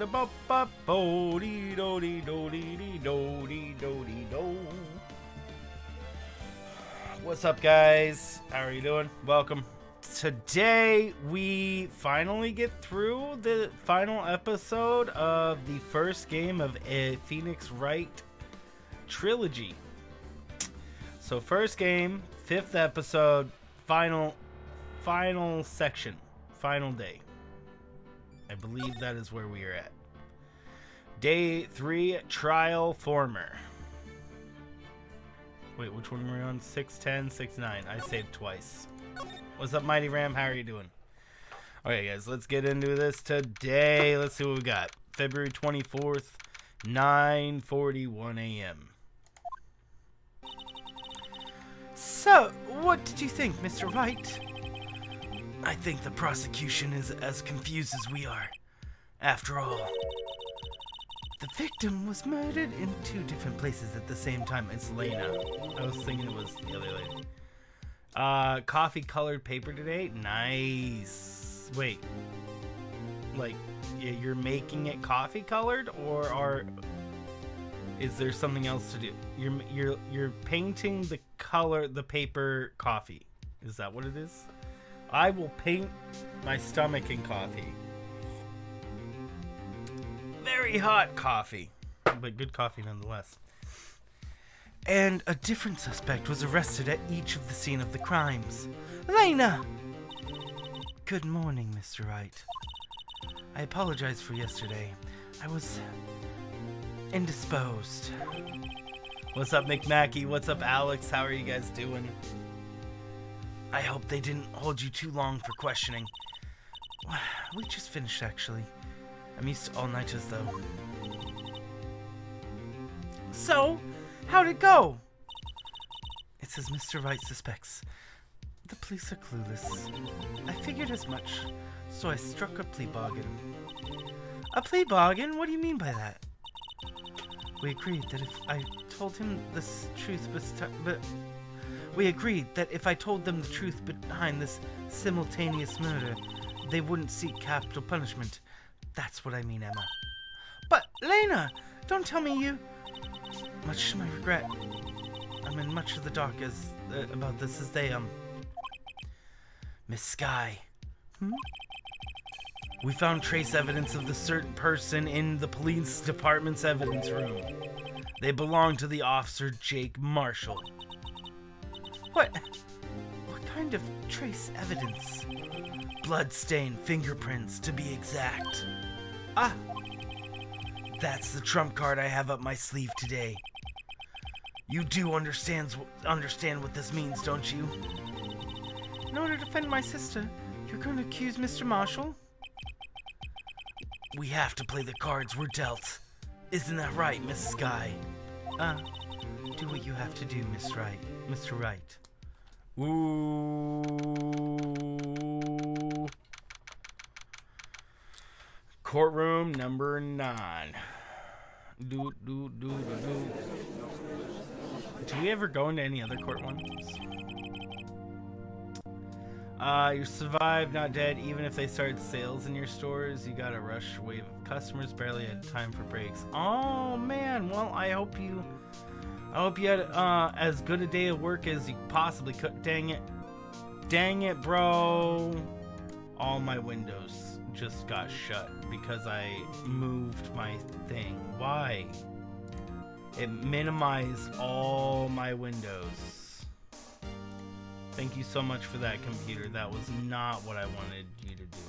What's up, guys? How are you doing? Welcome. Today we finally get through the final episode of the first game of a Phoenix Wright trilogy. So first game, fifth episode, final section, final day. I believe that is where we are at. Day 3, Trial Former. Wait, which one were we on? 610, 69. I saved twice. What's up, Mighty Ram? How are you doing? Okay, guys, let's get into this today. Let's see what we got. February 24th, 9:41 a.m. So, what did you think, Mr. Wright? I think the prosecution is as confused as we are. After all, the victim was murdered in 2 different places at the same time. It's Lena. I was thinking it was the other lady. Coffee colored paper today. Nice. Wait. Like, you're making it coffee colored, or is there something else to do? You're painting the color, the paper coffee. Is that what it is? I will paint my stomach in coffee. Very hot coffee, but good coffee nonetheless. And a different suspect was arrested at each of the scene of the crimes. Lena! Good morning, Mr. Wright. I apologize for yesterday. I was indisposed. What's up, McMackey? What's up, Alex? How are you guys doing? I hope they didn't hold you too long for questioning. We just finished, actually. I'm used to all-nighters, though. So, how'd it go? It's as Mr. Wright suspects. The police are clueless. I figured as much, so I struck a plea bargain. A plea bargain? What do you mean by that? We agreed that if I told him the truth We agreed that if I told them the truth behind this simultaneous murder, they wouldn't seek capital punishment. That's what I mean, Emma. But, Lena, don't tell me you... Much to my regret, I'm in much of the dark about this as they, Miss Skye. We found trace evidence of the certain person in the police department's evidence room. They belong to the officer Jake Marshall. What kind of trace evidence? Bloodstain fingerprints, to be exact. Ah, that's the trump card I have up my sleeve today. You do understand what this means, don't you? In order to defend my sister, you're going to accuse Mr. Marshall? We have to play the cards we're dealt. Isn't that right, Miss Skye? Do what you have to do, Miss Wright. Mr. Wright. Ooh. Courtroom number 9. Do we ever go into any other court ones? You survived, not dead. Even if they started sales in your stores, you got a rush wave of customers. Barely had time for breaks. Oh man. Well, I hope you had as good a day of work as you possibly could. Dang it, bro. All my windows just got shut because I moved my thing. Why? It minimized all my windows. Thank you so much for that, computer. That was not what I wanted you to do.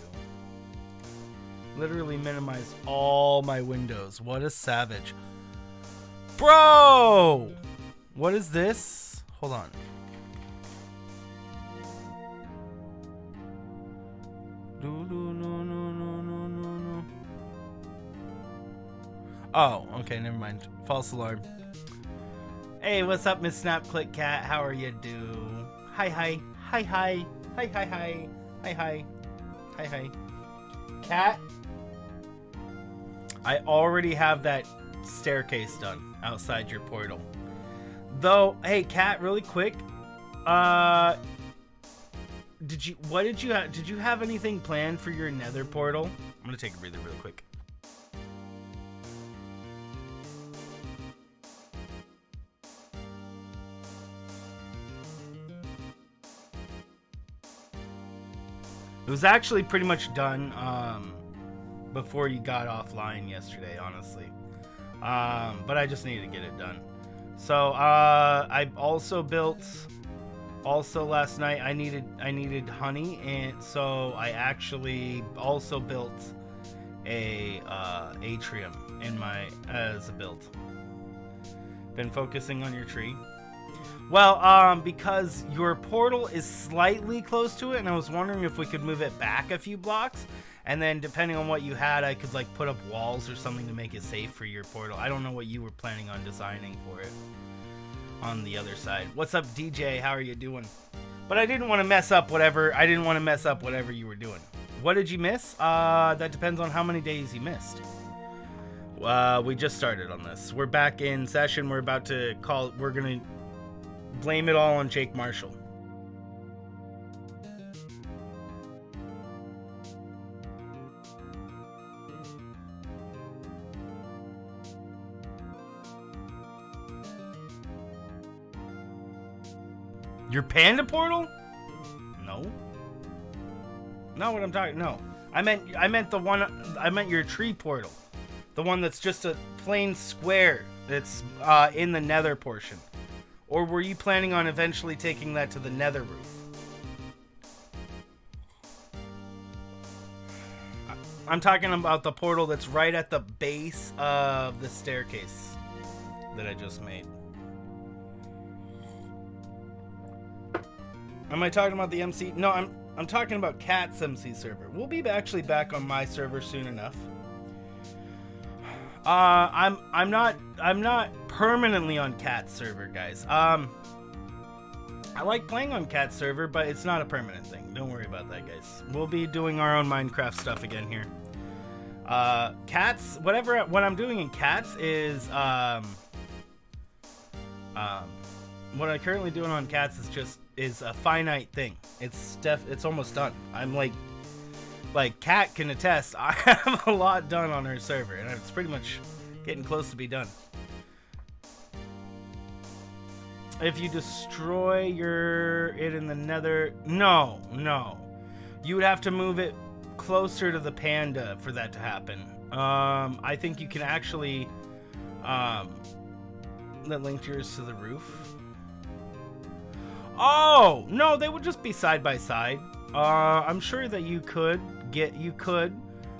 Literally minimized all my windows. What a savage. Bro! What is this? Hold on. No. Oh, okay, never mind. False alarm. Hey, what's up, Miss Snapclick Cat? How are you do? Hi. Cat? I already have that staircase done outside your portal. Though, hey, Cat, really quick. Did you have anything planned for your nether portal? I'm gonna take a breather real quick. It was actually pretty much done before you got offline yesterday, honestly. But I just needed to get it done. So I also built. Also last night I needed honey, and so I actually also built a atrium in my as a build. Been focusing on your tree. Well, because your portal is slightly close to it, and I was wondering if we could move it back a few blocks, and then depending on what you had, I could like put up walls or something to make it safe for your portal. I don't know what you were planning on designing for it on the other side. What's up, DJ? How are you doing? But I didn't want to mess up whatever you were doing. What did you miss? That depends on how many days you missed. We just started on this. We're back in session. We're about to call. We're gonna blame it all on Jake Marshall. Your panda portal? No. Not what I'm talking. No. I meant the one. I meant your tree portal. The one that's just a plain square that's in the nether portion. Or were you planning on eventually taking that to the nether roof? I'm talking about the portal that's right at the base of the staircase that I just made. Am I talking about the MC? No, I'm talking about Cat's MC server. We'll be actually back on my server soon enough. I'm not permanently on Cat's server, guys. I like playing on Cat's server, but it's not a permanent thing. Don't worry about that, guys. We'll be doing our own Minecraft stuff again here. Cat's, what I'm doing in Cat's is what I'm currently doing on Cat's is a finite thing. It's almost done. I'm like Cat can attest, I have a lot done on her server, and it's pretty much getting close to be done. If you destroy it in the nether, no, you would have to move it closer to the panda for that to happen. I think you can actually that linked yours to the roof. Oh no, they would just be side by side. I'm sure that you could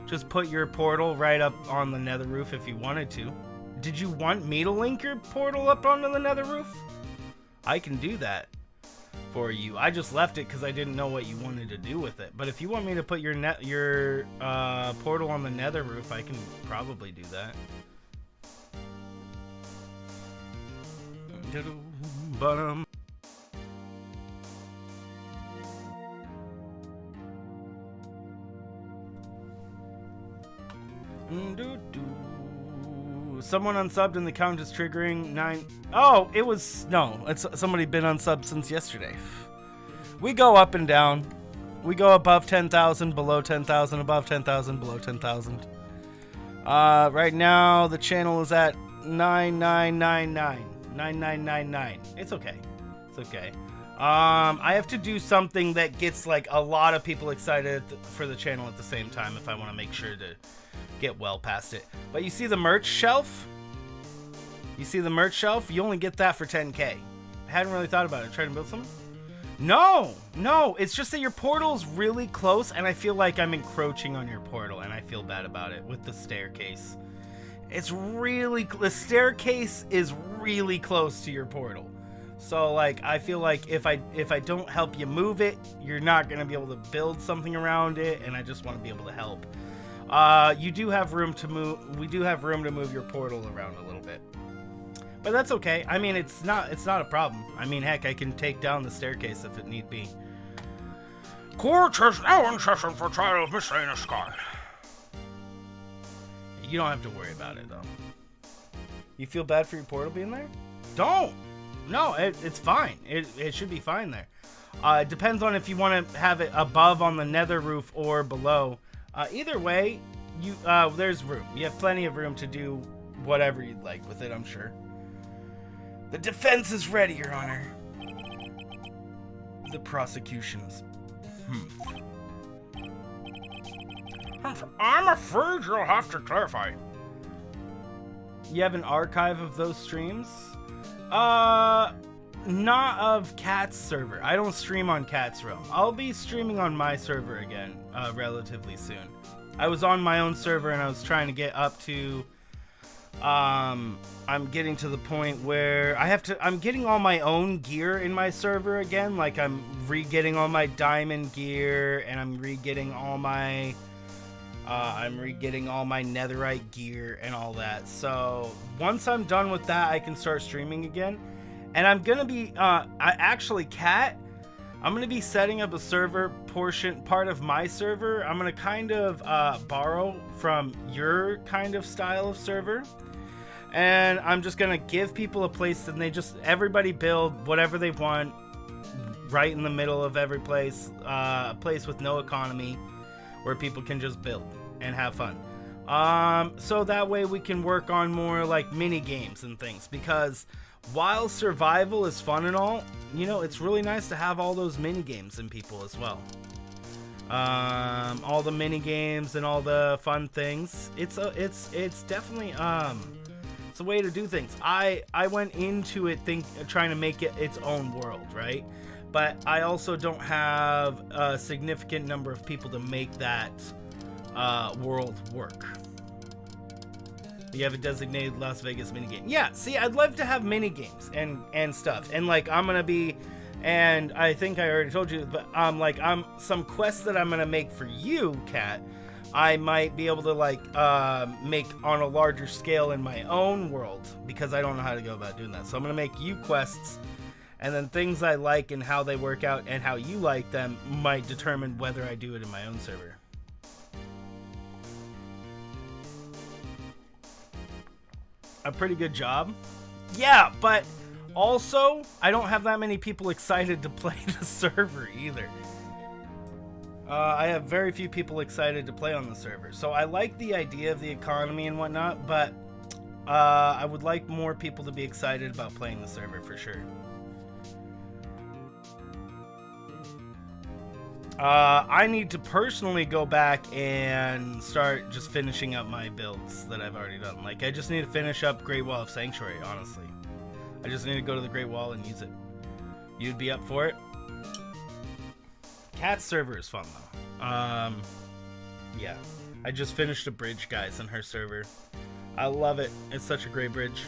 just put your portal right up on the nether roof if you wanted to. Did you want me to link your portal up onto the nether roof? I can do that for you. I just left it because I didn't know what you wanted to do with it. But if you want me to put your portal on the nether roof, I can probably do that. Bottom. Someone unsubbed and the count is triggering 9. Oh, it's somebody been unsubbed since yesterday. We go up and down. We go above 10,000, below 10,000, above 10,000, below 10,000. Right now the channel is at 9999. It's okay. It's okay. I have to do something that gets like a lot of people excited for the channel at the same time if I want to make sure to get well past it. But you see the merch shelf? You see the merch shelf? You only get that for 10k. I hadn't really thought about it. Trying to build something? No, it's just that your portal's really close and I feel like I'm encroaching on your portal and I feel bad about it with the staircase. The staircase is really close to your portal. So like I feel like if I don't help you move it, you're not going to be able to build something around it, and I just want to be able to help. You do have room to move. We do have room to move your portal around a little bit. But that's okay. I mean, it's not a problem. I mean, heck, I can take down the staircase if it need be. Court is now in session for trial of miscellaneous sky. You don't have to worry about it, though. You feel bad for your portal being there? Don't! No, it's fine. It should be fine there. It depends on if you want to have it above on the nether roof or below. Either way, there's room. You have plenty of room to do whatever you'd like with it, I'm sure. The defense is ready, Your Honor. The prosecution is... I'm afraid you'll have to clarify. You have an archive of those streams? Not of Cat's server. I don't stream on Cat's Realm. I'll be streaming on my server again, relatively soon. I was on my own server and I was trying to get up to, I'm getting to the point where I'm getting all my own gear in my server again. Like, I'm re-getting all my diamond gear, and I'm re-getting all my netherite gear and all that. So once I'm done with that, I can start streaming again. And I'm gonna be, Kat, I'm gonna be setting up a server part of my server. I'm gonna kind of borrow from your kind of style of server. And I'm just gonna give people a place and everybody build whatever they want right in the middle of every place. A place with no economy where people can just build and have fun. So that way we can work on more like mini games and things, because while survival is fun and all, you know, it's really nice to have all those mini games in people as well. All the mini games and all the fun things. It's definitely it's a way to do things. I went into it trying to make it its own world, right? But I also don't have a significant number of people to make that world work. You have a designated Las Vegas minigame. Yeah, see, I'd love to have minigames and stuff. And like, I'm gonna be, and I think I already told you, but some quests that I'm gonna make for you, Kat, I might be able to like make on a larger scale in my own world, because I don't know how to go about doing that. So I'm gonna make you quests, and then things I like and how they work out and how you like them might determine whether I do it in my own server. A pretty good job. Yeah, but also, I don't have that many people excited to play the server either. I have very few people excited to play on the server. So I like the idea of the economy and whatnot, but I would like more people to be excited about playing the server for sure. I need to personally go back and start just finishing up my builds that I've already done. Like, I just need to finish up Great Wall of Sanctuary, honestly. I just need to go to the Great Wall and use it. You'd be up for it? Cat's server is fun, though. Yeah. I just finished a bridge, guys, on her server. I love it. It's such a great bridge.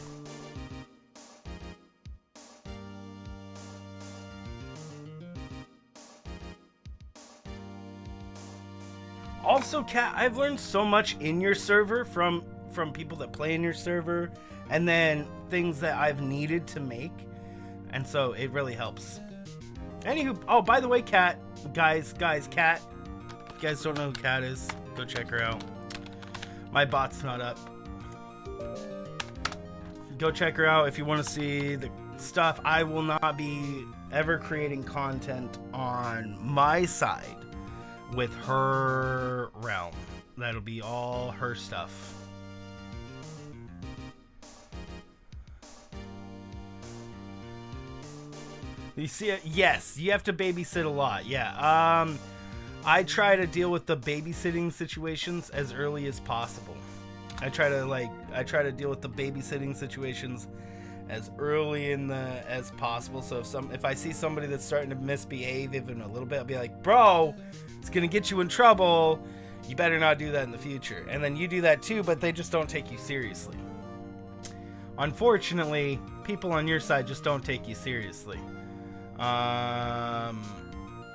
Also, Kat, I've learned so much in your server from people that play in your server, and then things that I've needed to make, and so it really helps. Anywho, oh, by the way, Kat, guys, Kat, if you guys don't know who Kat is, go check her out. My bot's not up. Go check her out if you want to see the stuff. I will not be ever creating content on my side with her realm. That'll be all her stuff. You see it? Yes, you have to babysit a lot. Yeah. I try to deal with the babysitting situations as early as possible. I try to deal with the babysitting situations as early as possible. So if I see somebody that's starting to misbehave even a little bit, I'll be like, bro, it's gonna get you in trouble. You better not do that in the future. And then you do that too, but they just don't take you seriously. Unfortunately, people on your side just don't take you seriously.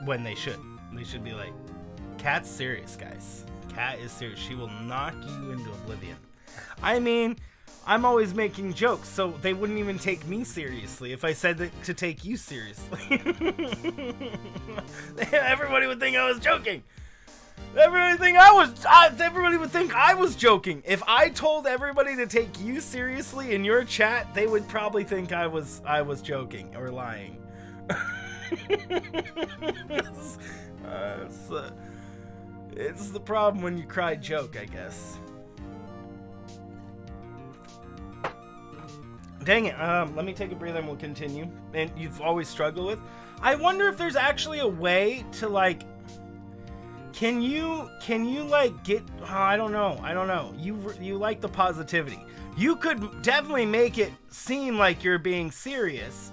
When they should. They should be like, Kat's serious, guys. Kat is serious. She will knock you into oblivion. I mean, I'm always making jokes, so they wouldn't even take me seriously if I said that to take you seriously. Everybody would think I was joking. Everybody would think I was joking. If I told everybody to take you seriously in your chat, they would probably think I was joking or lying. It's the problem when you cry joke, I guess. Dang it. Let me take a breather and we'll continue. And you've always struggled with. I wonder if there's actually a way to, like, Can you like get? Oh, I don't know. You like the positivity. You could definitely make it seem like you're being serious,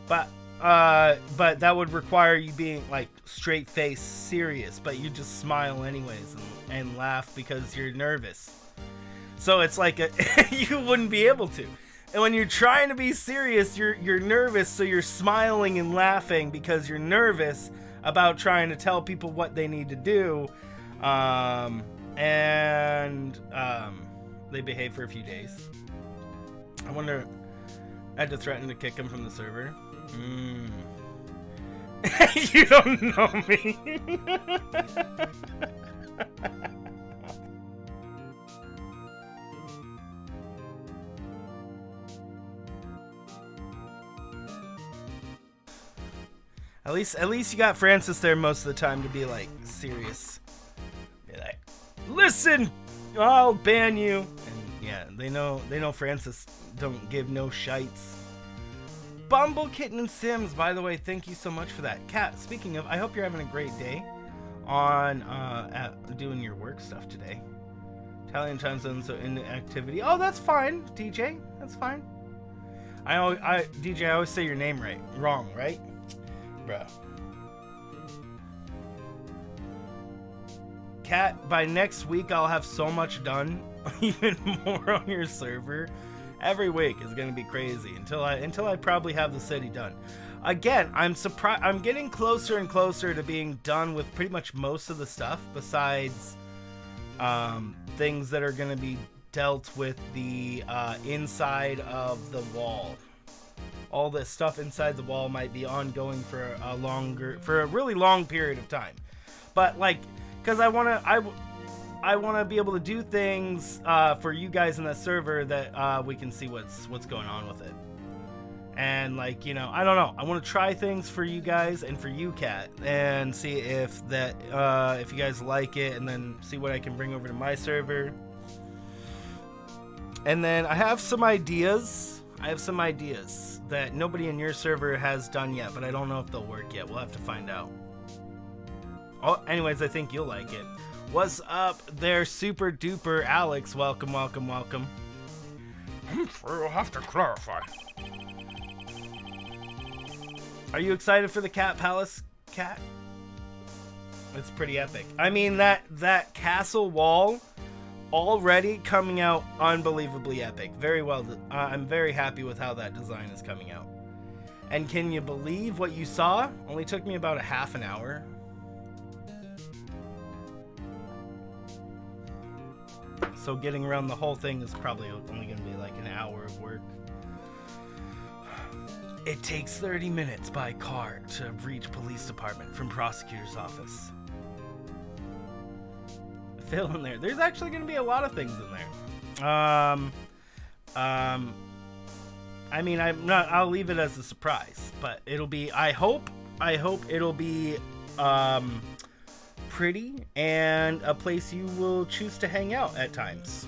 but that would require you being like straight face serious. But you just smile anyways and laugh because you're nervous. So it's like you wouldn't be able to. And when you're trying to be serious, you're nervous, so you're smiling and laughing because you're nervous about trying to tell people what they need to do. They behave for a few days. I wonder, I had to threaten to kick him from the server. You don't know me. At least you got Francis there most of the time to be like serious. Be like, listen, I'll ban you. And yeah, they know Francis don't give no shites. BumbbleKitten and Sims, by the way, thank you so much for that. Kat, speaking of, I hope you're having a great day on at doing your work stuff today. Italian time zone, so in activity. Oh, that's fine, DJ. That's fine. DJ, I always say your name wrong, right? Bruh. Kat, by next week I'll have so much done, even more on your server. Every week is gonna be crazy until I probably have the city done. Again, I'm surprised. I'm getting closer and closer to being done with pretty much most of the stuff, besides things that are gonna be dealt with the inside of the wall. All this stuff inside the wall might be ongoing for a really long period of time. But like, because I want to be able to do things for you guys in the server that we can see what's going on with it. And like, you know, I don't know. I want to try things for you guys and for you, Kat, and see if you guys like it, and then see what I can bring over to my server. And then I have some ideas. That nobody in your server has done yet, but I don't know if they'll work yet. We'll have to find out. Oh, anyways, I think you'll like it. What's up there, super duper Alex? Welcome. I'm sure you'll have to clarify. Are you excited for the Cat Palace, Cat? It's pretty epic. I mean, that castle wall already coming out unbelievably epic. Very well. I'm very happy with how that design is coming out. And can you believe what you saw? Only took me about a half an hour. So getting around the whole thing is probably only going to be like an hour of work. It takes 30 minutes by car to reach police department from prosecutor's office. Fill in there. There's actually going to be a lot of things in there. I mean, I'll leave it as a surprise, but it'll be, I hope it'll be pretty and a place you will choose to hang out at times.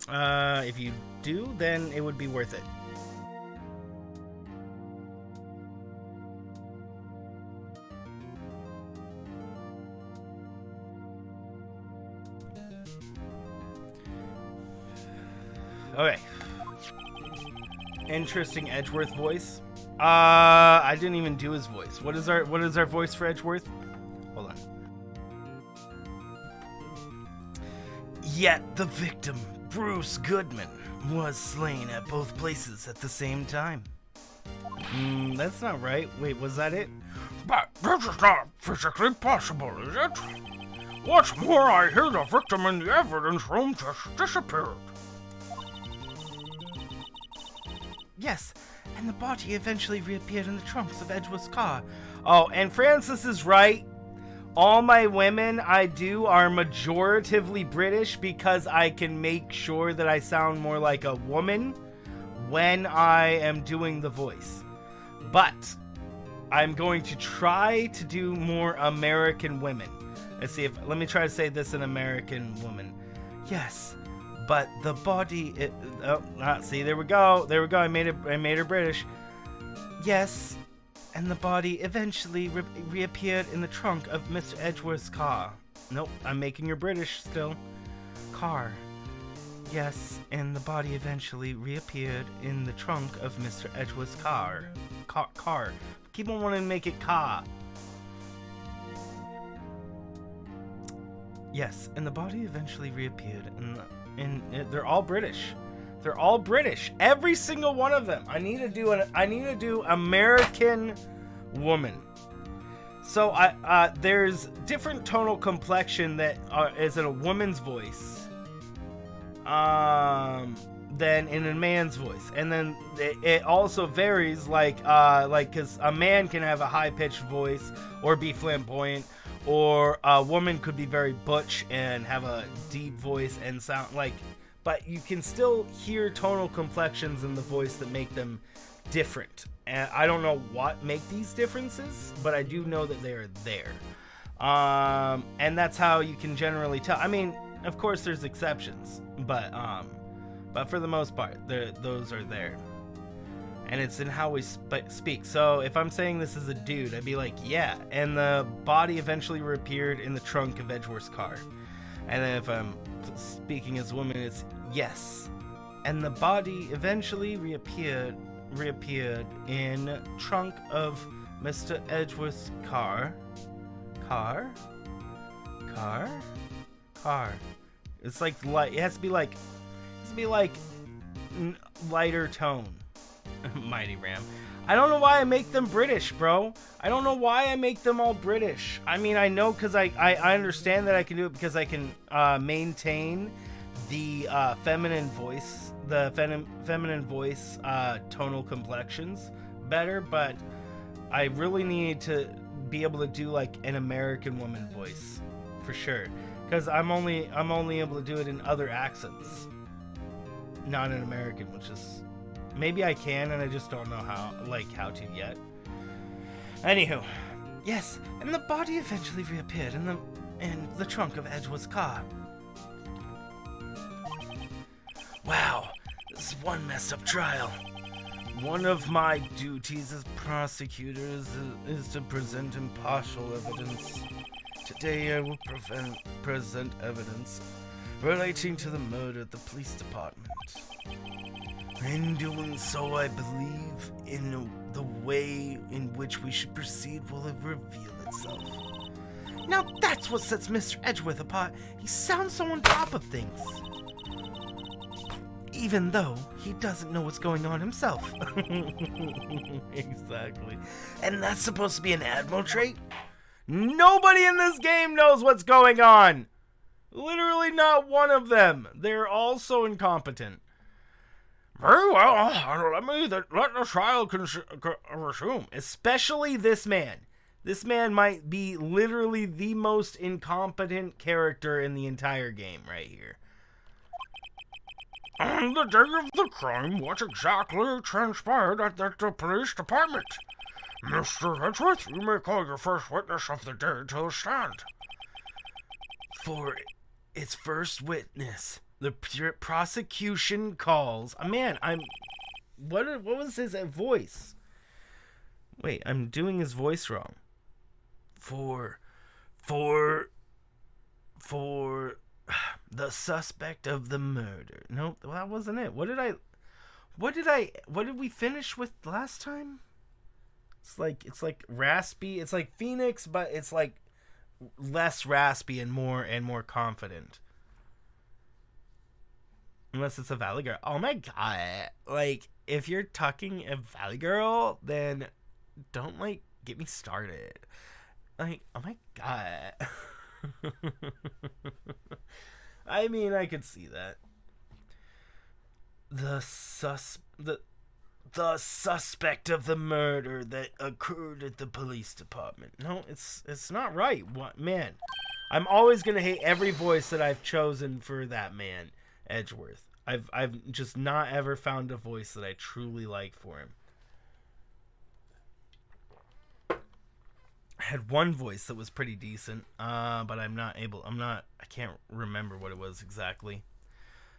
If you do, then it would be worth it. Okay. Interesting Edgeworth voice. I didn't even do his voice. What is our voice for Edgeworth? Hold on. Yet the victim, Bruce Goodman, was slain at both places at the same time. That's not right. Wait, was that it? But this is not physically possible, is it? What's more, I hear the victim in the evidence room just disappeared. Yes, and the body eventually reappeared in the trunks of Edgeworth's car. Oh, and Francis is right. All my women I do are majoritively British because I can make sure that I sound more like a woman when I am doing the voice. But I'm going to try to do more American women. Let me try to say this in American woman. Yes. But the body, see, there we go. I made her British. Yes, and the body eventually reappeared in the trunk of Mr. Edgeworth's car. Nope, I'm making her British still. Car. Yes, and the body eventually reappeared in the trunk of Mr. Edgeworth's car. Car. Keep on wanting to make it car. Yes, and the body eventually reappeared in they're all British. They're all British. Every single one of them. I need to do American woman. So there's different tonal complexion that is in a woman's voice than in a man's voice. And then it also varies like cuz a man can have a high-pitched voice or be flamboyant, or a woman could be very butch and have a deep voice and sound like, but you can still hear tonal complexions in the voice that make them different. And I don't know what make these differences, but I do know that they're there. And that's how you can generally tell. I mean, of course there's exceptions, but for the most part, those are there. And it's in how we speak. So if I'm saying this is a dude, I'd be like, yeah. And the body eventually reappeared in the trunk of Edgeworth's car. And then if I'm speaking as a woman, it's yes. And the body eventually reappeared in trunk of Mr. Edgeworth's car. Car. It's like light. It has to be like lighter tone. Mighty Ram. I don't know why I make them British, bro. I don't know why I make them all British. I mean, I know because I understand that I can do it because I can maintain the feminine voice, feminine voice tonal complexions better, but I really need to be able to do like an American woman voice for sure, because I'm only able to do it in other accents, not in American, which is. Maybe I can, and I just don't know how to yet. Anywho, yes, and the body eventually reappeared in the trunk of Edgeworth's car. Wow, this is one messed up trial. One of my duties as prosecutor is to present impartial evidence. Today I will present evidence relating to the murder at the police department. In doing so, I believe in the way in which we should proceed will reveal itself. Now that's what sets Mr. Edgeworth apart. He sounds so on top of things. Even though he doesn't know what's going on himself. Exactly. And that's supposed to be an admiral trait? Nobody in this game knows what's going on. Literally not one of them. They're all so incompetent. Very well, let the trial resume. Especially this man. This man might be literally the most incompetent character in the entire game right here. On the day of the crime, what exactly transpired at the police department? Mr. Edgeworth, you may call your first witness of the day to the stand. For its first witness, the prosecution calls... What was his voice? Wait, I'm doing his voice wrong. For the suspect of the murder. No, that wasn't it. What did we finish with last time? It's like raspy. It's like Phoenix, but it's like less raspy and more confident. Unless it's a Valley Girl. Oh my god. Like, if you're talking a Valley Girl, then don't, get me started. Oh my god. I mean, I could see that. The suspect of the murder that occurred at the police department. No, it's not right. What, man? I'm always gonna hate every voice that I've chosen for that man, Edgeworth. I've just not ever found a voice that I truly like for him. I had one voice that was pretty decent, but I can't remember what it was exactly.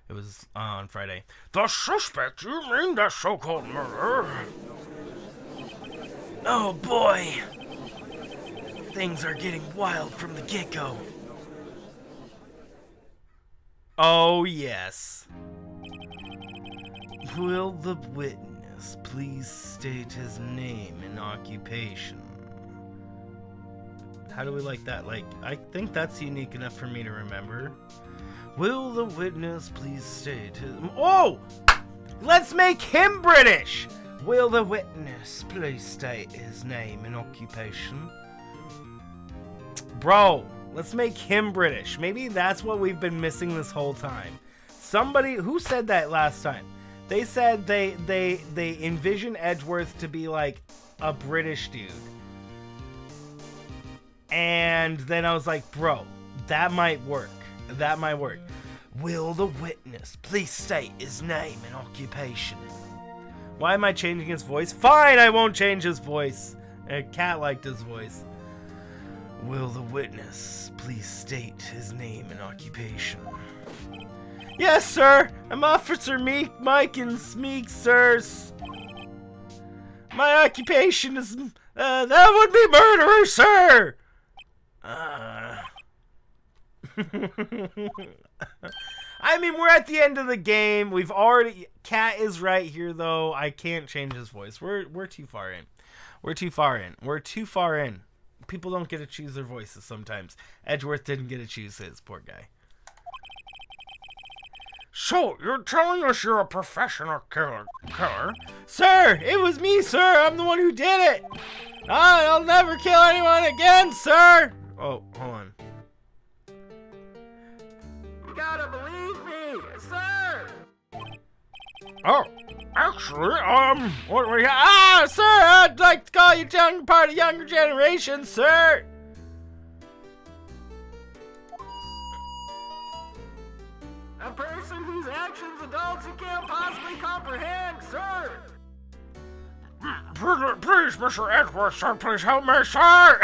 It was on Friday. The suspect? You mean that so-called murderer? Oh boy! Things are getting wild from the get-go. Oh yes. Will the witness please state his name and occupation? How do we like that? Like, I think that's unique enough for me to remember. Will the witness please state his... Oh! Let's make him British! Will the witness please state his name and occupation? Bro, let's make him British. Maybe that's what we've been missing this whole time. Somebody... Who said that last time? They said they envision Edgeworth to be like a British dude. And then I was like, bro, that might work. That might work. Will the witness please state his name and occupation? Why am I changing his voice? Fine, I won't change his voice. Cat liked his voice. Will the witness please state his name and occupation? Yes, sir. I'm Officer Mike and Smeek, sirs. My occupation is... that would be murderer, sir. I mean, we're at the end of the game. We've already... Cat is right here, though. I can't change his voice. We're too far in. We're too far in. We're too far in. People don't get to choose their voices sometimes. Edgeworth didn't get to choose his. Poor guy. So, you're telling us you're a professional killer? Sir, it was me, sir. I'm the one who did it. I'll never kill anyone again, sir. Oh, hold on. You gotta believe me, sir. Oh, actually, what we sir, I'd like to call you part of younger generation, sir. A person whose actions adults who can't possibly comprehend, sir. Please, Mr. Edgeworth, sir, please help me, sir.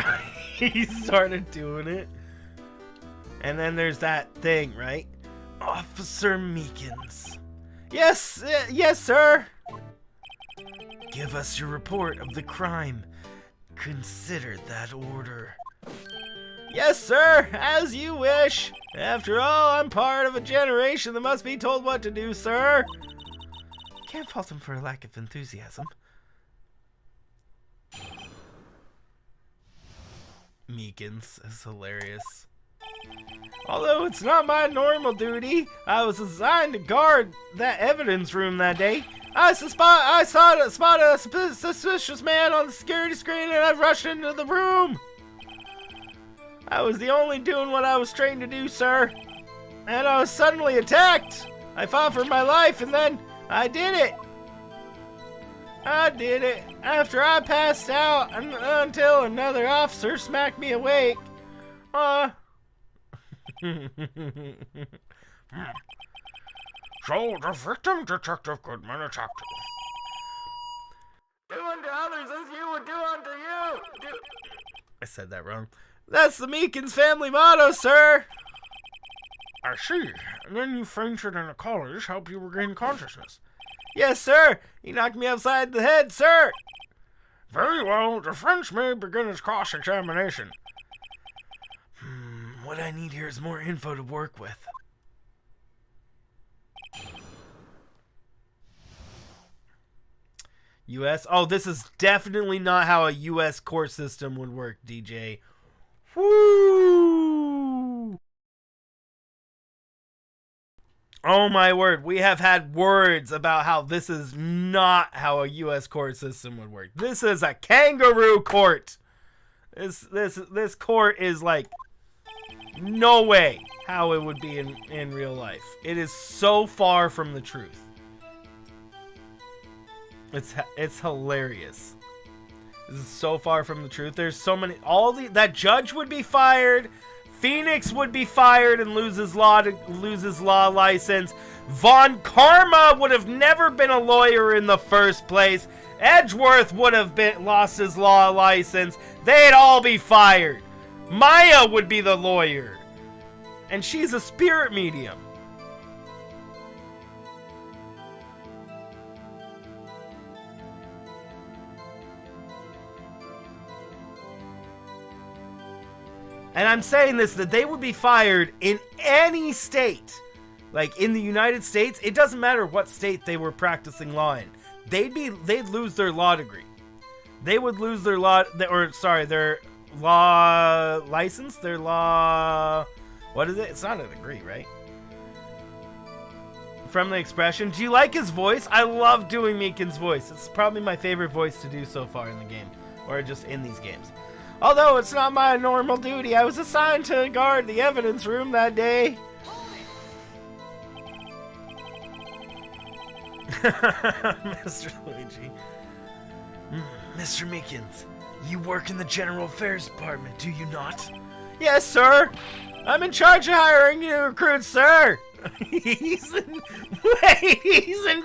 He started doing it. And then there's that thing, right? Officer Meekins. Yes, yes, sir. Give us your report of the crime. Consider that order. Yes, sir, as you wish. After all, I'm part of a generation that must be told what to do, sir. Can't fault him for a lack of enthusiasm. Meekins is hilarious. Although it's not my normal duty, I was assigned to guard that evidence room that day. I spot a suspicious man on the security screen and I rushed into the room. I was the only doing what I was trained to do, sir. And I was suddenly attacked. I fought for my life and then I did it. I did it after I passed out until another officer smacked me awake. So, the victim, Detective Goodman, attacked you. Do unto others as you would do unto you. I said that wrong. That's the Meekins family motto, sir. I see. And then you fainted and the collars helped you regain consciousness. Yes, sir. He knocked me upside the head, sir. Very well. Defense may begin its cross-examination. What I need here is more info to work with. U.S. Oh, this is definitely not how a U.S. court system would work, DJ. Woo! Oh my word, we have had words about how this is not how a U.S. court system would work. This is a kangaroo court. This court is like no way how it would be in real life. It is so far from the truth. It's hilarious. This is so far from the truth. There's so many. That judge would be fired. Phoenix would be fired and lose his law license. Von Karma would have never been a lawyer in the first place. Edgeworth would have lost his law license. They'd all be fired. Maya would be the lawyer. And she's a spirit medium. And I'm saying this, that they would be fired in any state. Like, in the United States, it doesn't matter what state they were practicing law in. They'd lose their law degree. They would lose their their law license, their law... What is it? It's not a degree, right? Friendly expression. Do you like his voice? I love doing Meekin's voice. It's probably my favorite voice to do so far in the game. Or just in these games. Although it's not my normal duty, I was assigned to guard the evidence room that day. Mr. Luigi. Mr. Meekins, you work in the General Affairs Department, do you not? Yes, sir. I'm in charge of hiring new recruits, sir. He's in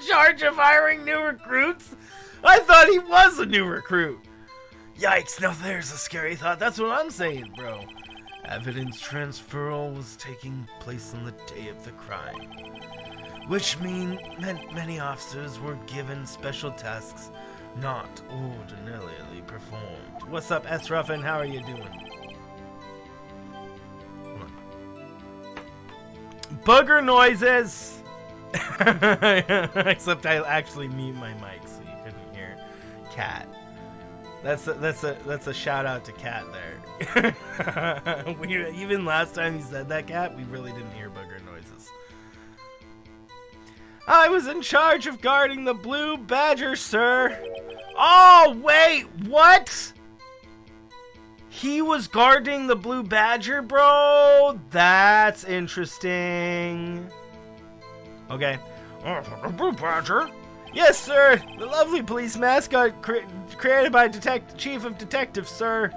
charge of hiring new recruits? I thought he was a new recruit. Yikes, now there's a scary thought. That's what I'm saying, bro. Evidence transferal was taking place on the day of the crime, which meant many officers were given special tasks not ordinarily performed. What's up, S. Ruffin? How are you doing? Booger noises! Except I actually mute my mic so you couldn't hear Cat. That's a shout out to Cat there. Even last time you said that, Cat, we really didn't hear booger noises. I was in charge of guarding the Blue Badger, sir. Oh, wait, what? He was guarding the Blue Badger, bro? That's interesting. Okay. The Blue Badger? Yes, sir. The lovely police mascot created by Chief of Detectives, sir.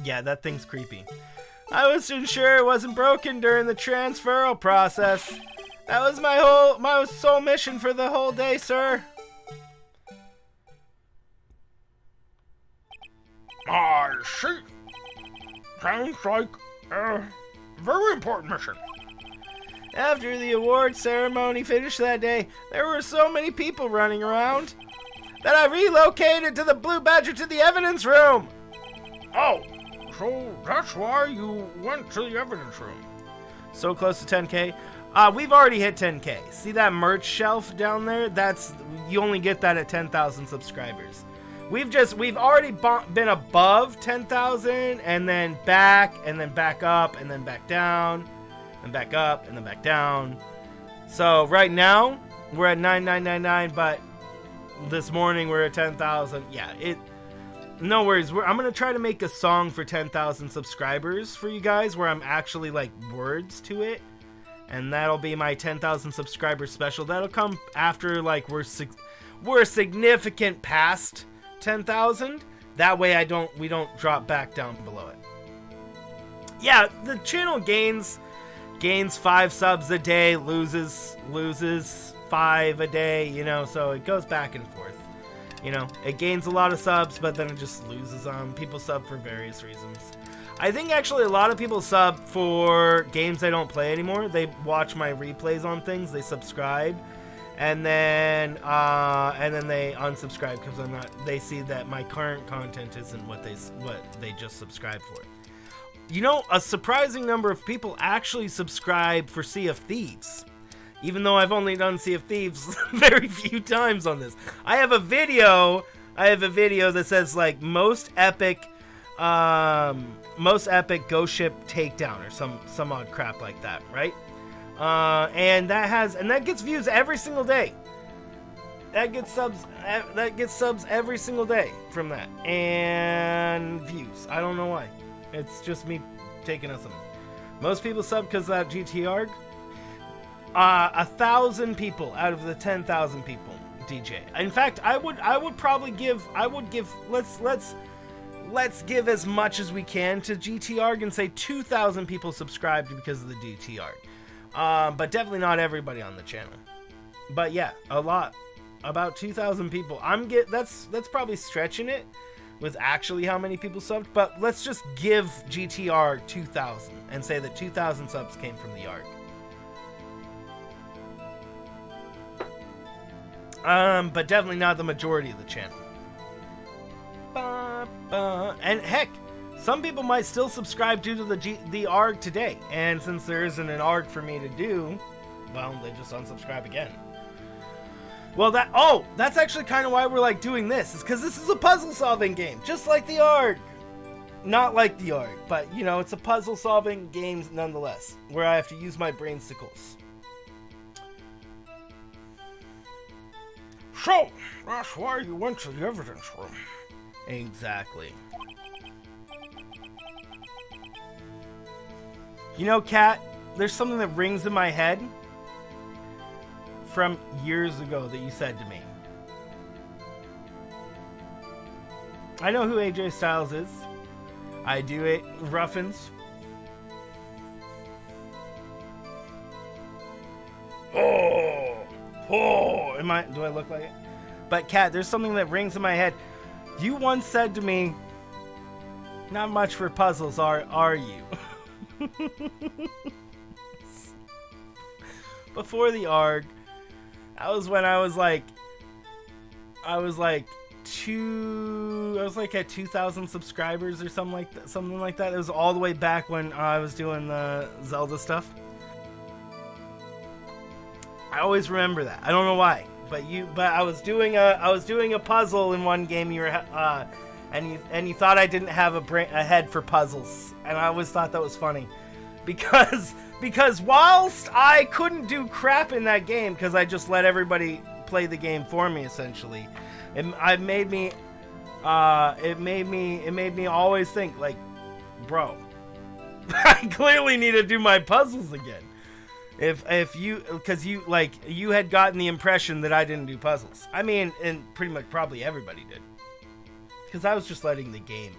Yeah, that thing's creepy. I was sure it wasn't broken during the transferal process. That was my sole mission for the whole day, sir. I see. Sounds like a very important mission. After the award ceremony finished that day, there were so many people running around that I relocated to the Blue Badger to the evidence room. Oh, so that's why you went to the evidence room. So close to 10K. We've already hit 10K. See that merch shelf down there? You only get that at 10,000 subscribers. We've already been above 10,000 and then back up and then back down and back up and then back down. So right now we're at 9,999, but this morning we're at 10,000. Yeah, no worries. I'm gonna try to make a song for 10,000 subscribers for you guys where I'm actually like words to it, and that'll be my 10,000 subscriber special. That'll come after like we're significant past 10,000. That way we don't drop back down below it. Yeah, the channel gains 5 subs a day, loses 5 a day, you know, so it goes back and forth. You know, it gains a lot of subs, but then it just loses them. People sub for various reasons. I think actually a lot of people sub for games I don't play anymore. They watch my replays on things, they subscribe, and then they unsubscribe because they see that my current content isn't what they just subscribed for. You know, a surprising number of people actually subscribe for Sea of Thieves. Even though I've only done Sea of Thieves very few times on this. I have a video that says like most epic ghost ship takedown or some odd crap like that, right? And that gets views every single day. That gets subs every single day from that. And views. I don't know why. It's just me taking us something. Most people sub because of that GTR. 1,000 people out of the 10,000 people, DJ. In fact, let's give as much as we can to GTR and say 2,000 people subscribed because of the GTR. But definitely not everybody on the channel. But yeah, a lot. About 2,000 people. That's probably stretching it with actually how many people subbed, but let's just give GTR 2,000 and say that 2,000 subs came from the ARC. But definitely not the majority of the channel. And heck, some people might still subscribe due to the ARG today. And since there isn't an ARG for me to do, well, they just unsubscribe again. Well, that's actually kind of why we're like doing this, is because this is a puzzle solving game, just like the ARG. Not like the ARG, but you know, it's a puzzle solving game nonetheless, where I have to use my brainsicles. So, that's why you went to the evidence room. Exactly. You know, Kat, there's something that rings in my head from years ago that you said to me. I know who AJ Styles is. I do it Ruffins. Oh, do I look like it? But Kat, there's something that rings in my head. You once said to me, "Not much for puzzles, are you?" Before the ARG, that was when I was like at 2,000 subscribers or something like that. It was all the way back when I was doing the Zelda stuff. I always remember that. I don't know why, but I was doing a puzzle in one game. You were and you thought I didn't have a head for puzzles, and I always thought that was funny, because whilst I couldn't do crap in that game because I just let everybody play the game for me essentially, it made me always think like, bro, I clearly need to do my puzzles again. Because you had gotten the impression that I didn't do puzzles. I mean, and pretty much probably everybody did. Because I was just letting the game,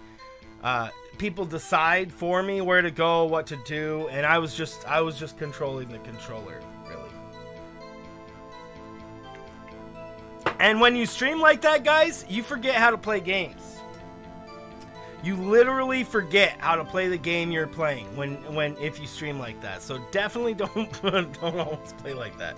people decide for me where to go, what to do, and I was just controlling the controller, really. And when you stream like that, guys, you forget how to play games. You literally forget how to play the game you're playing if you stream like that. So definitely don't always play like that.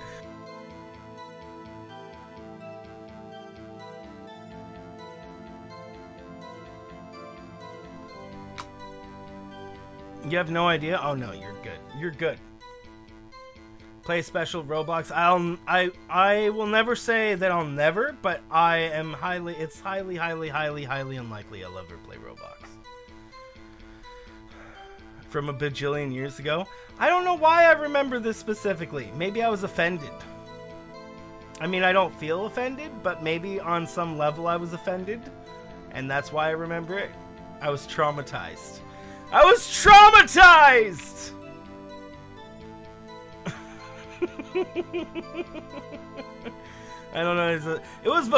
You have no idea? Oh no, you're good. You're good. Play special Roblox. I will never say that I'll never, but it's highly unlikely I'll ever play Roblox. From a bajillion years ago. I don't know why I remember this specifically. Maybe I was offended. I mean, I don't feel offended, but maybe on some level I was offended, and that's why I remember it. I was traumatized. I was traumatized! I don't know. It was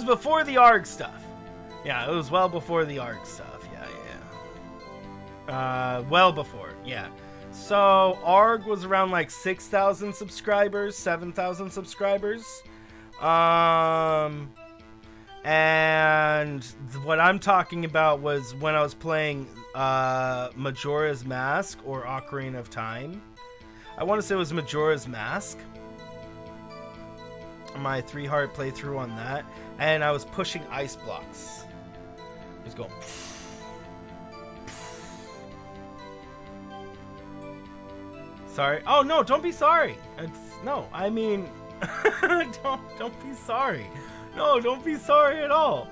before the ARG stuff. Yeah, it was well before the ARG stuff. Well before. Yeah. So ARG was around like 6,000 subscribers, 7,000 subscribers. And what I'm talking about was when I was playing Majora's Mask or Ocarina of Time. I want to say it was Majora's Mask. My 3-heart playthrough on that. And I was pushing ice blocks. I was going... Sorry. Oh, no, don't be sorry. No, I mean... don't be sorry. No, don't be sorry at all.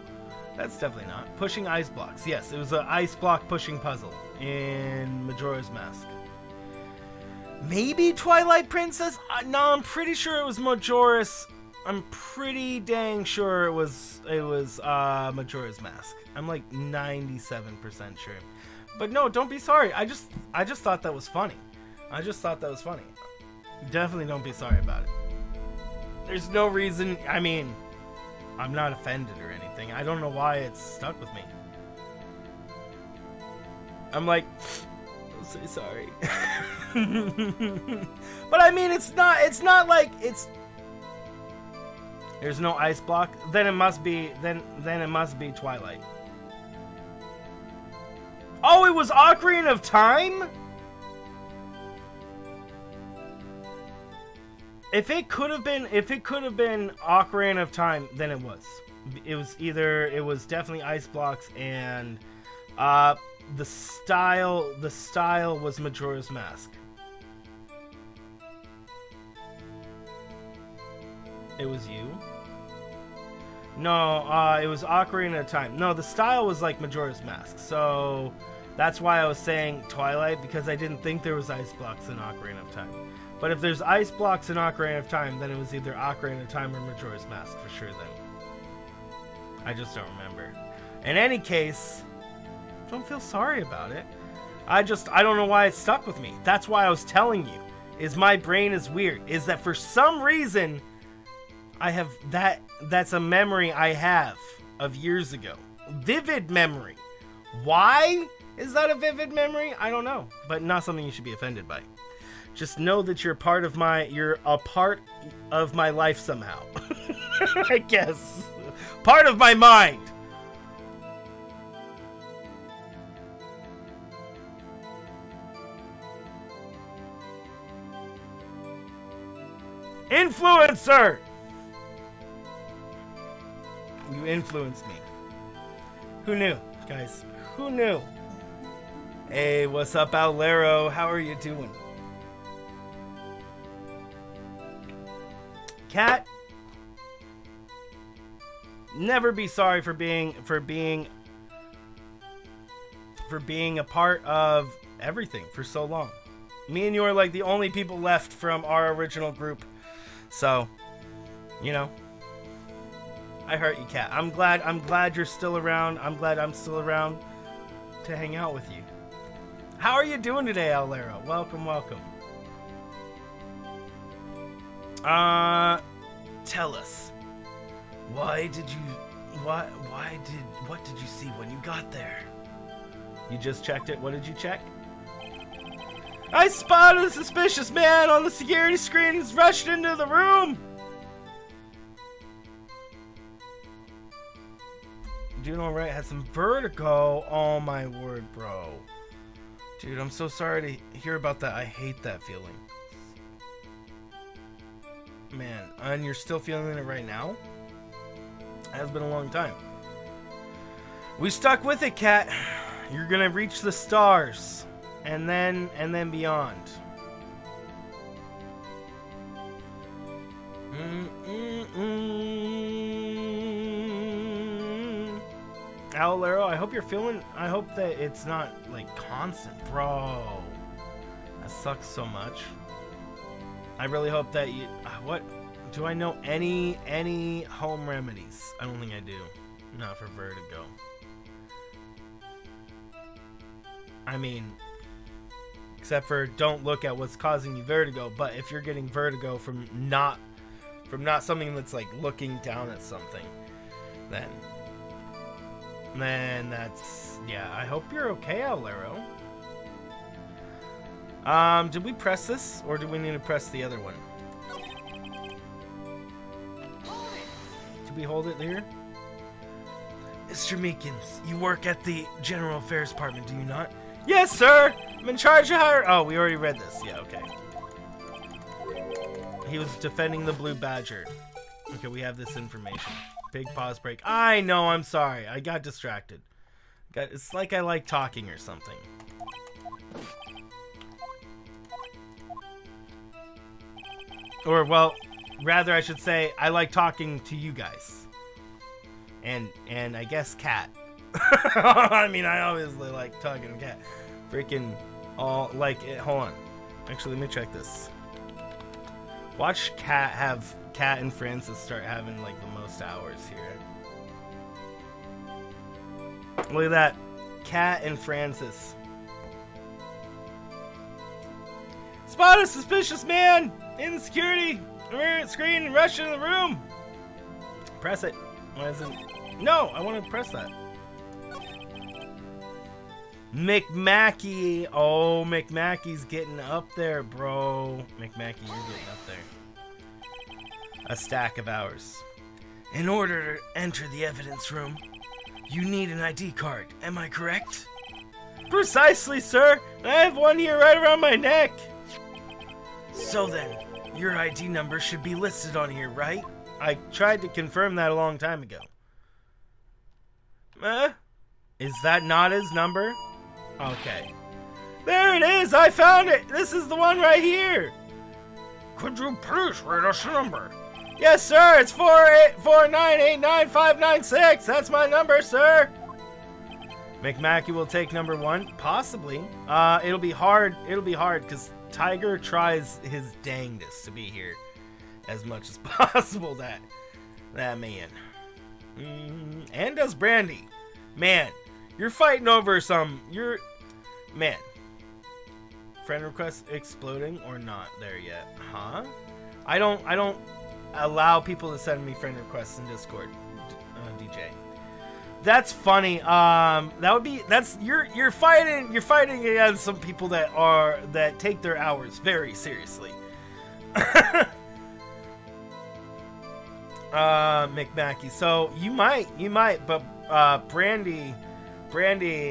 That's definitely not. Pushing ice blocks. Yes, it was an ice block pushing puzzle in Majora's Mask. Maybe Twilight Princess? No, I'm pretty sure it was Majora's. I'm pretty dang sure it was Majora's Mask. I'm like 97% sure. But no, don't be sorry. I just thought that was funny. Definitely don't be sorry about it. There's no reason. I mean, I'm not offended or anything. I don't know why it's stuck with me. I'm like, I'm so sorry. But I mean, it's not like it's... There's no ice block. Then it must be Twilight. Oh, it was Ocarina of Time? If it could have been Ocarina of Time, then it was. It was definitely ice blocks, and the style was Majora's Mask. It was you? No, it was Ocarina of Time. No, the style was like Majora's Mask, so that's why I was saying Twilight, because I didn't think there was ice blocks in Ocarina of Time. But if there's ice blocks in Ocarina of Time, then it was either Ocarina of Time or Majora's Mask for sure then. I just don't remember. In any case, don't feel sorry about it. I don't know why it stuck with me. That's why I was telling you, is my brain is weird. Is that for some reason, I have that's a memory I have of years ago. Vivid memory. Why is that a vivid memory? I don't know, but not something you should be offended by. Just know that you're a part of my life somehow. I guess. Part of my mind. Influencer! You influenced me. Who knew, guys? Who knew? Hey, what's up, Owlero? How are you doing? Cat, never be sorry for being a part of everything for so long. Me and you are like the only people left from our original group. So, you know, I hurt you, Cat. I'm glad you're still around. I'm glad I'm still around to hang out with you. How are you doing today, Owlero? Welcome, welcome. Tell us. What did you see when you got there? You just checked it. What did you check? I spotted a suspicious man on the security screen. He's rushed into the room. Doing all right. Had some vertigo. Oh my word, bro. Dude, I'm so sorry to hear about that. I hate that feeling. Man, and you're still feeling it right now? It has been a long time. We stuck with it, Cat. You're gonna reach the stars. And then beyond. Owlero, I hope that it's not like constant, bro. That sucks so much. I really hope that you, what, do I know any home remedies? I don't think I do. Not for vertigo. I mean, except for don't look at what's causing you vertigo, but if you're getting vertigo from not something that's like looking down at something, then that's, yeah, I hope you're okay, Owlero. Did we press this, or do we need to press the other one? Did we hold it there? Mr. Meekins, you work at the General Affairs Department, do you not? Yes, sir! I'm in charge of hiring. Oh, we already read this. Yeah, okay. He was defending the Blue Badger. Okay, we have this information. Big pause break. I know, I'm sorry. I got distracted. It's like I like talking or something. Or, well, rather I should say, I like talking to you guys. And I guess Cat. I mean, I obviously like talking to Cat. Freaking all, like, hold on. Actually, let me check this. Watch Cat and Francis start having, like, the most hours here. Look at that. Cat and Francis. Spot a suspicious man in the security screen and rush into the room. Press it. Why is it? No, I want to press that. McMackey. Oh, McMackey's getting up there, bro. McMackey, you're getting up there. A stack of hours. In order to enter the evidence room, you need an ID card. Am I correct? Precisely, sir. I have one here right around my neck. So then, your ID number should be listed on here, right? I tried to confirm that a long time ago. Is that not his number? Okay. There it is! I found it! This is the one right here! Could you please read us the number? Yes, sir! It's 489899596! That's my number, sir! McMackey will take number 1? Possibly. It'll be hard, because Tiger tries his dangest to be here as much as possible, that man. And does Brandy. Man, you're fighting over man. Friend request exploding or not there yet? Huh? I don't allow people to send me friend requests in Discord, DJ. That's funny. You're fighting against some people that take their hours very seriously. McMackey. So you might, but Brandy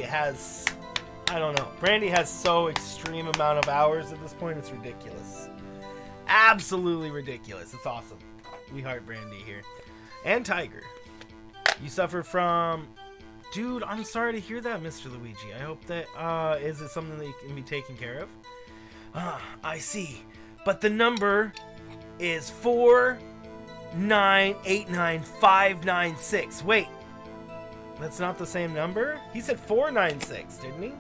has, I don't know. Brandy has so extreme amount of hours at this point, it's ridiculous. Absolutely ridiculous. It's awesome. We heart Brandy here. And Tiger. You suffer from... Dude, I'm sorry to hear that, Mr. Luigi. I hope that, is it something that you can be taken care of? I see. But the number is 4989596. Wait. That's not the same number? He said 496, didn't he?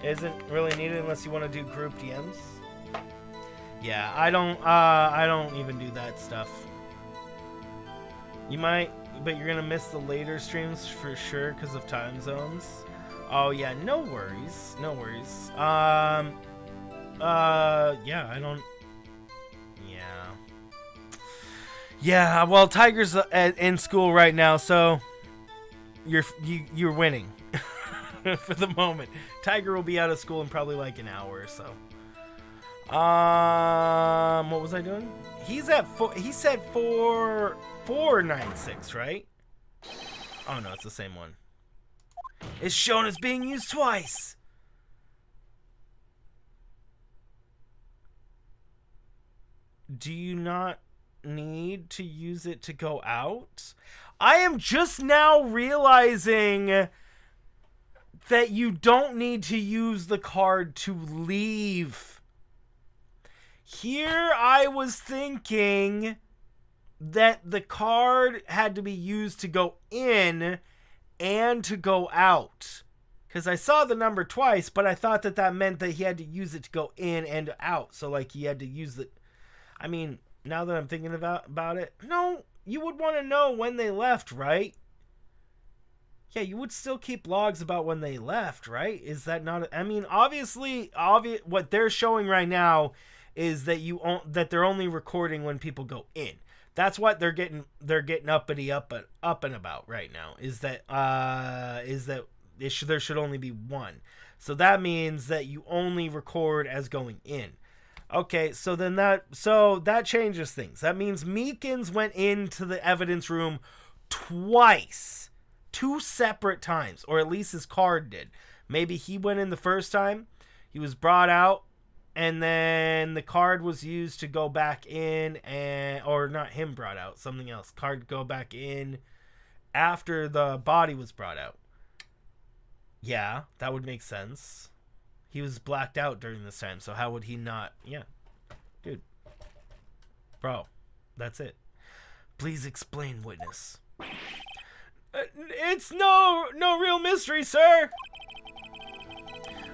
Isn't really needed unless you want to do group DMs. Yeah, I don't even do that stuff. You might, but you're gonna miss the later streams for sure because of time zones. Oh yeah, no worries, no worries. Yeah, I don't. Yeah, well, Tiger's in school right now, so you're winning for the moment. Tiger will be out of school in probably like an hour or so. What was I doing? He's at he said 496, right? Oh no, it's the same one. It's shown as being used twice. Do you not need to use it to go out? I am just now realizing that you don't need to use the card to leave. Here I was thinking that the card had to be used to go in and to go out. Because I saw the number twice, but I thought that meant that he had to use it to go in and out. So like he had to use the... I mean, now that I'm thinking about it, no, you would want to know when they left, right? Yeah, you would still keep logs about when they left, right? Is that not... I mean, obviously, what they're showing right now is that they're only recording when people go in. That's what they're getting uppity up and about right now. Is that there should only be one. So that means that you only record as going in. Okay, so that changes things. That means Meekins went into the evidence room twice. 2 separate times, or at least his card did. Maybe he went in the first time, he was brought out, and then the card was used to go back in, or not him brought out, something else. Card go back in after the body was brought out. Yeah, that would make sense. He was blacked out during this time, so how would he not? Yeah. Dude. Bro, that's it. Please explain, witness. It's no real mystery, sir.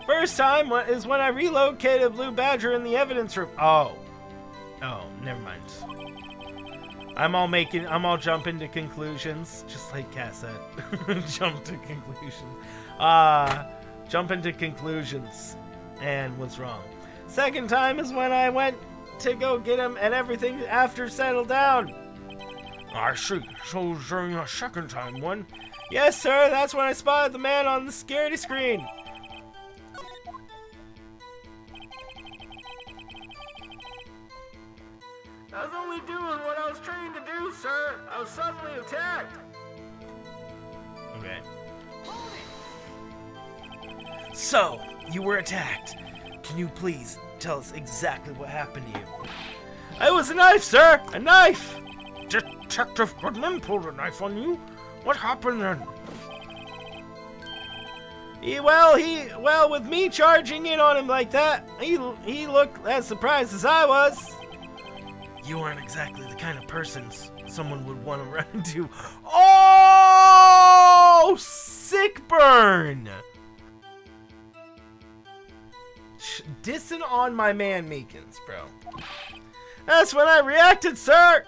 First time is when I relocated Blue Badger in the evidence room. Oh, never mind. I'm all jumping to conclusions, just like Cass said. Jump to conclusions. Jump into conclusions and was wrong. Second time is when I went to go get him and everything after settled down. I see. So during the second time one? Yes, sir. That's when I spotted the man on the security screen. I was only doing what I was trained to do, sir. I was suddenly attacked. Okay. So, you were attacked. Can you please tell us exactly what happened to you? It was a knife, sir! A knife! Detective Goodman pulled a knife on you? What happened then? Well, with me charging in on him like that, he looked as surprised as I was. You aren't exactly the kind of person someone would want to run into. Oh, sick burn! Dissing on my man Meekins, bro. That's when I reacted, sir.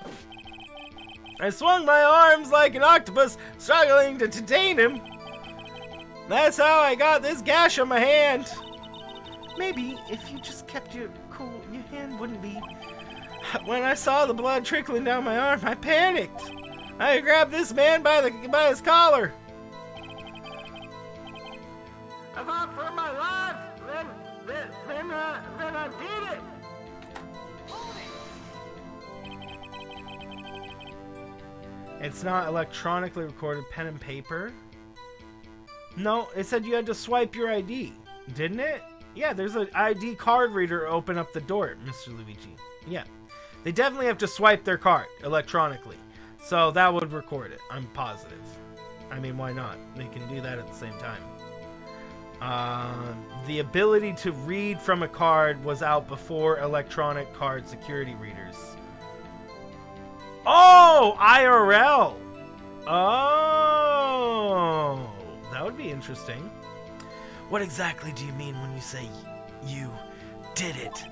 I swung my arms like an octopus, struggling to detain him. That's how I got this gash on my hand. Maybe if you just kept your cool, your hand wouldn't be. When I saw the blood trickling down my arm, I panicked. I grabbed this man by his collar. I fought for my life. Then I did it. It's not electronically recorded pen and paper. No, it said you had to swipe your ID, didn't it? Yeah, there's an ID card reader to open up the door, Mr. Luigi. Yeah, they definitely have to swipe their card electronically, so that would record it. I'm positive. I mean, why not? They can do that at the same time. The ability to read from a card was out before electronic card security readers. Oh, IRL. Oh, that would be interesting. What exactly do you mean when you say you did it?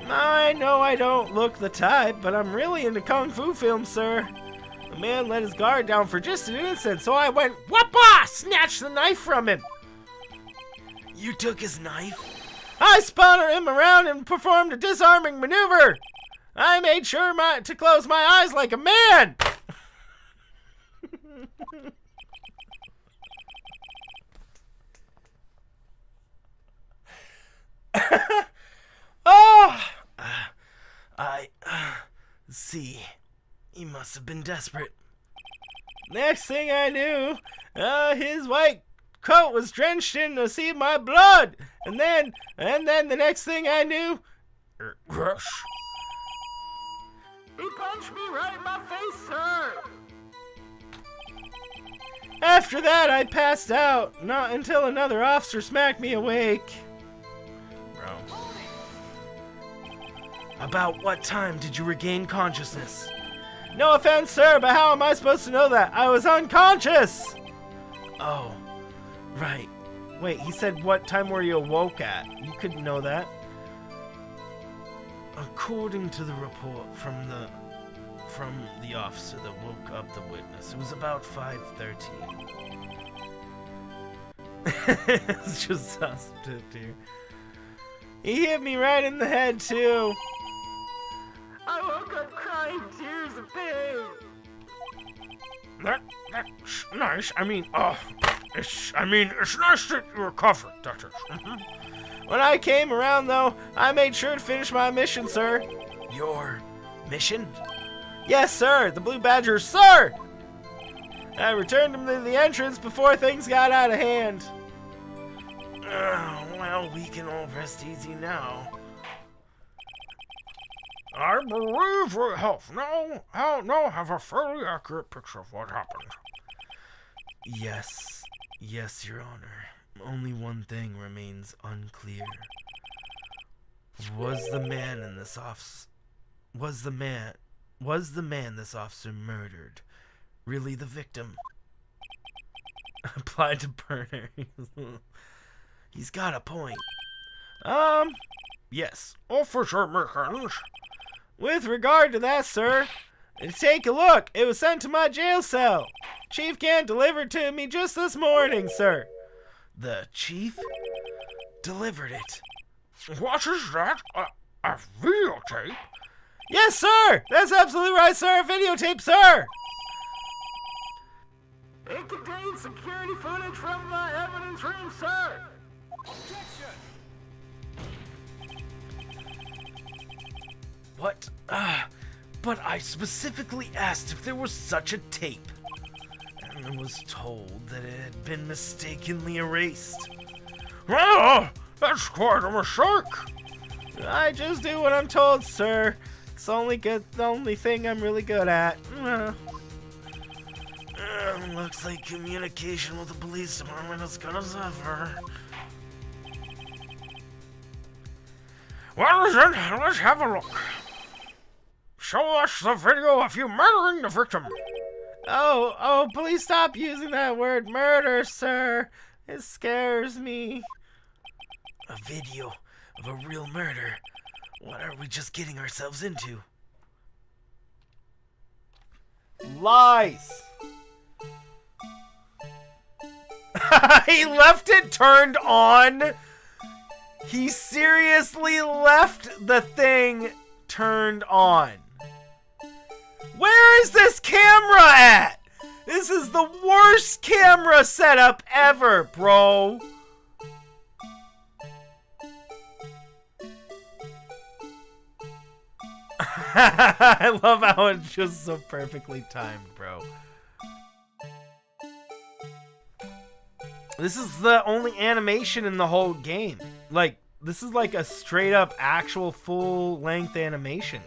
I know I don't look the type, but I'm really into kung fu films, sir. The man let his guard down for just an instant, so I went whoop-ah! Snatched the knife from him. You took his knife? I spun him around and performed a disarming maneuver. I made sure to close my eyes like a man. Oh, I see. He must have been desperate. Next thing I knew, his white coat was drenched in a sea of my blood, and then the next thing I knew, rush. He punched me right in my face, sir. After that, I passed out, not until another officer smacked me awake. Bro. About what time did you regain consciousness? No offense, sir, but how am I supposed to know that? I was unconscious! Oh, right. Wait, he said what time were you awoke at? You couldn't know that. According to the report from the officer that woke up the witness, it was about 5:13. It's just us two. He hit me right in the head too. I woke up crying tears of pain. That's nice. It's nice that you recovered, that is. When I came around, though, I made sure to finish my mission, sir. Your mission? Yes, sir. The Blue Badger, sir! I returned him to the entrance before things got out of hand. Well, we can all rest easy now. I believe we have now have a fairly accurate picture of what happened. Yes, Your Honor. Only one thing remains unclear. Was the man this officer murdered really the victim? Applied to Burner. He's got a point. Yes. Officer Meekins. With regard to that, sir, take a look. It was sent to my jail cell. Chief Kent delivered to me just this morning, sir. The chief delivered it. What is that? A videotape? Yes, sir! That's absolutely right, sir! A videotape, sir! It contains security footage from the evidence room, sir! Objection! What? But I specifically asked if there was such a tape. And I was told that it had been mistakenly erased. Well, that's quite a mistake. I just do what I'm told, sir. It's the only thing I'm really good at. Looks like communication with the police department is gonna suffer. Well, then, let's have a look. Show us the video of you murdering the victim. Oh, please stop using that word murder, sir. It scares me. A video of a real murder? What are we just getting ourselves into? Lies! He left it turned on? He seriously left the thing turned on. Where is this camera at? This is the worst camera setup ever, bro. I love how it's just so perfectly timed, bro. This is the only animation in the whole game. Like, this is like a straight up actual full length animation.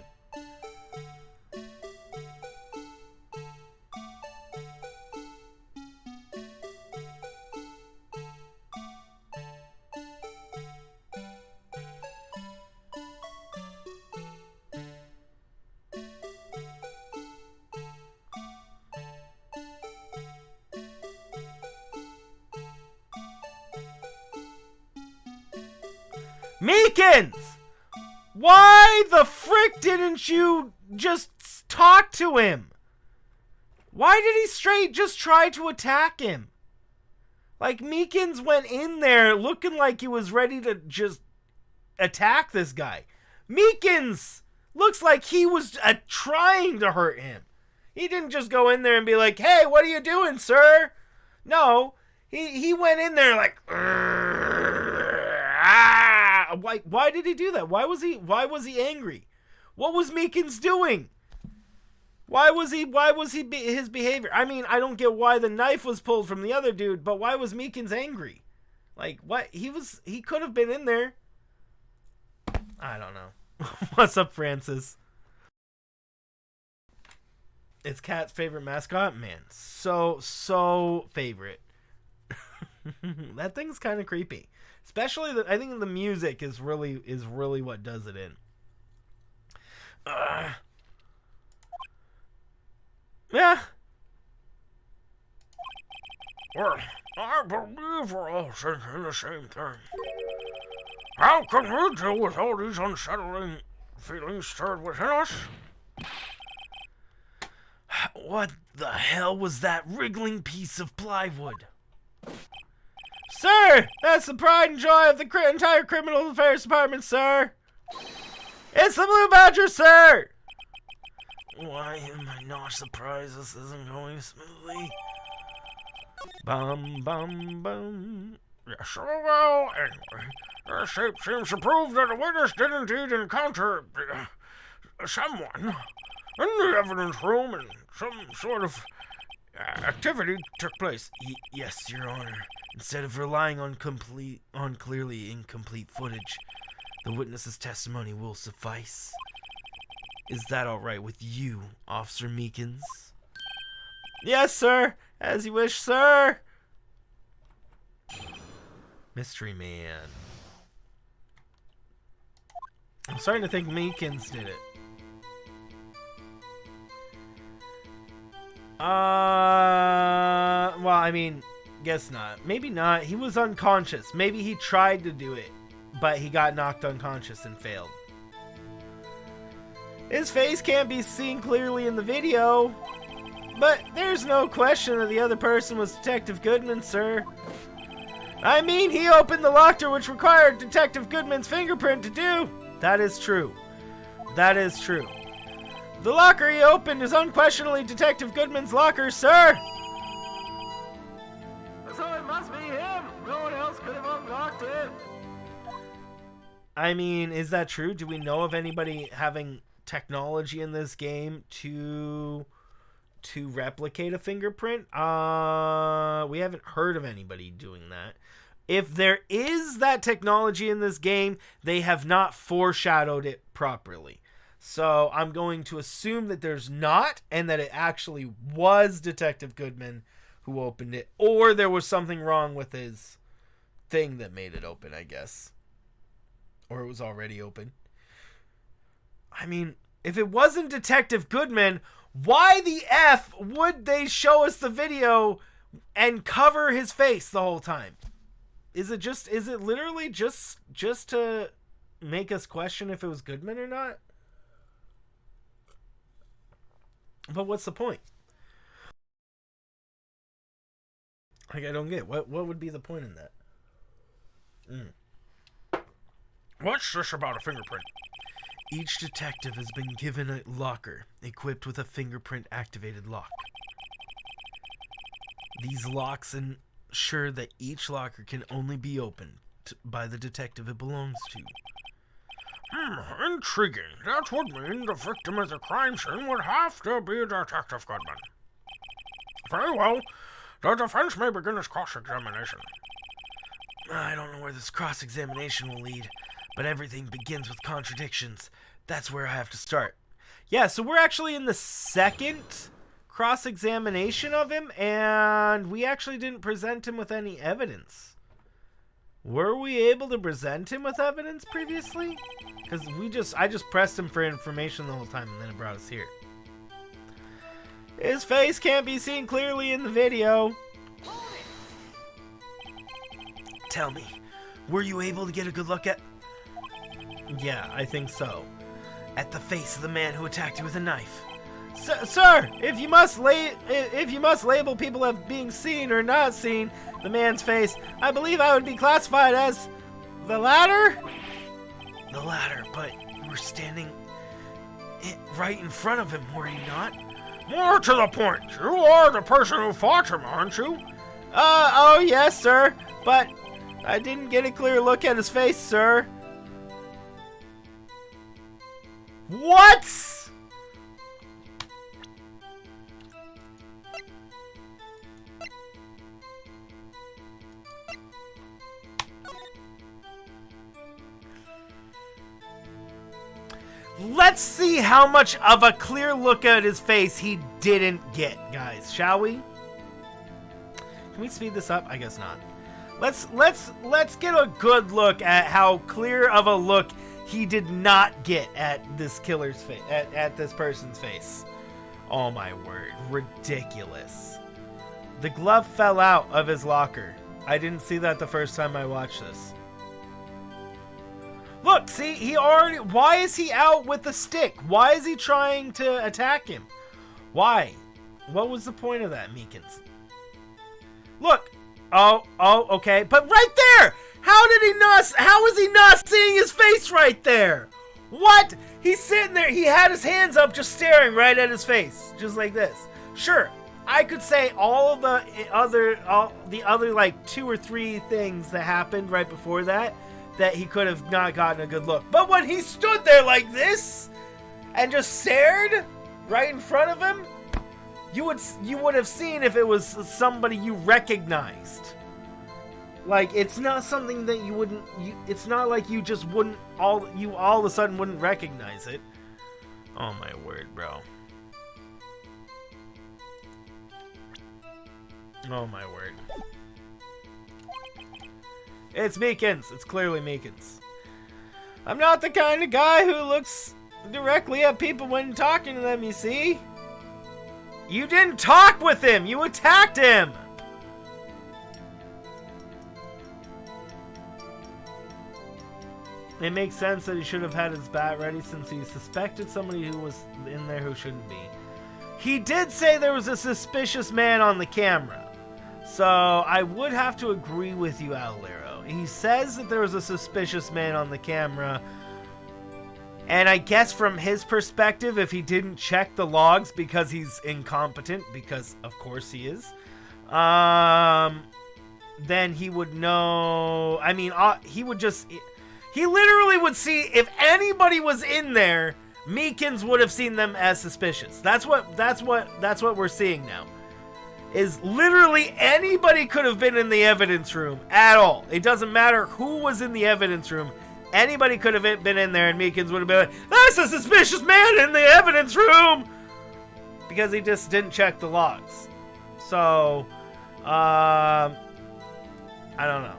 Meekins! Why the frick didn't you just talk to him? Why did he straight just try to attack him? Like, Meekins went in there looking like he was ready to just attack this guy. Meekins looks like he was trying to hurt him. He didn't just go in there and be like, hey, what are you doing, sir? No, he went in there like, Why did he do that? Why was he angry? What was Meekins doing? Why was his behavior? I mean, I don't get why the knife was pulled from the other dude, but why was Meekins angry? Like, what? He could have been in there. I don't know. What's up, Francis? It's Cat's favorite mascot? Man, so favorite. That thing's kind of creepy. Especially, I think the music is really what does it in. Yeah. Well, I believe we're all thinking the same thing. How can we deal with all these unsettling feelings stirred within us? What the hell was that wriggling piece of plywood? Sir, that's the pride and joy of the entire criminal affairs department, sir. It's the Blue Badger, sir. Why am I not surprised this isn't going smoothly? Bum, bum, bum. Yes, well, anyway, this tape seems to prove that the witness did indeed encounter someone in the evidence room and some sort of activity took place. Yes, Your Honor. Instead of relying on clearly incomplete footage, the witness's testimony will suffice. Is that all right with you, Officer Meekins? Yes, sir. As you wish, sir. Mystery Man. I'm starting to think Meekins did it. Well, I mean, guess not. Maybe not. He was unconscious. Maybe he tried to do it, but he got knocked unconscious and failed. His face can't be seen clearly in the video, but there's no question that the other person was Detective Goodman, sir. I mean, he opened the locker, which required Detective Goodman's fingerprint to do. That is true. That is true. The locker he opened is unquestionably Detective Goodman's locker, sir. So it must be him. No one else could have unlocked it. I mean, is that true? Do we know of anybody having technology in this game to replicate a fingerprint? We haven't heard of anybody doing that. If there is that technology in this game, they have not foreshadowed it properly. So I'm going to assume that there's not, and that it actually was Detective Goodman who opened it, or there was something wrong with his thing that made it open, I guess. Or it was already open. I mean, if it wasn't Detective Goodman, why the F would they show us the video and cover his face the whole time? Is it literally just to make us question if it was Goodman or not? But what's the point? Like, I don't get what would be the point in that? What's this about a fingerprint? Each detective has been given a locker equipped with a fingerprint-activated lock. These locks ensure that each locker can only be opened by the detective it belongs to. Intriguing. That would mean the victim of the crime scene would have to be Detective Goodman. Very well. The defense may begin its cross-examination. I don't know where this cross-examination will lead, but everything begins with contradictions. That's where I have to start. Yeah, so we're actually in the second cross-examination of him, and we actually didn't present him with any evidence. Were we able to present him with evidence previously? Because I just pressed him for information the whole time, and then it brought us here. His face can't be seen clearly in the video. Tell me, were you able to get a good look at... Yeah, I think so. At the face of the man who attacked you with a knife. Sir, if you must label people as being seen or not seen the man's face, I believe I would be classified as the latter? The latter, but you were standing right in front of him, were you not? More to the point, you are the person who fought him, aren't you? Oh yes, sir, but I didn't get a clear look at his face, sir. What? Let's see how much of a clear look at his face he didn't get, guys. Shall we? Can we speed this up? I guess not. Let's get a good look at how clear of a look he did not get at this killer's face, at this person's face. Oh my word, ridiculous. The glove fell out of his locker. I didn't see that the first time I watched this. Look, see, why is he out with the stick? Why is he trying to attack him? Why? What was the point of that, Meekins? Look. Oh, okay. But right there! How is he not seeing his face right there? What? He's sitting there. He had his hands up just staring right at his face. Just like this. Sure, I could say all of the other like 2 or 3 things that happened right before that he could have not gotten a good look. But when he stood there like this and just stared right in front of him, you would have seen if it was somebody you recognized. Like, it's not something that you wouldn't. It's not like you just wouldn't all of a sudden wouldn't recognize it. Oh my word, bro. Oh my word. It's Meekins. It's clearly Meekins. I'm not the kind of guy who looks directly at people when talking to them, you see? You didn't talk with him! You attacked him! It makes sense that he should have had his bat ready since he suspected somebody who was in there who shouldn't be. He did say there was a suspicious man on the camera. So I would have to agree with you, Owlero. He says that there was a suspicious man on the camera. And I guess from his perspective, if he didn't check the logs because he's incompetent, because of course he is, then he would know. I mean, he literally would see if anybody was in there. Meekins would have seen them as suspicious. That's what we're seeing now. Is literally anybody could have been in the evidence room at all. It doesn't matter who was in the evidence room. Anybody could have been in there and Meekins would have been like, that's a suspicious man in the evidence room! Because he just didn't check the logs. So, I don't know.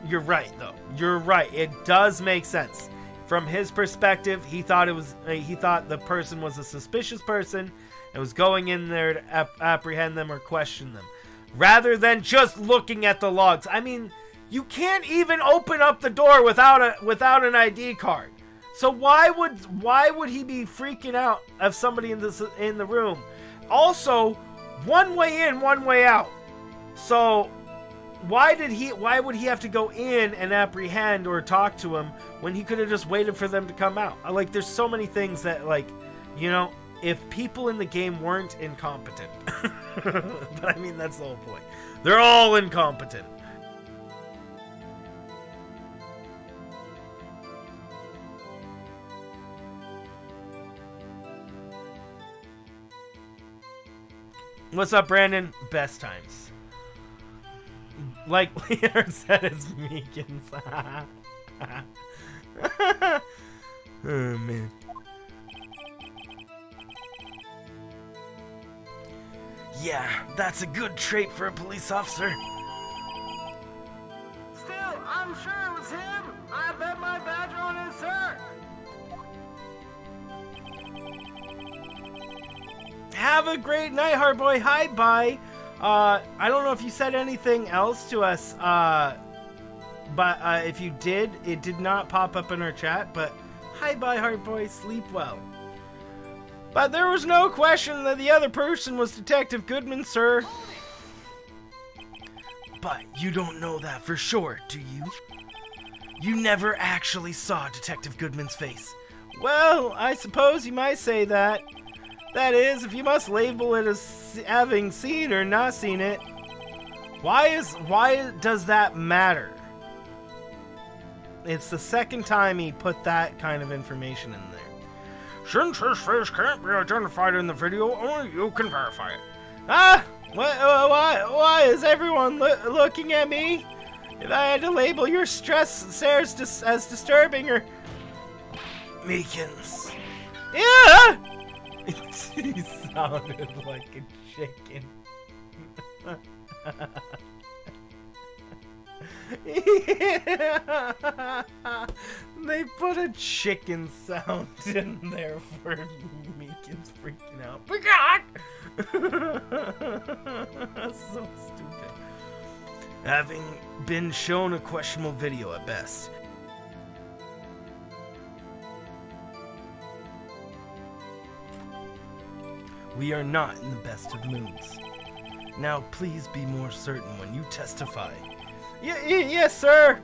You're right, though. You're right. It does make sense. From his perspective, he thought the person was a suspicious person and was going in there to apprehend them or question them, rather than just looking at the logs. I mean, you can't even open up the door without an ID card. So why would he be freaking out of somebody in the room? Also, one way in, one way out. So why would he have to go in and apprehend or talk to him when he could have just waited for them to come out? Like, there's so many things that, like, you know, if people in the game weren't incompetent. But I mean, that's the whole point. They're all incompetent. What's up, Brandon? Best times. Like Leonard said, it's Meekins. Oh, man. Yeah, that's a good trait for a police officer. Still, I'm sure it was him. I bet my badge on it, sir. Have a great night, Hardboy. Hi, bye. I don't know if you said anything else to us, but if you did, it did not pop up in our chat. But hi, bye, Hardboy. Sleep well. But there was no question that the other person was Detective Goodman, sir. But you don't know that for sure, do you? You never actually saw Detective Goodman's face. Well, I suppose you might say that. That is, if you must label it as having seen or not seen it. Why does that matter? It's the second time he put that kind of information in there. Since his face can't be identified in the video, only you can verify it. Ah! Why is everyone looking at me? If I had to label your stares as disturbing or... Meekins. Yeah! He sounded like a chicken. Yeah. They put a chicken sound in there for Meekins freaking out. That's so stupid. Having been shown a questionable video at best. We are not in the best of moods. Now, please be more certain when you testify. Yes, sir!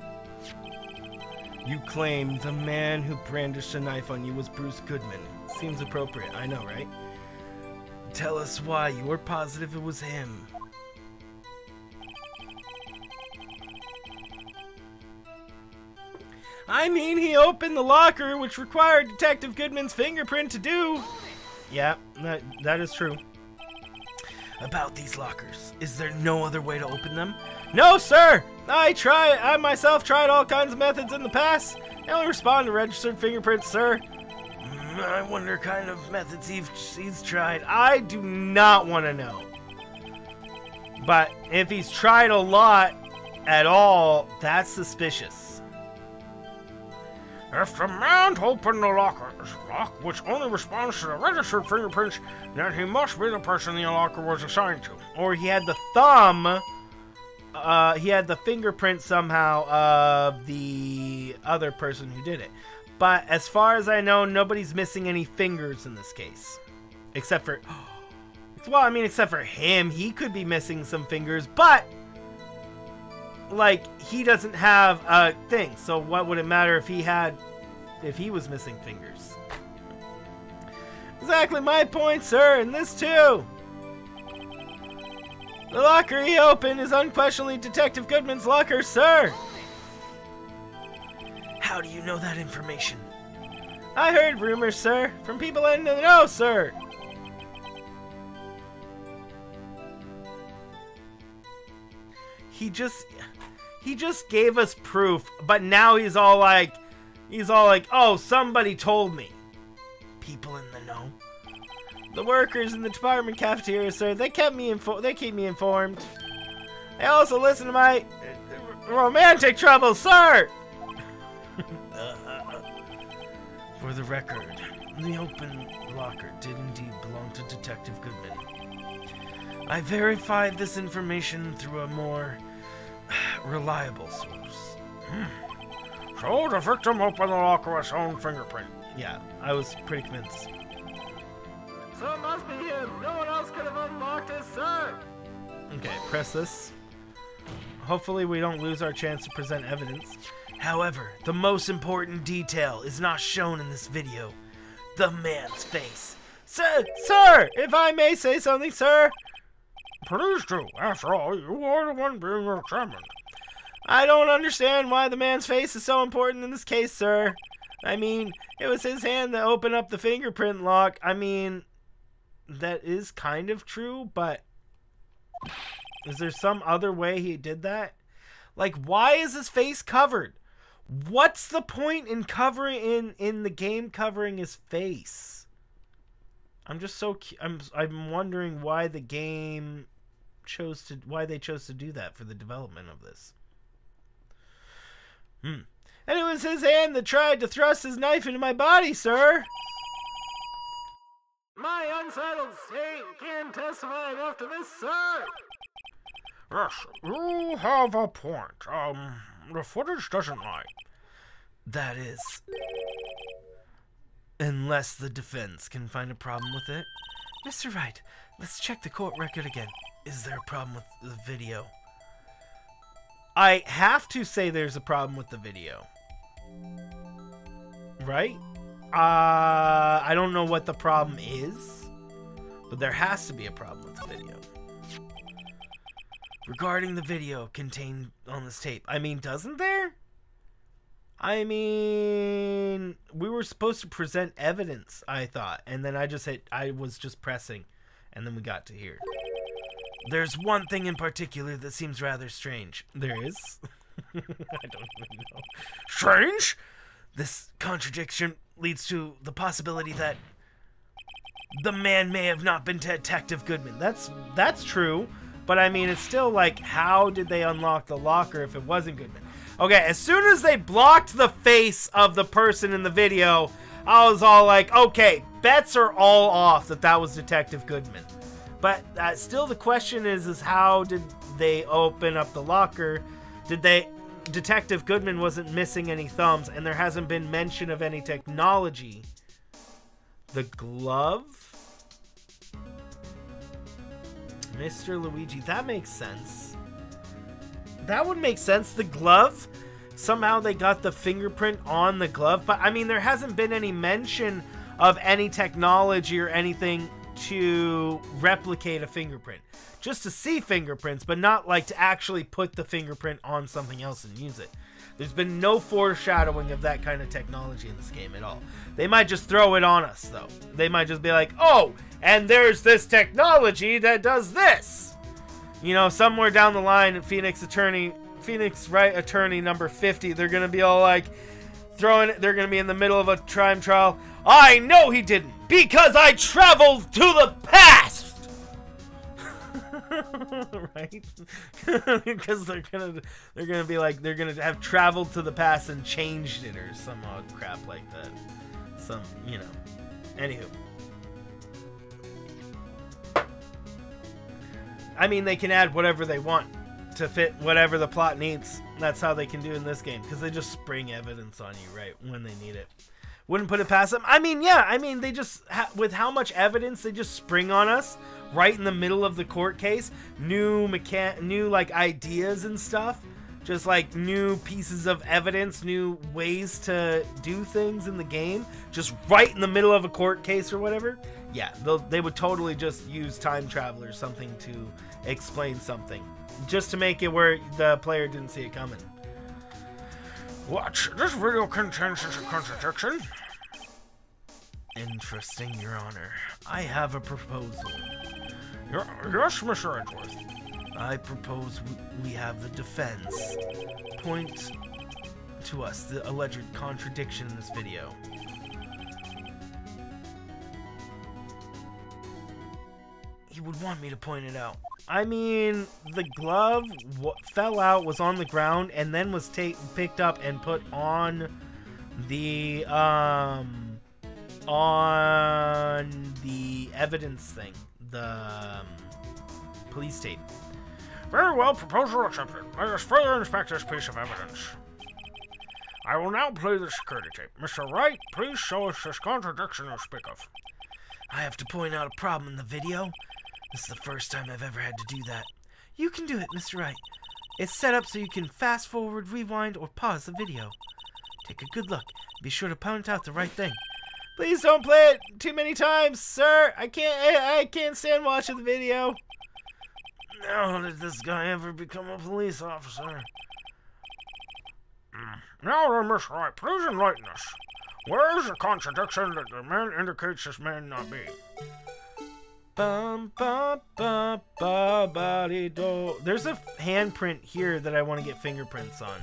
You claim the man who brandished a knife on you was Bruce Goodman. Seems appropriate, I know, right? Tell us why you were positive it was him. I mean, he opened the locker, which required Detective Goodman's fingerprint to do. Yeah, that is true. About these lockers, is there no other way to open them? No, sir! I myself tried all kinds of methods in the past. I only respond to registered fingerprints, sir. I wonder kind of methods he's tried. I do not want to know. But if he's tried a lot at all, that's suspicious. If the man opened the locker's lock, which only responds to the registered fingerprints, then he must be the person the locker was assigned to. Or he had the thumb, he had the fingerprint somehow of the other person who did it. But as far as I know, nobody's missing any fingers in this case. Except for, well, I mean, except for him, he could be missing some fingers, but like, he doesn't have a thing, so what would it matter if he was missing fingers? Exactly my point, sir, and this too. The locker he opened is unquestionably Detective Goodman's locker, sir. How do you know that information? I heard rumors, sir, from people in the know, sir. He just gave us proof, but now he's all like, He's all like, oh, somebody told me. People in the know. The workers in the department cafeteria, sir, they keep me informed. They also listen to my romantic troubles, sir. For the record, the open locker did indeed belong to Detective Goodman. I verified this information through a more reliable source. So the victim opened the locker with his own fingerprint. Yeah, I was pretty convinced. So it must be him. No one else could have unlocked it, sir. Okay, press this. Hopefully we don't lose our chance to present evidence. However, the most important detail is not shown in this video. The man's face. Sir, if I may say something, sir. Please do. After all, you are the one being examined. I don't understand why the man's face is so important in this case, sir. I mean, it was his hand that opened up the fingerprint lock. I mean, that is kind of true, but is there some other way he did that? Like, why is his face covered? What's the point in covering in the game covering his face? I'm just so I'm wondering why the game why they chose to do that for the development of this. And it was his hand that tried to thrust his knife into my body, sir. My unsettled state can't testify enough to this, sir. Yes, you have a point. The footage doesn't lie. That is, unless the defense can find a problem with it. Mr. Wright, let's check the court record again. Is there a problem with the video? I have to say there's a problem with the video. Right? I don't know what the problem is, but there has to be a problem with the video. Regarding the video contained on this tape. I mean, doesn't there? I mean, we were supposed to present evidence, I thought. And then I was just pressing. And then we got to here. There's one thing in particular that seems rather strange. There is? I don't even know. Strange? This contradiction leads to the possibility that the man may have not been Detective Goodman. That's true. But I mean, it's still like, how did they unlock the locker if it wasn't Goodman? Okay, as soon as they blocked the face of the person in the video, I was all like, okay, bets are all off that was Detective Goodman. But still the question is how did they open up the locker? Detective Goodman wasn't missing any thumbs, and there hasn't been mention of any technology. The glove? Mr. Luigi, that makes sense. That would make sense. The glove? Somehow they got the fingerprint on the glove, but I mean, there hasn't been any mention of any technology or anything to replicate a fingerprint. Just to see fingerprints, but not like to actually put the fingerprint on something else and use it. There's been no foreshadowing of that kind of technology in this game at all. They might just throw it on us, though. They might just be like, oh, and there's this technology that does this. You know, somewhere down the line, Phoenix Wright attorney number 50, they're going to be all like, they're going to be in the middle of a time trial. I know he didn't, because I traveled to the past! Right? Because they're gonna be like, they're gonna have traveled to the past and changed it or some odd crap like that. Anywho. I mean, they can add whatever they want to fit whatever the plot needs. That's how they can do in this game, because they just spring evidence on you right when they need it. Wouldn't put it past them. I mean, yeah. I mean, they just with how much evidence they just spring on us right in the middle of the court case. New like ideas and stuff. Just like new pieces of evidence, new ways to do things in the game. Just right in the middle of a court case or whatever. Yeah, they would totally just use time travel or something to explain something, just to make it where the player didn't see it coming. What? This video contains a contradiction? Interesting, Your Honor. I have a proposal. Yes, Mr. Edgeworth. I propose we have the defense point to us the alleged contradiction in this video. He would want me to point it out. I mean, the glove fell out, was on the ground, and then was picked up and put on the evidence thing, the police tape. Very well, proposal accepted. Let us further inspect this piece of evidence. I will now play the security tape. Mr. Wright, please show us this contradiction you speak of. I have to point out a problem in the video. This is the first time I've ever had to do that. You can do it, Mr. Wright. It's set up so you can fast forward, rewind, or pause the video. Take a good look. Be sure to point out the right thing. Please don't play it too many times, sir. I can't stand watching the video. How did this guy ever become a police officer? Now then, Mr. Wright, please enlighten us. Where is the contradiction that the man indicates this man not be? There's a handprint here that I want to get fingerprints on.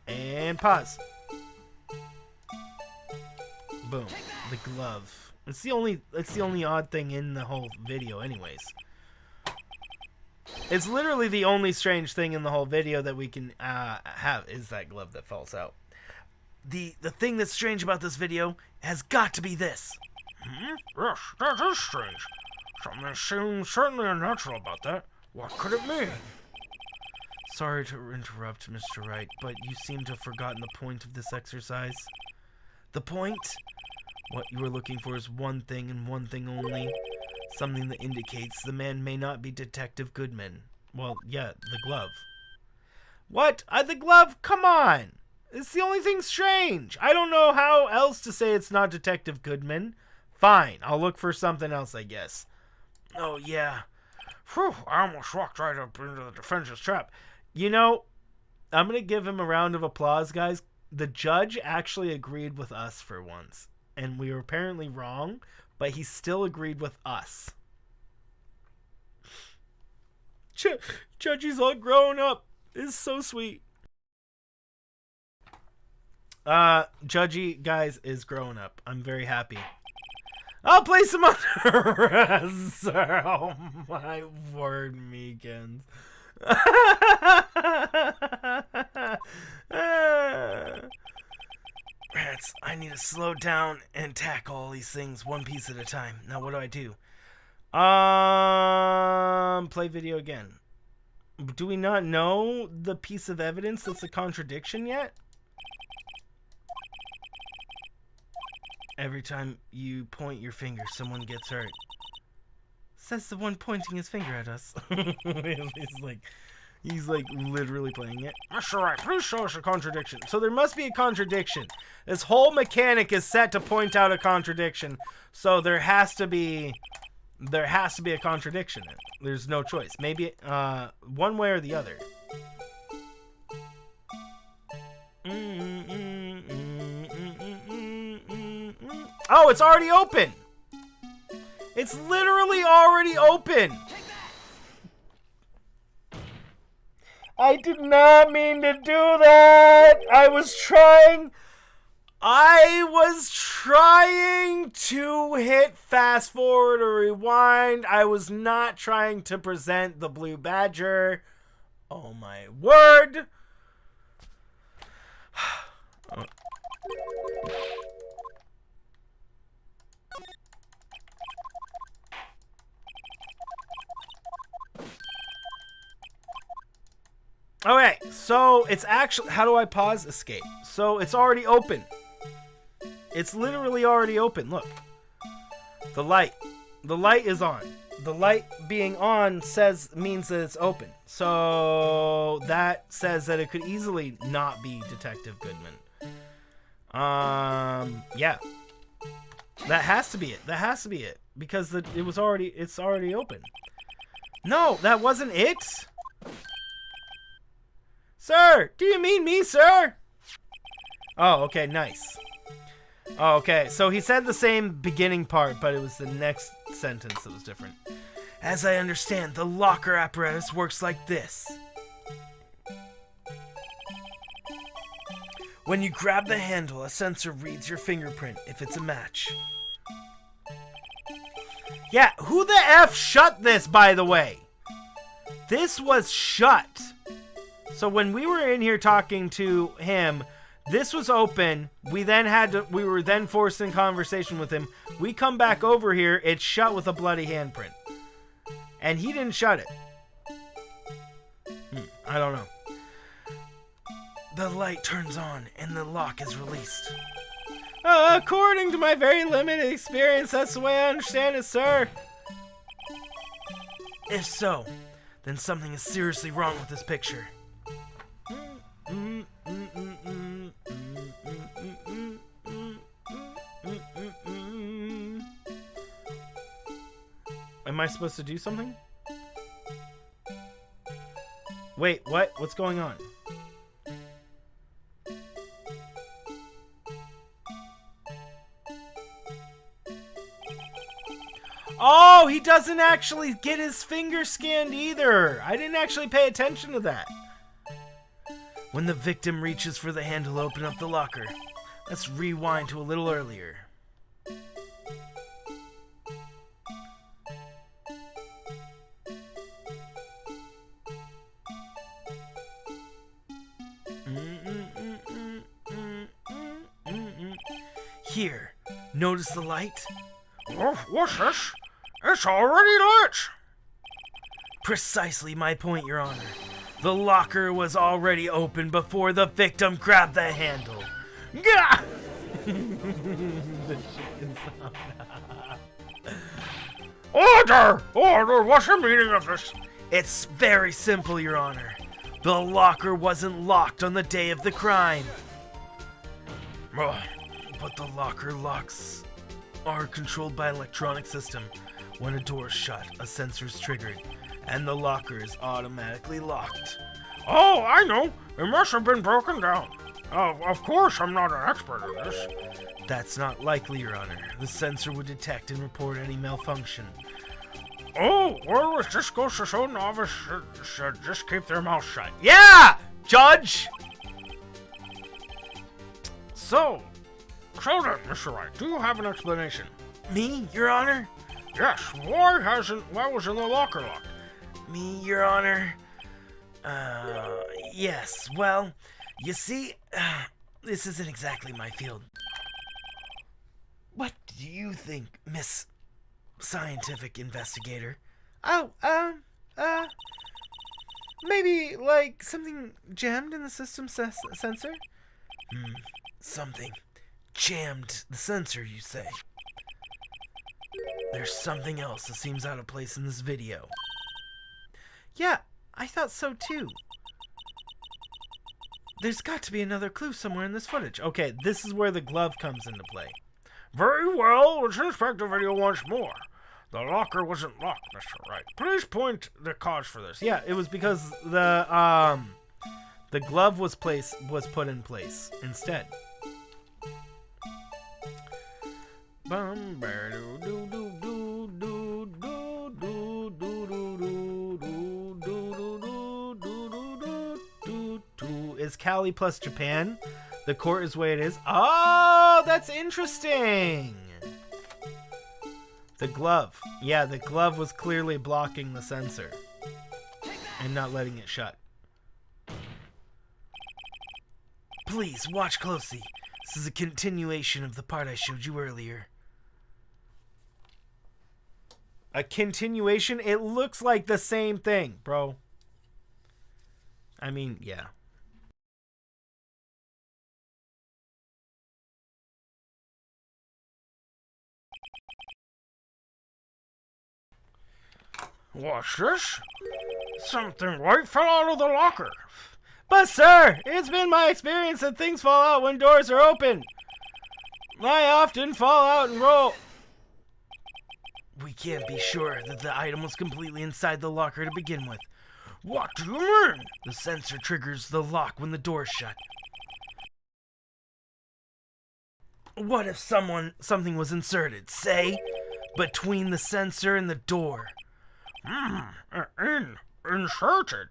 And pause. Boom. The glove. It's the only odd thing in the whole video anyways. It's literally the only strange thing in the whole video that we can have is that glove that falls out. The thing that's strange about this video has got to be this. Yes, that is strange. Something seems certainly unnatural about that. What could it mean? Sorry to interrupt, Mr. Wright, but you seem to have forgotten the point of this exercise. The point? What you are looking for is one thing and one thing only. Something that indicates the man may not be Detective Goodman. Well, yeah, the glove. What? The glove? Come on! It's the only thing strange. I don't know how else to say it's not Detective Goodman. Fine, I'll look for something else, I guess. Oh, yeah. Phew, I almost walked right up into the defense's trap. You know, I'm going to give him a round of applause, guys. The judge actually agreed with us for once. And we were apparently wrong, but he still agreed with us. Judgy's all grown up. It's so sweet. Judgy, guys, is growing up. I'm very happy. I'll play some under arrest. Oh my word, Meekins. Rats, I need to slow down and tackle all these things one piece at a time. Now what do? Play video again. Do we not know the piece of evidence that's a contradiction yet? Every time you point your finger, someone gets hurt. Says the one pointing his finger at us. He's like literally playing it. Mr. Wright, please show us a contradiction. So there must be a contradiction. This whole mechanic is set to point out a contradiction. So there has to be a contradiction. There's no choice. Maybe one way or the other. Oh, it's already open. It's literally already open. I did not mean to do that. I was trying to hit fast forward or rewind. I was not trying to present the blue badger. Oh my word. Okay, so it's actually... How do I pause? Escape. So it's already open. It's literally already open. Look. The light. The light is on. The light being on means that it's open. So that says that it could easily not be Detective Goodman. Yeah. That has to be it. That has to be it. Because it's already open. No, that wasn't it. Sir, do you mean me, sir? Oh, okay, nice. Oh, okay, so he said the same beginning part, but it was the next sentence that was different. As I understand, the locker apparatus works like this. When you grab the handle, a sensor reads your fingerprint if it's a match. Yeah, who the F shut this, by the way? This was shut. So when we were in here talking to him, this was open. We were then forced in conversation with him. We come back over here, it's shut with a bloody handprint. And he didn't shut it. I don't know. The light turns on and the lock is released. According to my very limited experience, that's the way I understand it, sir. If so, then something is seriously wrong with this picture. Am I supposed to do something? Wait, what? What's going on? Oh, he doesn't actually get his finger scanned either. I didn't actually pay attention to that. When the victim reaches for the handle to open up the locker, let's rewind to a little earlier. Here, notice the light? What's this? It's already lit! Precisely my point, Your Honor. The locker was already open before the victim grabbed the handle. Gah! The chicken sound. Order! Order! What's the meaning of this? It's very simple, Your Honor. The locker wasn't locked on the day of the crime. But the locker locks are controlled by an electronic system. When a door is shut, a sensor is triggered, and the locker is automatically locked. Oh, I know. It must have been broken down. Of course, I'm not an expert in this. That's not likely, Your Honor. The sensor would detect and report any malfunction. Oh, well, it just goes to show novice should just keep their mouth shut. Yeah, Judge! So then, Mr. Wright, do you have an explanation? Me, Your Honor? Yes, why was in the locker locked? Me, Your Honor? Yes, well, you see, this isn't exactly my field. What do you think, Miss Scientific Investigator? Oh, maybe, like, something jammed in the system sensor? Something jammed the sensor, you say? There's something else that seems out of place in this video. Yeah, I thought so too. There's got to be another clue somewhere in this footage. Okay, this is where the glove comes into play. Very well, let's inspect the video once more. The locker wasn't locked, Mr. Wright. Please point the cause for this. Yeah, it was because the glove was put in place instead. Is Cali plus Japan? The court is the way it is. Oh, that's interesting. The glove. Yeah, the glove was clearly blocking the sensor and not letting it shut. Please, watch closely. This is a continuation of the part I showed you earlier. A continuation? It looks like the same thing, bro. I mean, yeah. What's this? Something white fell out of the locker. But sir, it's been my experience that things fall out when doors are open. I often fall out and roll. We can't be sure that the item was completely inside the locker to begin with. What do you mean? The sensor triggers the lock when the door is shut. What if something was inserted, say, between the sensor and the door? Inserted.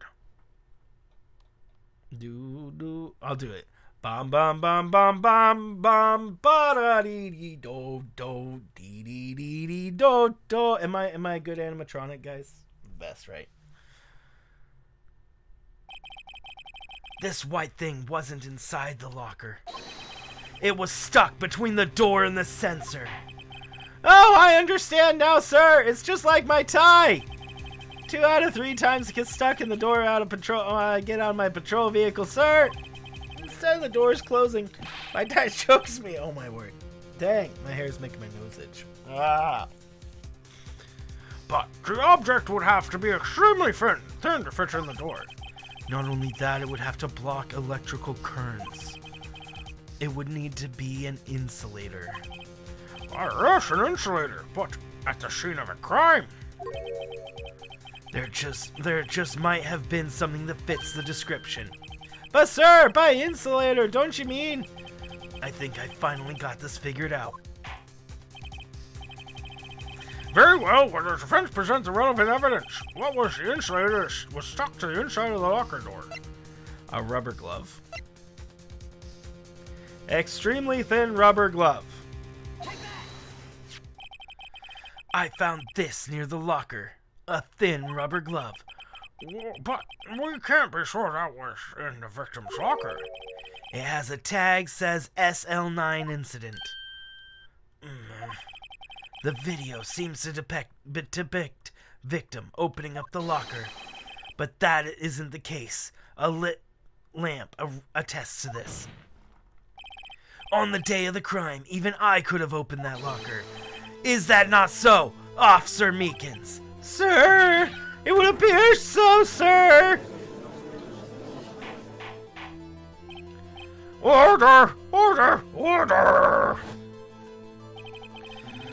I'll do it. Bum bum bum bum bum bum ba da dee dee do do dee dee dee dee do do. Am I a good animatronic, guys? Best, right? This white thing wasn't inside the locker. It was stuck between the door and the sensor. Oh, I understand now, sir. It's just like my tie. 2 out of 3 times it gets stuck in the door out of patrol. I get out of my patrol vehicle, sir. Instead of the doors closing, my tie chokes me. Oh my word. Dang, my hair's making my nose itch. Ah. But the object would have to be extremely thin to fit in the door. Not only that, it would have to block electrical currents. It would need to be an insulator. Yes, an insulator, but at the scene of a crime. There just might have been something that fits the description. But sir, by insulator, don't you mean? I think I finally got this figured out. Very well, when the defense presents the relevant evidence, what was the insulator that was stuck to the inside of the locker door? A rubber glove. Extremely thin rubber glove. I found this near the locker. A thin rubber glove. But we can't be sure that was in the victim's locker. It has a tag says SL9 incident. The video seems to depict victim opening up the locker, but that isn't the case. A lit lamp attests to this. On the day of the crime, even I could have opened that locker. Is that not so, Officer Meekins? Sir, it would appear so, sir. Order! Order! Order!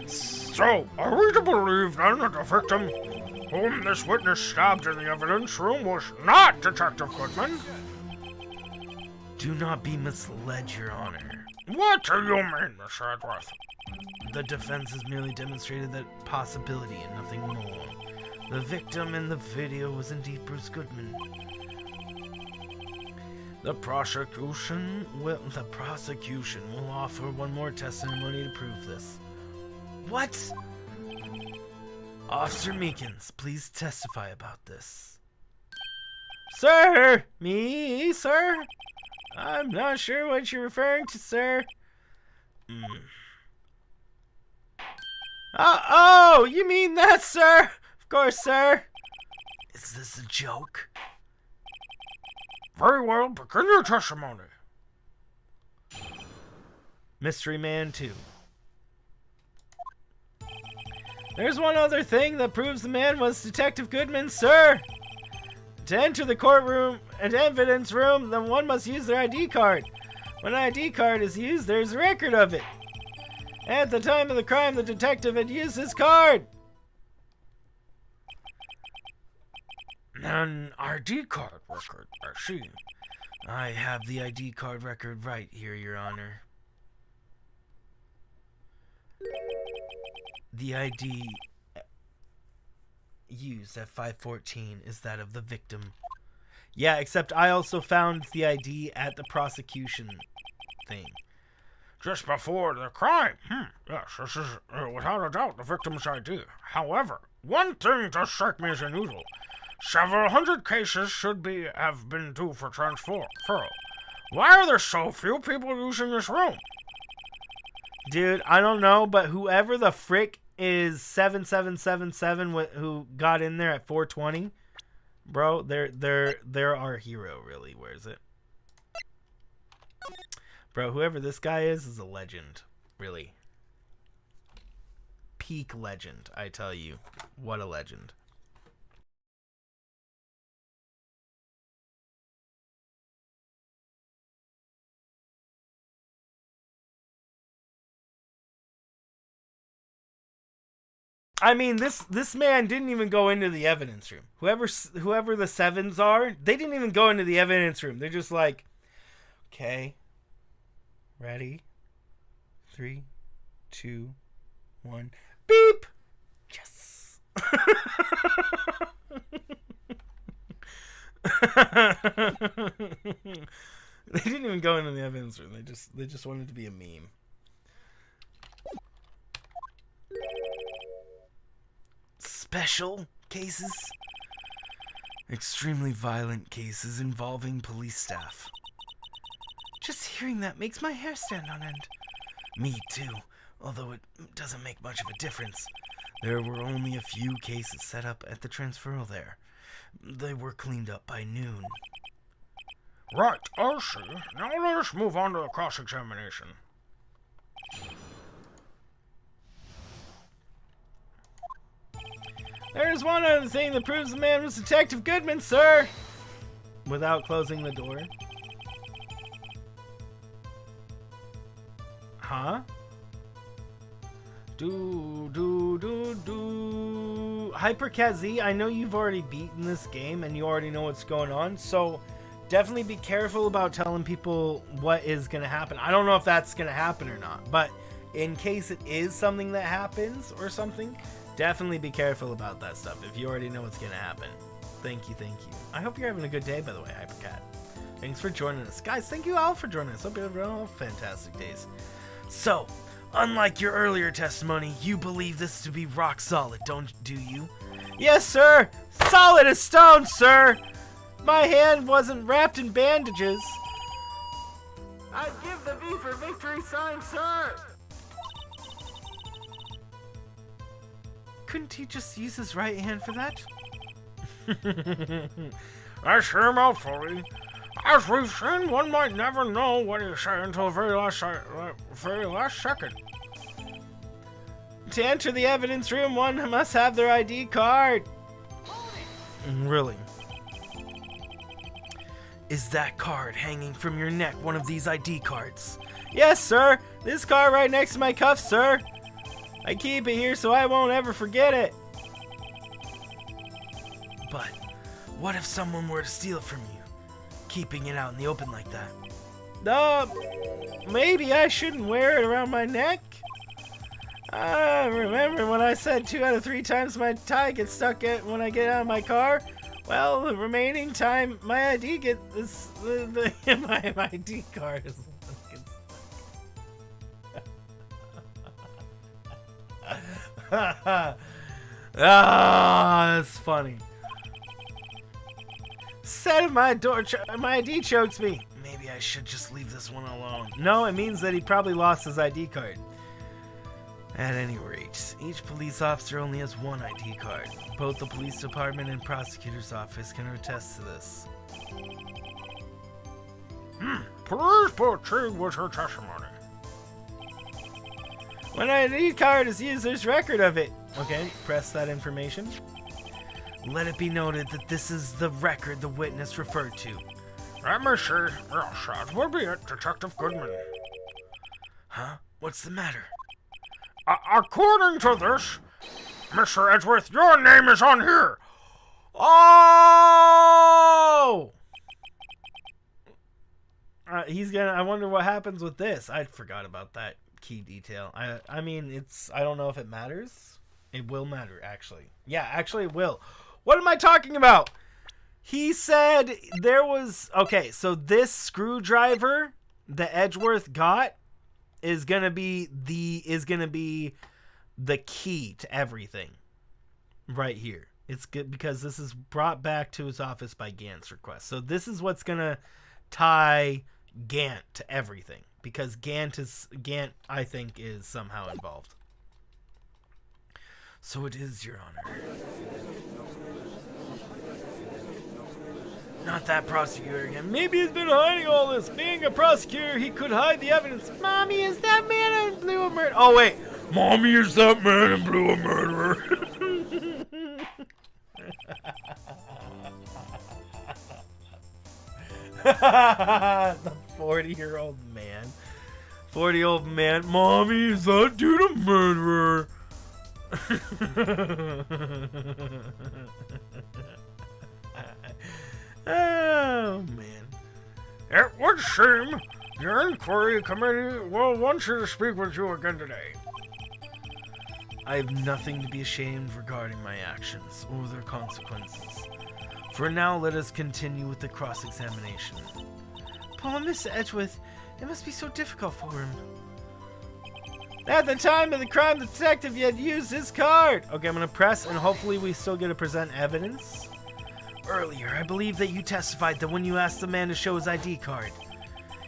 So, are we to believe then that the victim, whom this witness stabbed in the evidence room, was not Detective Goodman? Do not be misled, Your Honor. What do you mean, Miss Edworth? The defense has merely demonstrated that possibility and nothing more. The victim in the video was indeed Bruce Goodman. The prosecution will offer one more testimony to prove this. What? Officer Meekins, please testify about this. Sir? Me, sir? I'm not sure what you're referring to, sir. Oh, you mean that, sir? Of course, sir. Is this a joke? Very well, begin your testimony. Mystery Man 2. There's one other thing that proves the man was Detective Goodman, sir. To enter the courtroom and evidence room, then one must use their ID card. When an ID card is used, there's a record of it. At the time of the crime, the detective had used his card. An ID card record, I see. I have the ID card record right here, Your Honor. The ID used at 514 is that of the victim. Yeah, except I also found the ID at the prosecution thing. Just before the crime. Yes, this is without a doubt the victim's ID. However, one thing does strike me as unusual. Several hundred cases have been due for transfer. Why are there so few people using this room? Dude, I don't know, but whoever the frick is 7777 who got in there at 420, bro, they're our hero, really. Where is it? Bro, whoever this guy is a legend, really. Peak legend, I tell you. What a legend. I mean, this man didn't even go into the evidence room. Whoever the sevens are, they didn't even go into the evidence room. They're just like, okay, ready, 3, 2, 1. Beep! Yes! They didn't even go into the evidence room. They just wanted to be a meme. Special cases? Extremely violent cases involving police staff. Just hearing that makes my hair stand on end. Me too, although it doesn't make much of a difference. There were only a few cases set up at the transferal there. They were cleaned up by noon. Right, I see. Now let us move on to the cross-examination. There's one other thing that proves the man was Detective Goodman, sir! Without closing the door. Huh? Hypercat Z, I know you've already beaten this game and you already know what's going on, so definitely be careful about telling people what is going to happen. I don't know if that's going to happen or not, but in case it is something that happens or something, definitely be careful about that stuff if you already know what's going to happen. Thank you. I hope you're having a good day, by the way, Hypercat. Thanks for joining us. Guys, thank you all for joining us. Hope you're having all fantastic days. So, unlike your earlier testimony, you believe this to be rock solid, do you? Yes, sir! Solid as stone, sir! My hand wasn't wrapped in bandages. I'd give the V for victory sign, sir! Couldn't he just use his right hand for that? That's him out fully. As we've seen, one might never know what he's saying until the very last second. To enter the evidence room, one must have their ID card. Really? Is that card hanging from your neck one of these ID cards? Yes, sir. This card right next to my cuff, sir. I keep it here so I won't ever forget it. But what if someone were to steal it from you? Keeping it out in the open like that. Maybe I shouldn't wear it around my neck. Remember when I said 2 out of 3 times my tie gets stuck when I get out of my car? Well, the remaining time my ID gets my ID card is that's funny. Said my ID chokes me. Maybe I should just leave this one alone. No, it means that he probably lost his ID card. At any rate, each police officer only has one ID card. Both the police department and prosecutor's office can attest to this. Please proceed with her testimony. When an ID card is used, there's record of it. Okay, press that information. Let it be noted that this is the record the witness referred to. Let me see. Yes, that will be it, Detective Goodman. Huh? What's the matter? According to this, Mr. Edgeworth, your name is on here. Oh! I wonder what happens with this. I forgot about that key detail. I mean, I don't know if it matters. It will matter, actually. Yeah, actually it will. What am I talking about? He said there was... Okay, so this screwdriver that Edgeworth got is gonna be the key to everything. Right here. It's good because this is brought back to his office by Gant's request. So this is what's gonna tie Gant to everything. Because Gant, I think, is somehow involved. So it is, Your Honor. Not that prosecutor again. Maybe he's been hiding all this. Being a prosecutor, he could hide the evidence. Mommy, is that man in blue a murderer? Oh, wait. Mommy, is that man in blue a murderer? The 40-year-old man. 40-year-old man. Mommy, is that dude a murderer? Oh, man. It would seem The inquiry committee will want you to speak with you again today. I have nothing to be ashamed regarding my actions or their consequences. For now, let us continue with the cross-examination. Poor Mr. Edgeworth, it must be so difficult for him. At the time of the crime, the detective had used his card. Okay, I'm going to press, and hopefully we still get to present evidence. Earlier, I believe that you testified that when you asked the man to show his ID card,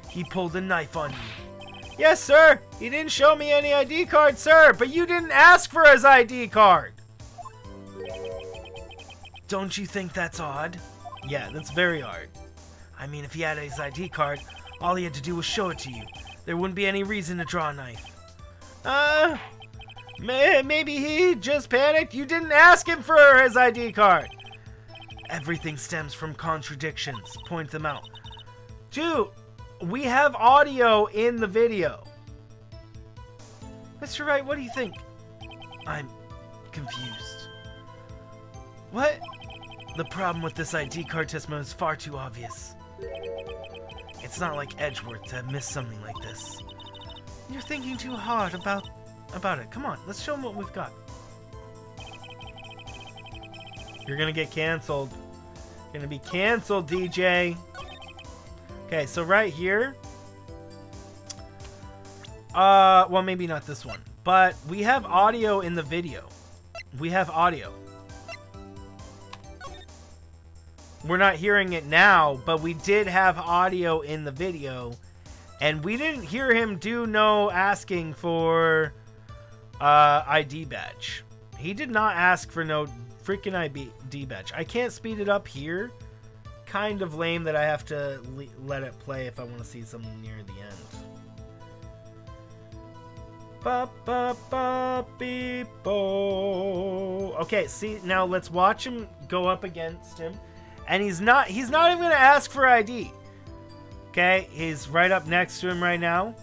he pulled a knife on you. Yes, sir. He didn't show me any ID card, sir, but you didn't ask for his ID card. Don't you think that's odd? Yeah, that's very odd. I mean, if he had his ID card, all he had to do was show it to you. There wouldn't be any reason to draw a knife. Maybe he just panicked. You didn't ask him for his ID card. Everything stems from contradictions. Point them out. Dude, we have audio in the video. Mr. Wright, what do you think? I'm confused. What? The problem with this ID card testimony is far too obvious. It's not like Edgeworth to have missed something like this. You're thinking too hard about it. Come on, let's show him what we've got. You're gonna get canceled. You're gonna be canceled, DJ. Okay, so right here. Well, maybe not this one, but we have audio in the video. We have audio. We're not hearing it now, but we did have audio in the video, and we didn't hear him do no asking for ID badge. He did not ask for no freaking ID badge. I can't speed it up here. Kind of lame that I have to let it play if I want to see something near the end. Okay, see, now let's watch him go up against him. And he's not even going to ask for ID. Okay, he's right up next to him right now.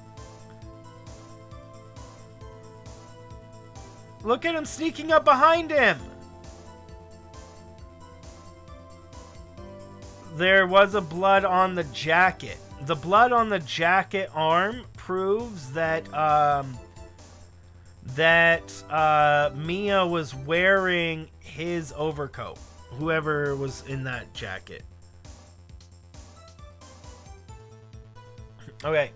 Look at him sneaking up behind him. There was a blood on the jacket. The blood on the jacket arm proves that Mia was wearing his overcoat. Whoever was in that jacket. Okay,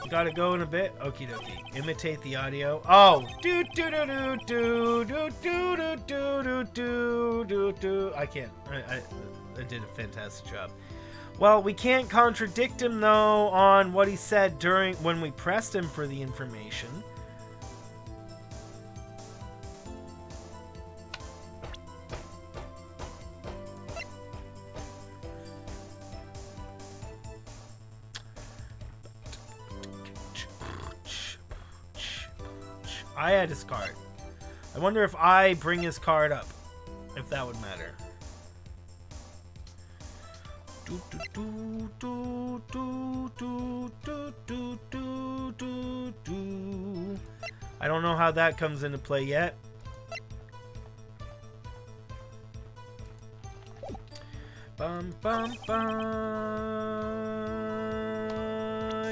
Gotta go in a bit. Okie dokie. Imitate the audio. Oh, I can't. I did a fantastic job. Well, we can't contradict him though on what he said during when we pressed him for the information. I had his card. I wonder if I bring his card up, if that would matter. I don't know how that comes into play yet. Bum bum bum,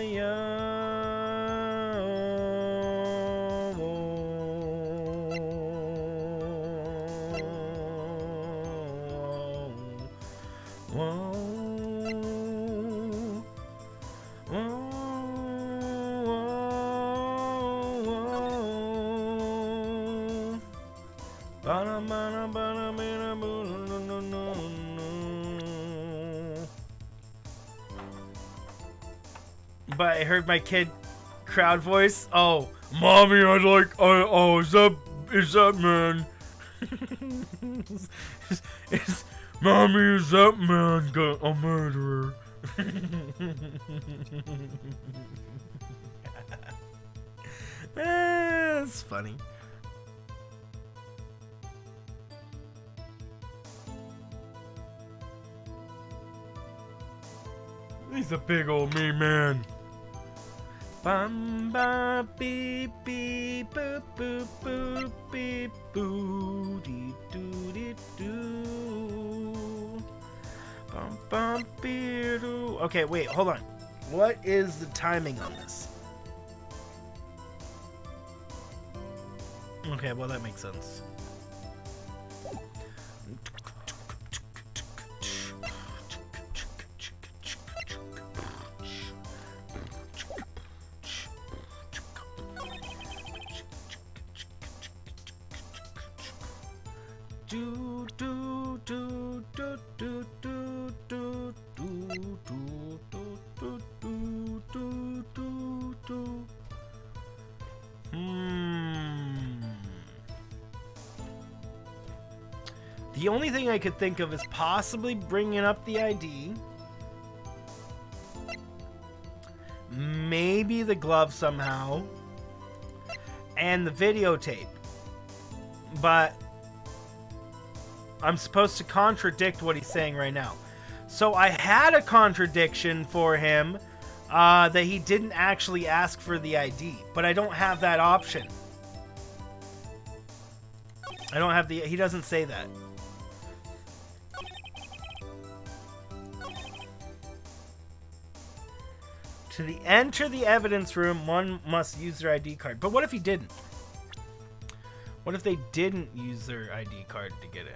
yeah. But I heard my kid crowd voice. Oh, mommy, is that man? Mommy, is that man got a murderer? That's funny. He's a big old mean man. Bum ba beep beep boop boop boop beep boo dee doo dee doo. Bum bum beep doo. Okay, wait, hold on. What is the timing on this? Okay, well that makes sense. Do do do do do do do do do do do do do do. The only thing I could think of is possibly bringing up the ID. Maybe the glove somehow. And the videotape. But I'm supposed to contradict what he's saying right now. So I had a contradiction for him that he didn't actually ask for the ID. But I don't have that option. I don't have the... He doesn't say that. To enter the evidence room, one must use their ID card. But what if he didn't? What if they didn't use their ID card to get in?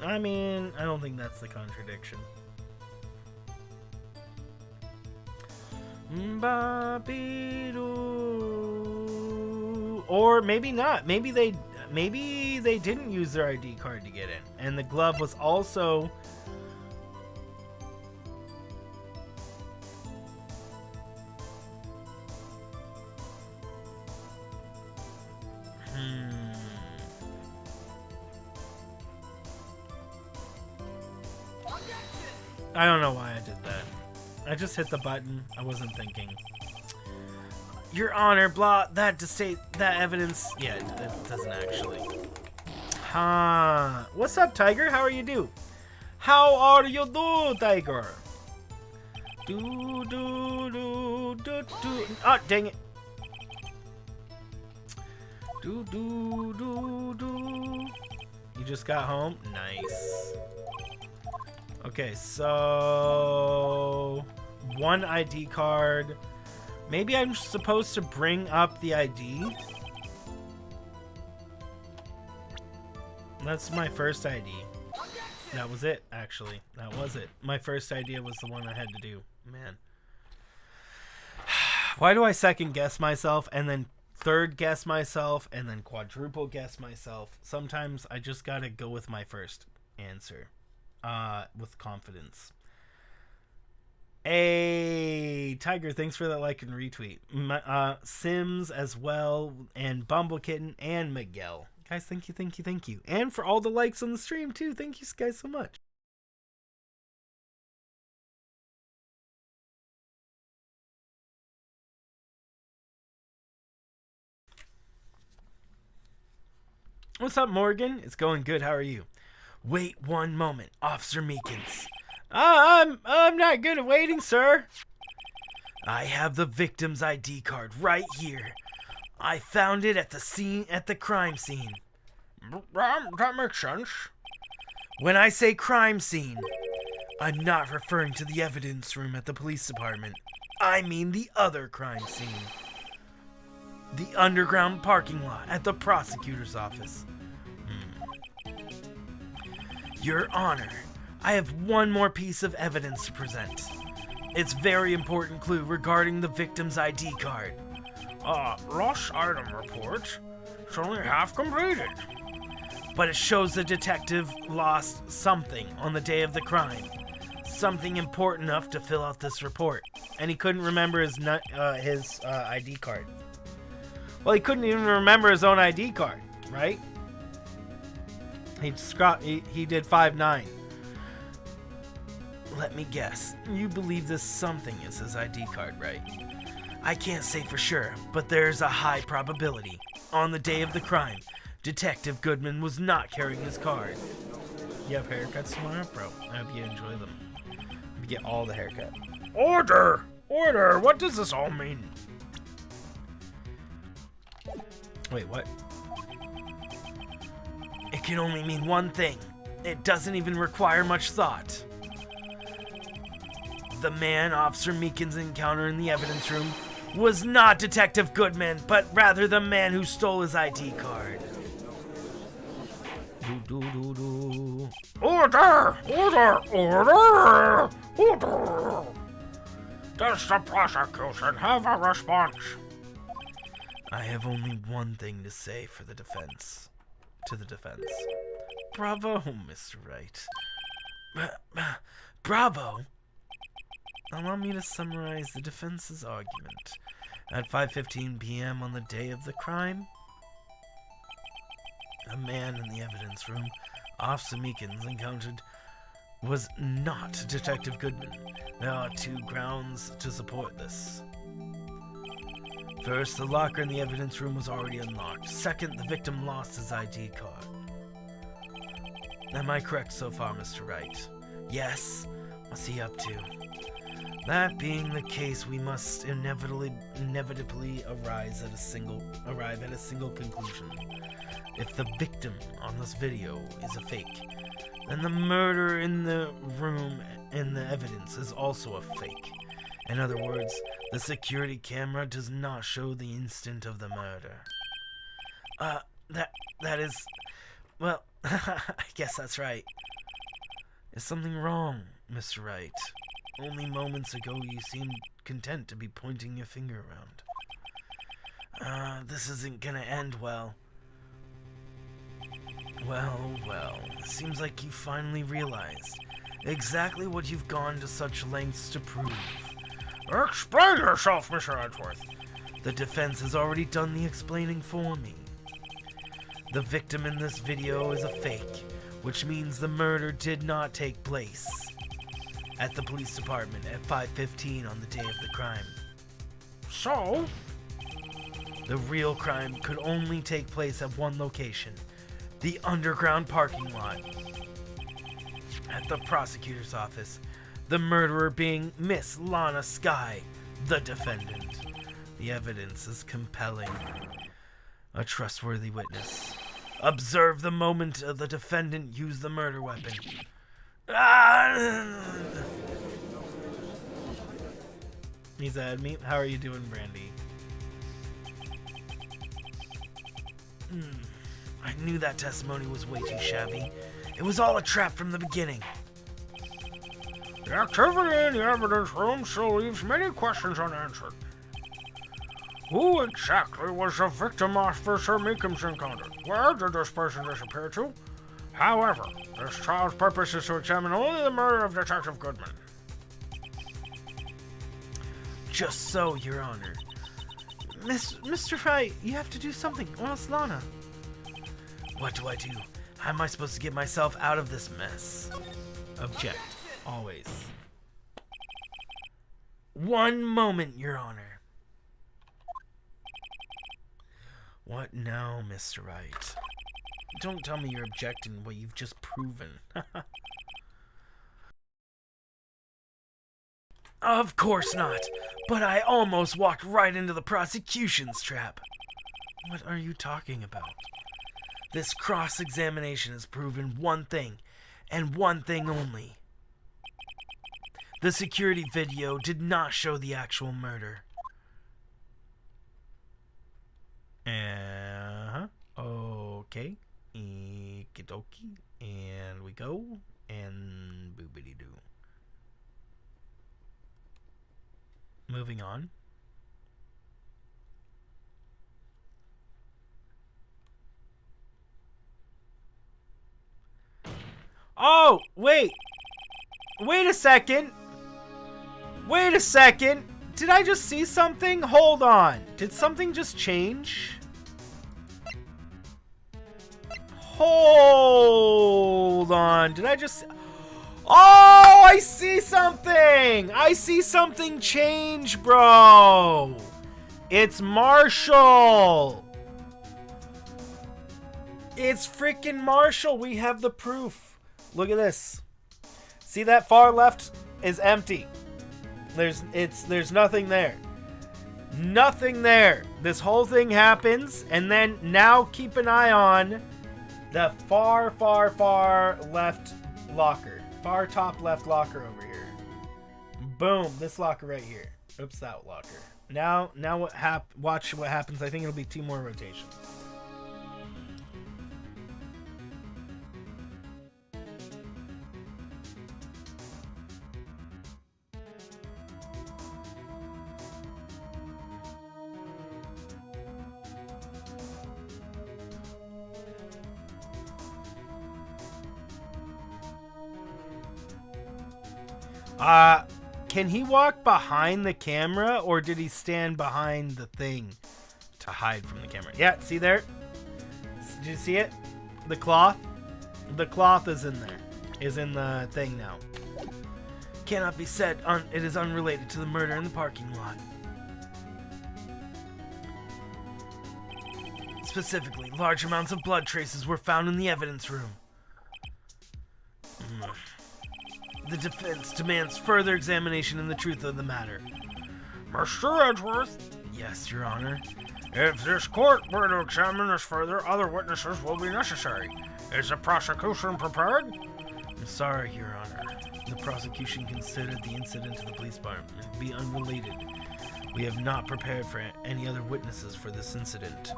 I mean, I don't think that's the contradiction. Or maybe not. Maybe they didn't use their ID card to get in, and the glove was also... I don't know why I did that. I just hit the button. I wasn't thinking. Your Honor, blah, that evidence... Yeah, that doesn't actually... Huh. What's up, Tiger? How are you do? How are you do, Tiger? Do, do, do, do, do. Oh, dang it. Do, do, do, do. You just got home? Nice. Okay, so... One ID card. Maybe I'm supposed to bring up the ID? That's my first ID. That was it, actually. That was it. My first idea was the one I had to do. Man. Why do I second guess myself and then third guess myself and then quadruple guess myself? Sometimes I just gotta go with my first answer. With confidence. Hey, Tiger, thanks for that like and retweet. Sims as well, and BumbbleKitten and Miguel. Guys, thank you, thank you, thank you. And for all the likes on the stream, too. Thank you guys so much. What's up, Morgan? It's going good. How are you? Wait one moment, Officer Meekins. I'm not good at waiting, sir. I have the victim's ID card right here. I found it at the crime scene. That makes sense. When I say crime scene, I'm not referring to the evidence room at the police department. I mean the other crime scene. The underground parking lot at the prosecutor's office. Your Honor, I have one more piece of evidence to present. It's a very important clue regarding the victim's ID card. Lost item report. It's only half completed. But it shows the detective lost something on the day of the crime. Something important enough to fill out this report. And he couldn't remember his ID card. Well, he couldn't even remember his own ID card, right? He did 5'9". Let me guess. You believe this something is his ID card, right? I can't say for sure, but there's a high probability. On the day of the crime, Detective Goodman was not carrying his card. You have haircuts tomorrow? Bro, I hope you enjoy them. You get all the haircut. Order! Order! What does this all mean? Wait, what? It can only mean one thing. It doesn't even require much thought. The man Officer Meekins encountered in the evidence room was not Detective Goodman, but rather the man who stole his ID card. Order! Order! Order! Order! Does the prosecution have a response? I have only one thing to say for the defense. To the defense. Bravo, Mr. Wright. Bravo! Allow me to summarize the defense's argument. At 5:15 p.m. on the day of the crime, a man in the evidence room Officer Meekins encountered was not Detective Goodman. There are two grounds to support this. First, the locker in the evidence room was already unlocked. Second, the victim lost his ID card. Am I correct so far, Mr. Wright? Yes. What's he up to? That being the case, we must inevitably arrive at a single conclusion. If the victim on this video is a fake, then the murder in the room and the evidence is also a fake. In other words, the security camera does not show the instant of the murder. That is, well, I guess that's right. Is something wrong, Mr. Wright? Only moments ago you seemed content to be pointing your finger around. This isn't gonna end well. Well, it seems like you finally realized exactly what you've gone to such lengths to prove. Explain yourself, Mr. Edgeworth. The defense has already done the explaining for me. The victim in this video is a fake, which means the murder did not take place at the police department at 5:15 on the day of the crime. So? The real crime could only take place at one location, the underground parking lot. At the prosecutor's office, the murderer being Miss Lana Skye, the defendant. The evidence is compelling. A trustworthy witness. Observe the moment the defendant used the murder weapon. He said, how are you doing, Brandy? I knew that testimony was way too shabby. It was all a trap from the beginning. The activity in the evidence room still leaves many questions unanswered. Who exactly was the victim Officer Meekins encountered? Where did this person disappear to? However, this trial's purpose is to examine only the murder of Detective Goodman. Just so, Your Honor. Mr. Wright, you have to do something, or else Lana. What do I do? How am I supposed to get myself out of this mess? Object. Always. One moment, Your Honor. What now, Mr. Wright? Don't tell me you're objecting to what you've just proven. Of course not. But I almost walked right into the prosecution's trap. What are you talking about? This cross-examination has proven one thing, and one thing only. The security video did not show the actual murder. Okay. Okie-dokie. And we go. And boobity-doo. Moving on. Oh, wait. Wait a second. Wait a second. Did I just see something? Hold on. Did something just change? Hold on. Did I just... Oh, I see something. I see something change, bro. It's Marshall. It's freaking Marshall. We have the proof. Look at this. See that far left is empty. There's nothing there. Nothing there. This whole thing happens, and then now keep an eye on the far, far, far left locker. Far top left locker over here. Boom. This locker right here. Oops, that locker. Now watch what happens. I think it'll be 2 more rotations. Can he walk behind the camera, or did he stand behind the thing to hide from the camera? Yeah, see there? Did you see it? The cloth? The cloth is in there. Is in the thing now. Cannot be said. It is unrelated to the murder in the parking lot. Specifically, large amounts of blood traces were found in the evidence room. The defense demands further examination in the truth of the matter. Mr. Edgeworth? Yes, Your Honor. If this court were to examine this further, other witnesses will be necessary. Is the prosecution prepared? I'm sorry, Your Honor. The prosecution considered the incident to the police department to be unrelated. We have not prepared for any other witnesses for this incident.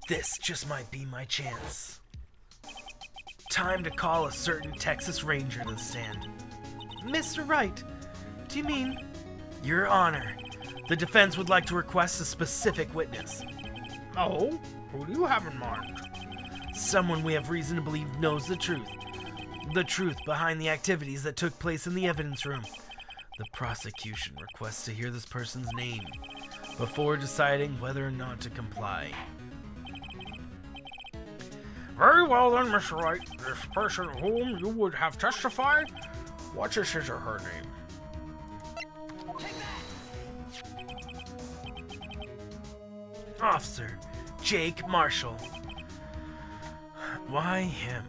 This just might be my chance. Time to call a certain Texas Ranger to the stand. Mr. Wright, do you mean? Your Honor, the defense would like to request a specific witness. Oh? Who do you have in mind? Someone we have reason to believe knows the truth. The truth behind the activities that took place in the evidence room. The prosecution requests to hear this person's name before deciding whether or not to comply. Very well then, Mr. Wright. This person whom you would have testified, what is his or her name? Officer Jake Marshall. Why him?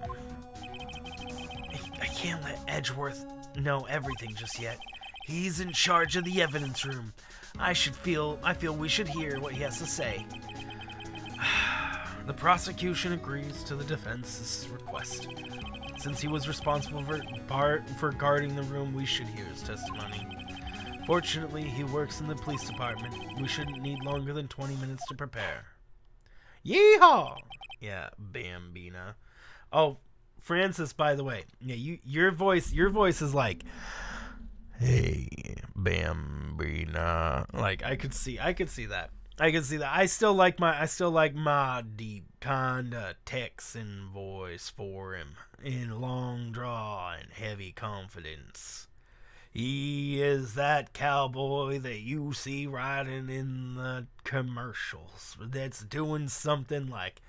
I can't let Edgeworth know everything just yet. He's in charge of the evidence room. I feel we should hear what he has to say. The prosecution agrees to the defense's request. Since he was responsible for guarding the room, we should hear his testimony. Fortunately, he works in the police department. We shouldn't need longer than 20 minutes to prepare. Yeehaw! Yeah, Bambina. Oh, Francis, by the way, yeah, your voice is like, hey, Bambina. Like I could see that. I still like my deep kinda Texan voice for him, in long draw and heavy confidence. He is that cowboy that you see riding in the commercials that's doing something like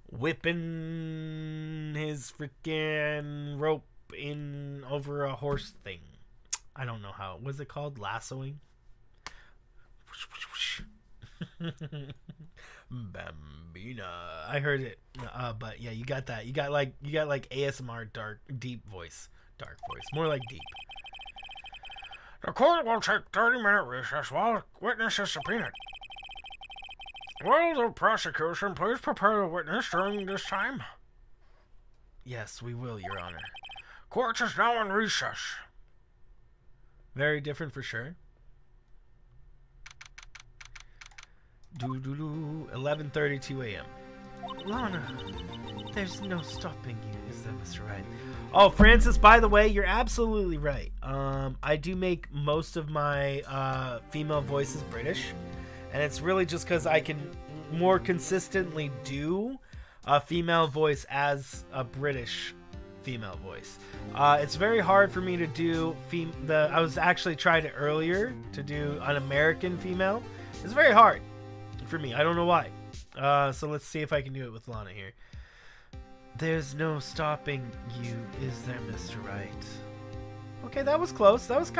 whipping his freaking rope in over a horse thing. I don't know how. Was it called? Lassoing? Bambina. I heard it. But yeah, you got that. You got like ASMR deep voice. Dark voice. More like deep. The court will take 30-minute recess while witnesses subpoenaed. Will the prosecution please prepare a witness during this time? Yes, we will, Your Honor. Court is now in recess. Very different for sure. 11:32 a.m. Lana, there's no stopping you, is there, Mr. Wright? Oh, Francis, by the way, you're absolutely right. I do make most of my female voices British, and it's really just because I can more consistently do a female voice as a British female voice. It's very hard for me to do I was actually tried it earlier to do an American female. It's very hard for me. I don't know why. So let's see if I can do it with Lana here. There's no stopping you, is there, Mr. Wright? Okay, that was close. There's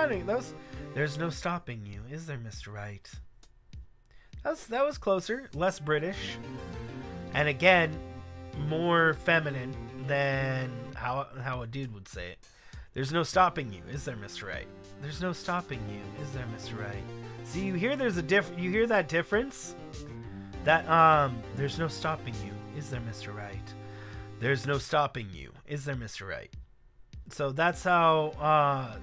no stopping you, is there, Mr. Wright? That was closer. Less British. And again, more feminine than how a dude would say it. There's no stopping you, is there, Mr. Wright? There's no stopping you, is there, Mr. Wright? See, you hear you hear that difference? That, there's no stopping you, is there, Mr. Wright? There's no stopping you, is there, Mr. Wright? So that's how,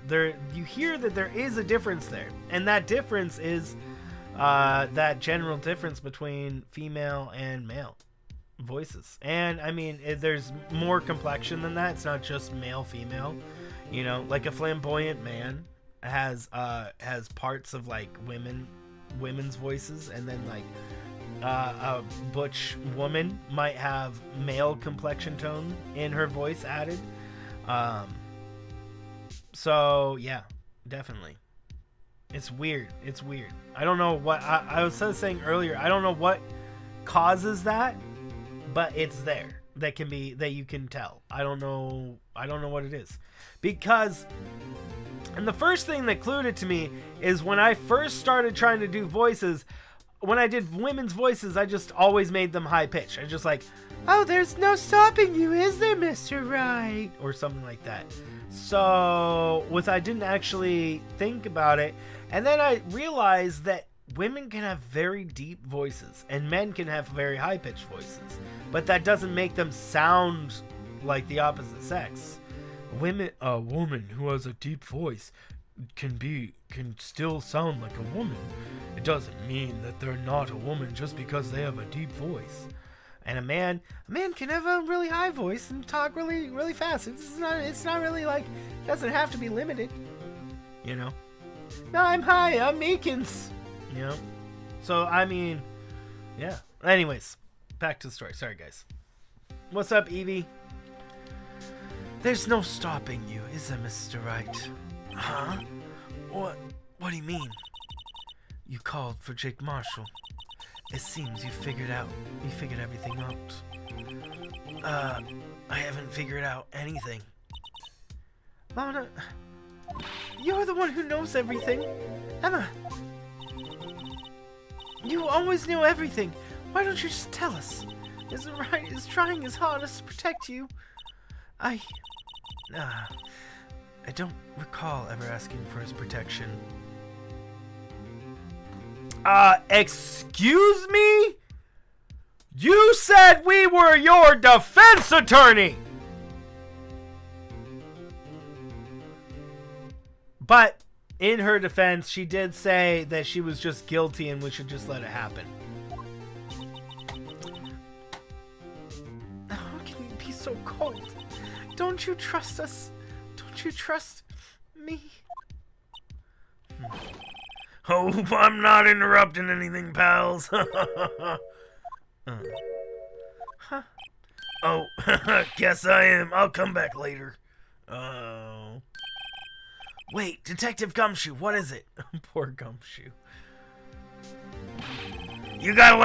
you hear that there is a difference there. And that difference is, that general difference between female and male voices. And, I mean, there's more complexion than that. It's not just male-female. You know, like a flamboyant man has parts of, like, women's voices, and then, like, a butch woman might have male complexion tone in her voice added. So yeah, definitely. It's weird. I don't know what I was saying earlier. I don't know what causes that, but it's there. That you can tell. I don't know what it is. Because, and the first thing that clued it to me is when I first started trying to do voices, when I did women's voices, I just always made them high pitched. I just like, oh, there's no stopping you, is there, Mr. Wright? Or something like that. So, I didn't actually think about it. And then I realized that women can have very deep voices, and men can have very high pitched voices. But that doesn't make them sound like the opposite sex. A woman who has a deep voice can still sound like a woman. It doesn't mean that they're not a woman just because they have a deep voice. And a man can have a really high voice and talk really, really fast. It's not really like, it doesn't have to be limited. You know? No, I'm high, I'm Meekins. You know? So, I mean, yeah. Anyways, back to the story. Sorry, guys. What's up, Evie? There's no stopping you, is there, Mr. Wright? Huh? What do you mean? You called for Jake Marshall. It seems you figured everything out. I haven't figured out anything. Lana, you're the one who knows everything. Emma, you always knew everything. Why don't you just tell us? Mr. Wright is trying his hardest to protect you. I don't recall ever asking for his protection. Excuse me? You said we were your defense attorney! But, in her defense, she did say that she was just guilty and we should just let it happen. How can you be so cold? Don't you trust us? Don't you trust me? Hope I'm not interrupting anything, pals. Huh? Oh, guess I am. I'll come back later. Oh. Wait, Detective Gumshoe, what is it? Poor Gumshoe. You got a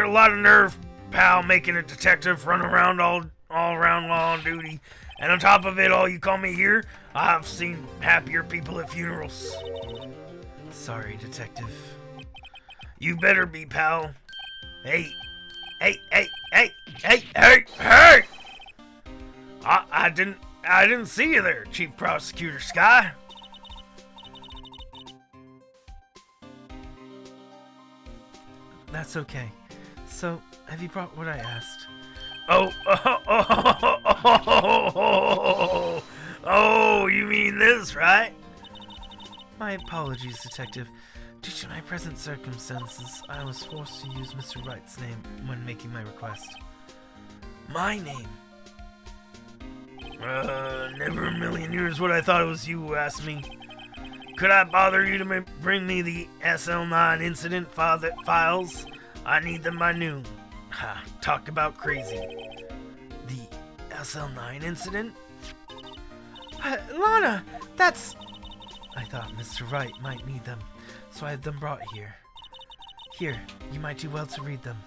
lot of nerve, pal, making a detective run around all around while on duty. And on top of it all, you call me here? I've seen happier people at funerals. Sorry, Detective. You better be, pal. Hey! I didn't see you there, Chief Prosecutor Sky. That's okay. So, have you brought what I asked? Oh, you mean this, right? My apologies, Detective. Due to my present circumstances, I was forced to use Mr. Wright's name when making my request. My name? Never in a million years would I thought it was you who asked me. Could I bother you to bring me the SL9 incident files? I need them by noon. Ha, talk about crazy. The SL9 incident? Lana, that's... I thought Mr. Wright might need them, so I had them brought here. Here, you might do well to read them.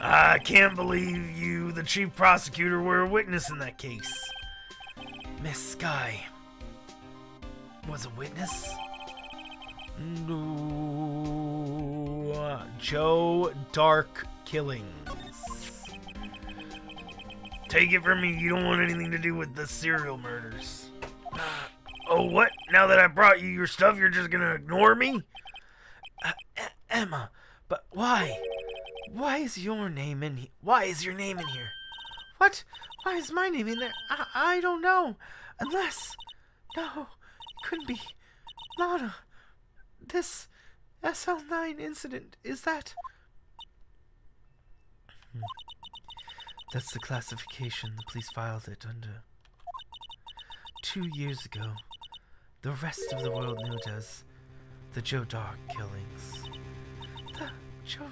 I can't believe you, the chief prosecutor, were a witness in that case. Miss Sky was a witness? No. Joe Dark Killings. Take it from me, you don't want anything to do with the serial murders. Oh, what? Now that I brought you your stuff, you're just gonna ignore me? Emma, but why? Why is your name in here? Why is your name in here? What? Why is my name in there? I don't know. Unless... No, it couldn't be. Lana, this SL9 incident, is that... That's the classification the police filed it under. 2 years ago, the rest of the world knew it as the Joe Dog killings. The Joe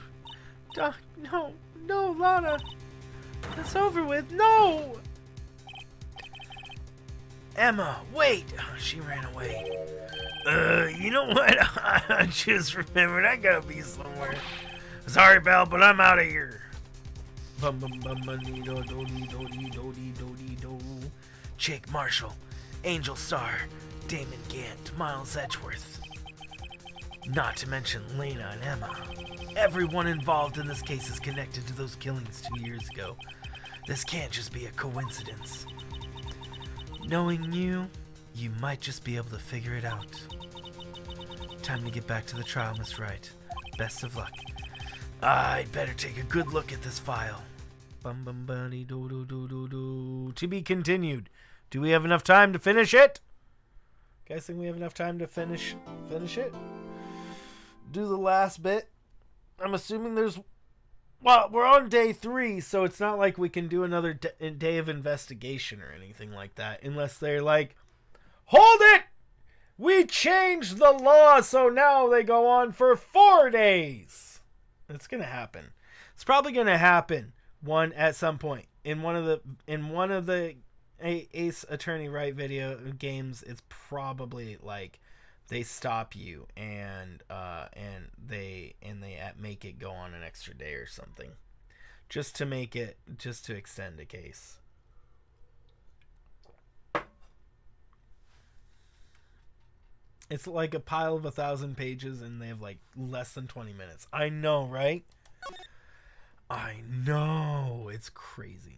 Dog... No, Lana. It's over with. No! Emma, wait! She ran away. You know what? I just remembered I gotta be somewhere. Sorry, pal, but I'm out of here. Jake Marshall, Angel Star, Damon Gant, Miles Edgeworth. Not to mention Lena and Emma. Everyone involved in this case is connected to those killings 2 years ago. This can't just be a coincidence. Knowing you might just be able to figure it out. Time to get back to the trial, Miss Wright. Best of luck. I'd better take a good look at this file. To be continued. Do we have enough time to finish it? Guys think we have enough time to finish it? Do the last bit. I'm assuming there's... Well, we're on day 3, so it's not like we can do another day of investigation or anything like that. Unless they're like, hold it! We changed the law, so now they go on for 4 days. It's going to happen. It's probably going to happen at some point. In one of the Ace Attorney Wright video games, it's probably like they stop you and they make it go on an extra day or something, just to extend a case. It's like a pile of 1,000 pages and they have like less than 20 minutes. I know, right? I know, it's crazy.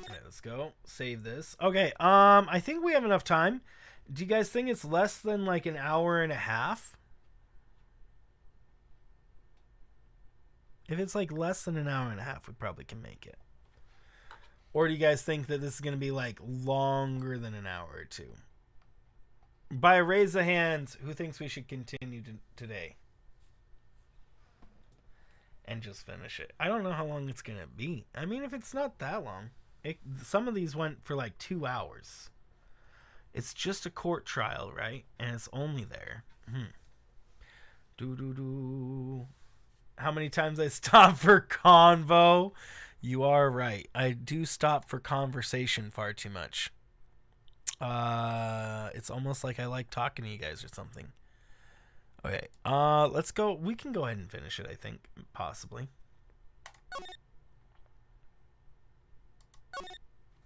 Alright, let's go. Save this. Okay, I think we have enough time. Do you guys think it's less than like an hour and a half? If it's like less than an hour and a half, we probably can make it. Or do you guys think that this is going to be like longer than an hour or two? By a raise of hands, who thinks we should continue today? And just finish it. I don't know how long it's going to be. I mean, if it's not that long. Some of these went for like 2 hours. It's just a court trial, right? And it's only there. How many times I stop for convo? You are right. I do stop for conversation far too much. It's almost like I like talking to you guys or something. Okay. Let's go. We can go ahead and finish it, I think. Possibly.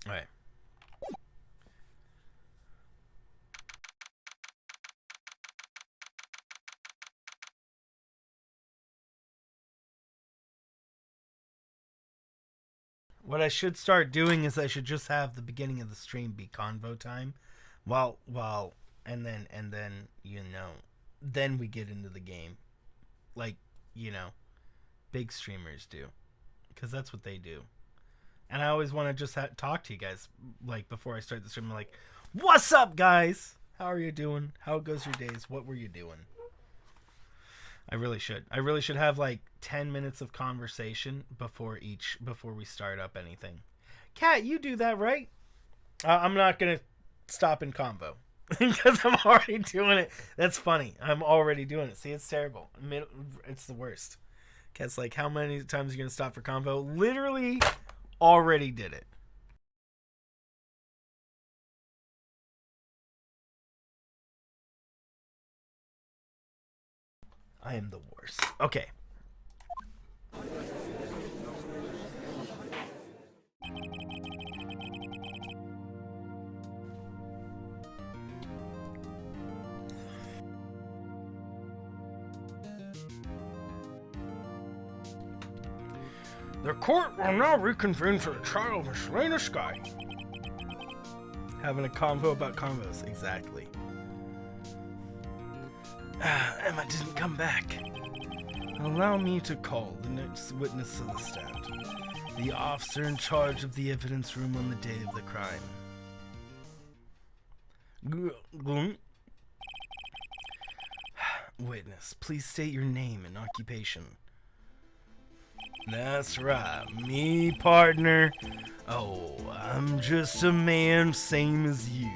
Alright. What I should start doing is I should just have the beginning of the stream be convo time. And then then we get into the game. Like, big streamers do. Because that's what they do. And I always want to just talk to you guys, like, before I start the stream. I'm like, what's up, guys? How are you doing? How goes your days? What were you doing? I really should. I really should have, like, 10 minutes of conversation before we start up anything. Kat, you do that, right? I'm not going to stop in convo. Because I'm already doing it. That's funny. I'm already doing it. See, it's terrible. It's the worst. Kat's like, how many times are you going to stop for convo? Literally already did it. I am the worst. Okay. The court will now reconvene for the trial of Miss Lena Skye. Having a convo about convos. Exactly. Emma didn't come back. Allow me to call the next witness to the stand. The officer in charge of the evidence room on the day of the crime. Witness, please state your name and occupation. That's right, me, partner. Oh, I'm just a man same as you,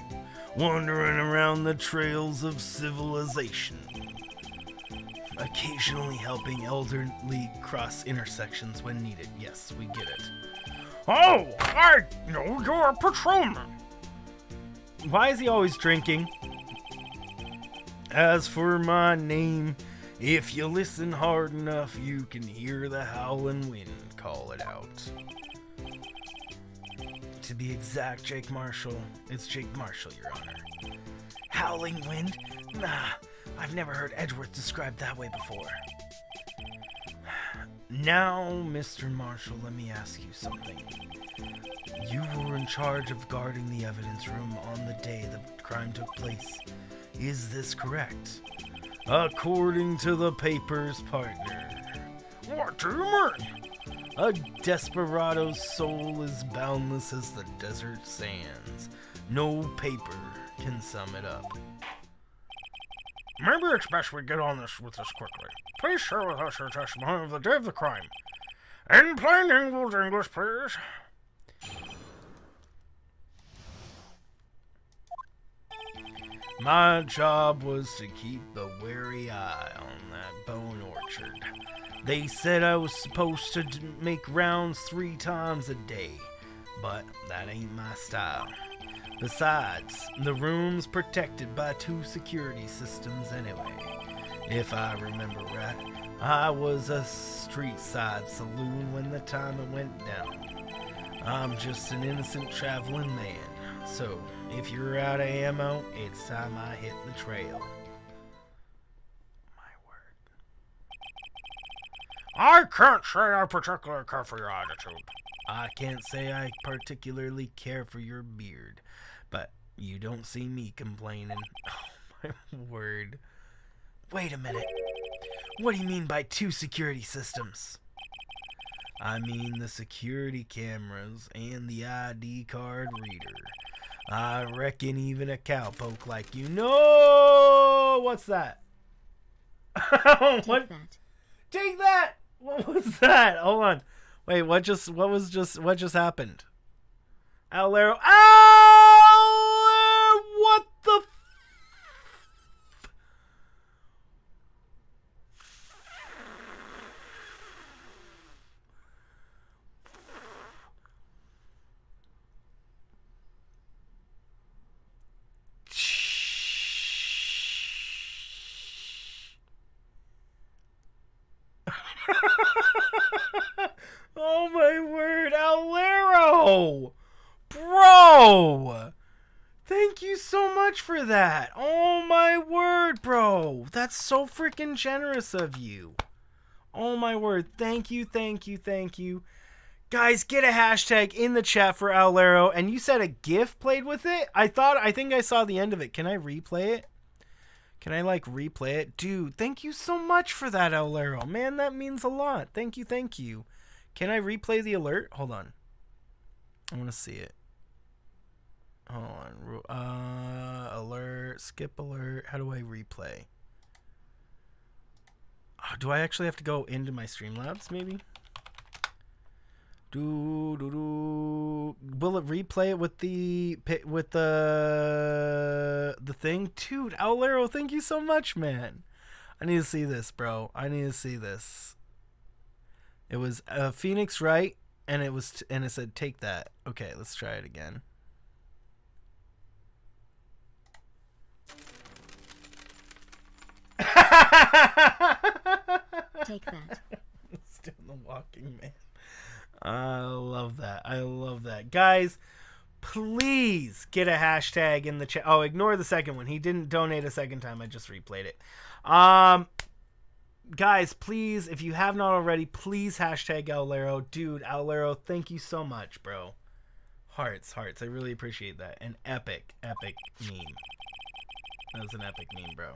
wandering around the trails of civilization. Occasionally helping elderly cross intersections when needed. Yes, we get it. Oh, I know you're a patrolman. Why is he always drinking? As for my name, if you listen hard enough, you can hear the howling wind call it out. To be exact, Jake Marshall. It's Jake Marshall, Your Honor. Howling wind? Nah, I've never heard Edgeworth described that way before. Now, Mr. Marshall, let me ask you something. You were in charge of guarding the evidence room on the day the crime took place. Is this correct? According to the papers, partner. What do you mean? A desperado's soul is boundless as the desert sands. No paper can sum it up. Maybe it's best we get on with this quickly. Please share with us your testimony of the day of the crime. In plain English, please. My job was to keep a wary eye on that bone orchard. They said I was supposed to make rounds 3 times a day, but that ain't my style. Besides, the room's protected by 2 security systems anyway. If I remember right, I was a street-side saloon when the time it went down. I'm just an innocent traveling man, so if you're out of ammo, it's time I hit the trail. My word. I can't say I particularly care for your attitude. I can't say I particularly care for your beard, but you don't see me complaining. Oh my word. Wait a minute. What do you mean by 2 security systems? I mean the security cameras and the ID card reader. I reckon even a cowpoke like you know. What's that? What? Take that. Take that. What was that? Hold on. Wait, what just happened? Owlero. Owlero! What the Oh my word, Owlero! Bro! Thank you so much for that. Oh my word, bro. That's so freaking generous of you. Oh my word. Thank you, thank you, thank you. Guys, get a hashtag in the chat for Owlero. And you said a GIF played with it? I think I saw the end of it. Can I replay it? Can I replay it? Dude, thank you so much for that, Owlero. Man, that means a lot. Thank you, thank you. Can I replay the alert? Hold on. I want to see it. Hold on. Alert. Skip alert. How do I replay? Oh, do I actually have to go into my Streamlabs, maybe? Will it replay it with the thing? Dude, Owlero, thank you so much, man. I need to see this, bro. I need to see this. It was Phoenix Wright, and it said take that. Okay, let's try it again. Take that. Still the walking man. I love that. I love that. Guys, please get a hashtag in the chat. Oh, ignore the second one. He didn't donate a second time. I just replayed it. Guys, please, if you have not already, please hashtag Owlero. Dude, Owlero, thank you so much, bro. Hearts. I really appreciate that. An epic meme. That was an epic meme, bro.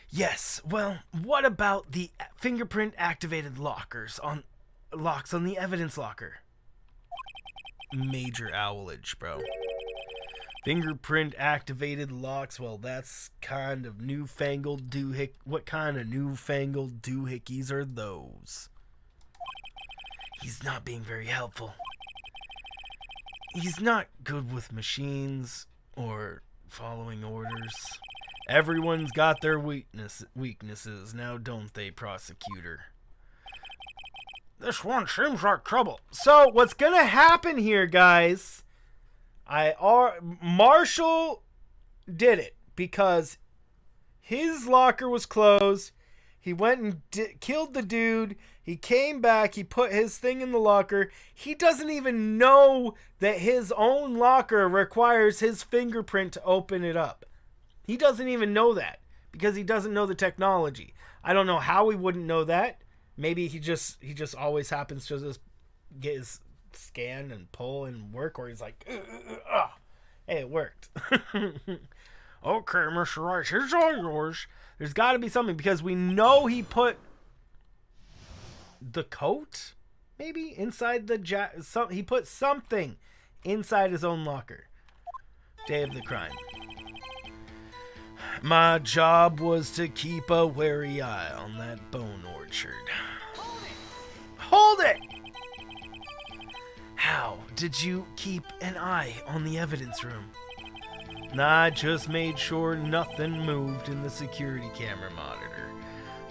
Yes, well, what about the fingerprint activated locks on the evidence locker? Major owlage, bro. Fingerprint activated locks, well, that's kind of newfangled doohick. What kind of newfangled doohickeys are those? He's not being very helpful. He's not good with machines or following orders. Everyone's got their weaknesses, now don't they, prosecutor? This one seems like trouble. So what's gonna happen here, guys? Marshall did it because his locker was closed. He went and killed the dude. He came back. He put his thing in the locker. He doesn't even know that his own locker requires his fingerprint to open it up. He doesn't even know that because he doesn't know the technology. I don't know how he wouldn't know that. Maybe he just always happens to just get his scan and pull and work, or he's like, hey, it worked. Okay, Mr. Wright, here's all yours. There's got to be something because we know he put the coat maybe inside the he put something inside his own locker. Day of the crime. My job was to keep a wary eye on that bone orchard. Hold it! How did you keep an eye on the evidence room? I just made sure nothing moved in the security camera monitor.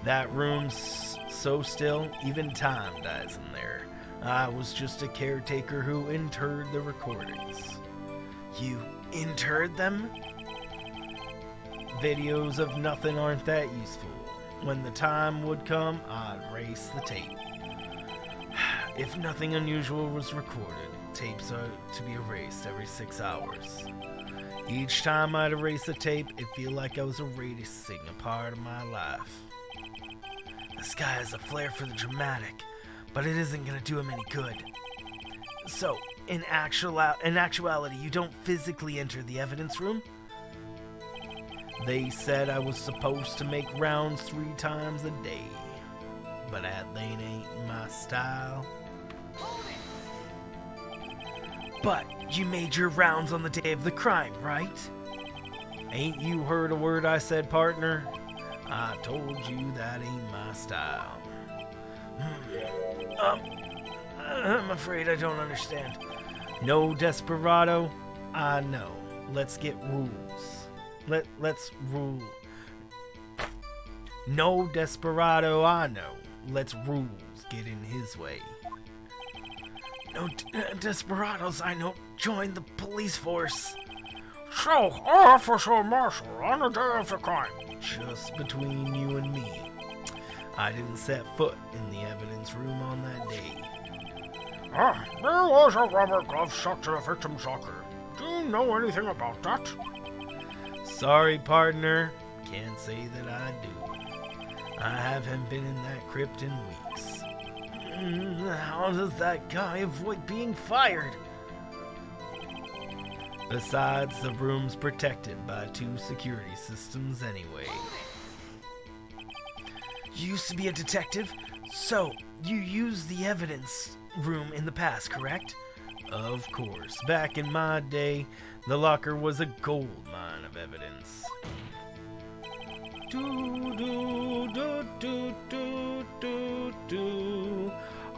That room's so still, even time dies in there. I was just a caretaker who interred the recordings. You interred them? Videos of nothing aren't that useful. When the time would come, I'd erase the tape. If nothing unusual was recorded, tapes are to be erased every 6 hours. Each time I'd erase a tape, it'd feel like I was erasing a part of my life. This guy has a flair for the dramatic, but it isn't gonna do him any good. So, in actuality, you don't physically enter the evidence room? They said I was supposed to make rounds 3 times a day, but that ain't my style. But you made your rounds on the day of the crime, right? Ain't you heard a word I said, partner? I told you that ain't my style. I'm afraid I don't understand. No desperado? I know. Let's get rules. Let's rule. No desperado, I know. Let's rules get in his way. No desperados, I know. Join the police force. So, Officer Marshall, on the day of the crime. Just between you and me, I didn't set foot in the evidence room on that day. There was a rubber glove stuck to the victim's locker. Do you know anything about that? Sorry, partner. Can't say that I do. I haven't been in that crypt in weeks. How does that guy avoid being fired? Besides, the room's protected by 2 security systems anyway. You used to be a detective, so you used the evidence room in the past, correct? Of course. Back in my day, the locker was a gold mine of evidence.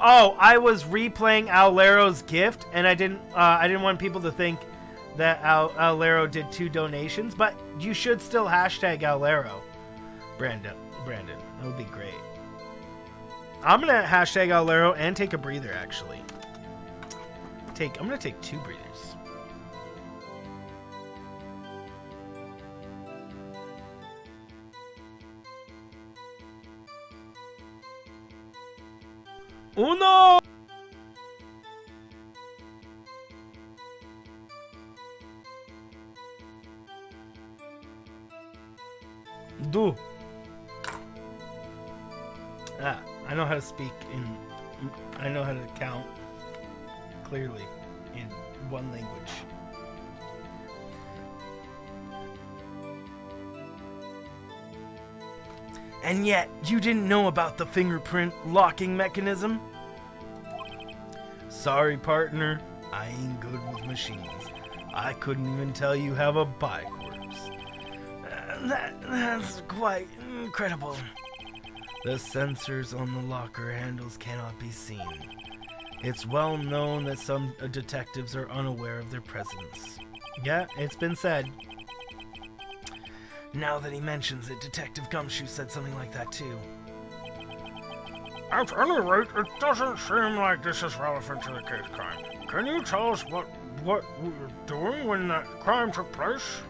Oh, I was replaying Owlero's gift, and I didn't want people to think that Owlero did 2 donations, but you should still hashtag Owlero. Brandon, that would be great. I'm gonna hashtag Owlero and take a breather, actually. I'm gonna take 2 breathers. Uno! Do. I know how to speak I know how to count clearly in one language. And yet, you didn't know about the fingerprint locking mechanism? Sorry, partner. I ain't good with machines. I couldn't even tell you how a bike works. That's quite incredible. The sensors on the locker handles cannot be seen. It's well known that some detectives are unaware of their presence. Yeah, it's been said. Now that he mentions it, Detective Gumshoe said something like that too. At any rate, it doesn't seem like this is relevant to the case crime. Can you tell us what we were doing when that crime took place?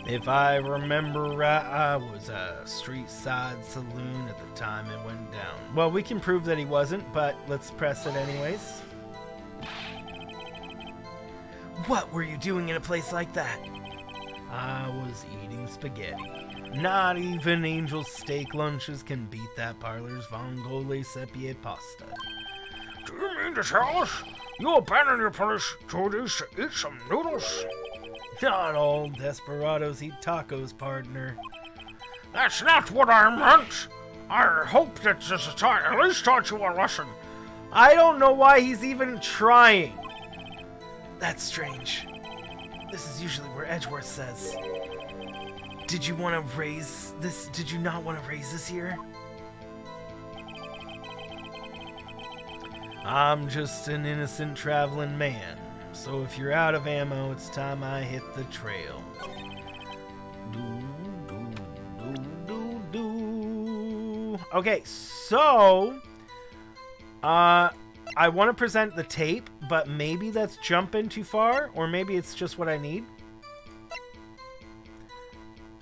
If I remember right, I was a street side saloon at the time it went down. Well, we can prove that he wasn't, but let's press it anyways. What were you doing in a place like that? I was eating spaghetti. Not even Angel's steak lunches can beat that parlor's vongole sepie pasta. Do you mean to tell us you abandoned your police duties to eat some noodles? Not all desperados eat tacos, partner. That's not what I meant. I hope that this at least taught you a lesson. I don't know why he's even trying. That's strange. This is usually where Edgeworth says. Did you want to raise this? Did you not want to raise this here? I'm just an innocent traveling man. So if you're out of ammo, it's time I hit the trail. Okay, so I want to present the tape, but maybe that's jumping too far, or maybe it's just what I need.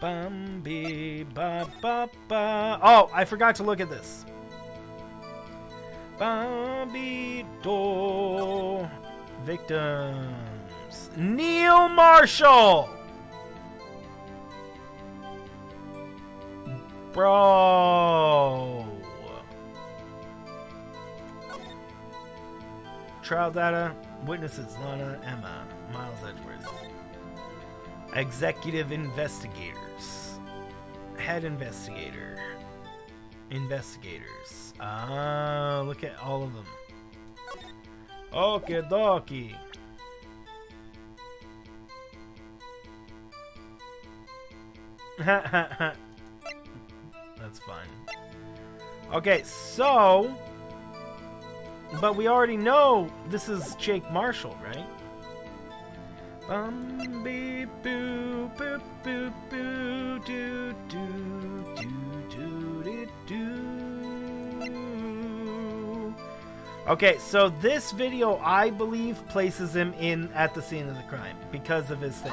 Oh, I forgot to look at this. Do. Victims. Neil Marshall! Bro. Trial data. Witnesses Lana, Emma, Miles Edgeworth. Executive investigators. Head investigator. Investigators. Ah, look at all of them. Okie dokie. That's fine. Okay, so... But we already know this is Jake Marshall, right? Okay, so this video, I believe, places him in at the scene of the crime because of his thing.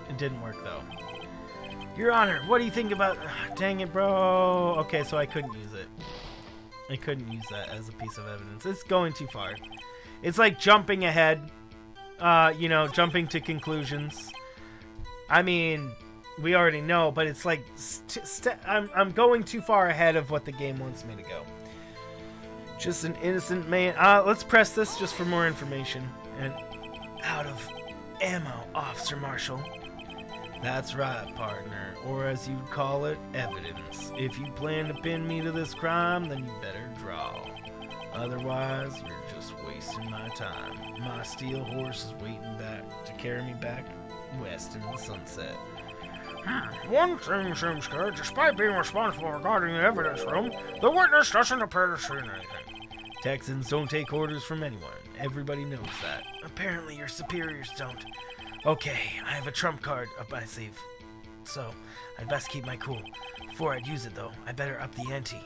It didn't work, though. Your Honor, what do you think about... Dang it, bro. Okay, so I couldn't use it. I couldn't use that as a piece of evidence. It's going too far. It's like jumping ahead. You know, jumping to conclusions. I mean, we already know, but it's like... I'm going too far ahead of what the game wants me to go. Just an innocent man. Let's press this just for more information. And out of ammo, Officer Marshall. That's right, partner. Or as you'd call it, evidence. If you plan to pin me to this crime, then you better draw. Otherwise, you're just wasting my time. My steel horse is waiting back to carry me back west in the sunset. One thing seems good. Despite being responsible regarding the evidence room, the witness doesn't appear to see anything. Texans don't take orders from anyone. Everybody knows that. Apparently your superiors don't. Okay, I have a trump card up my sleeve. So, I'd best keep my cool. Before I'd use it, though, I better up the ante.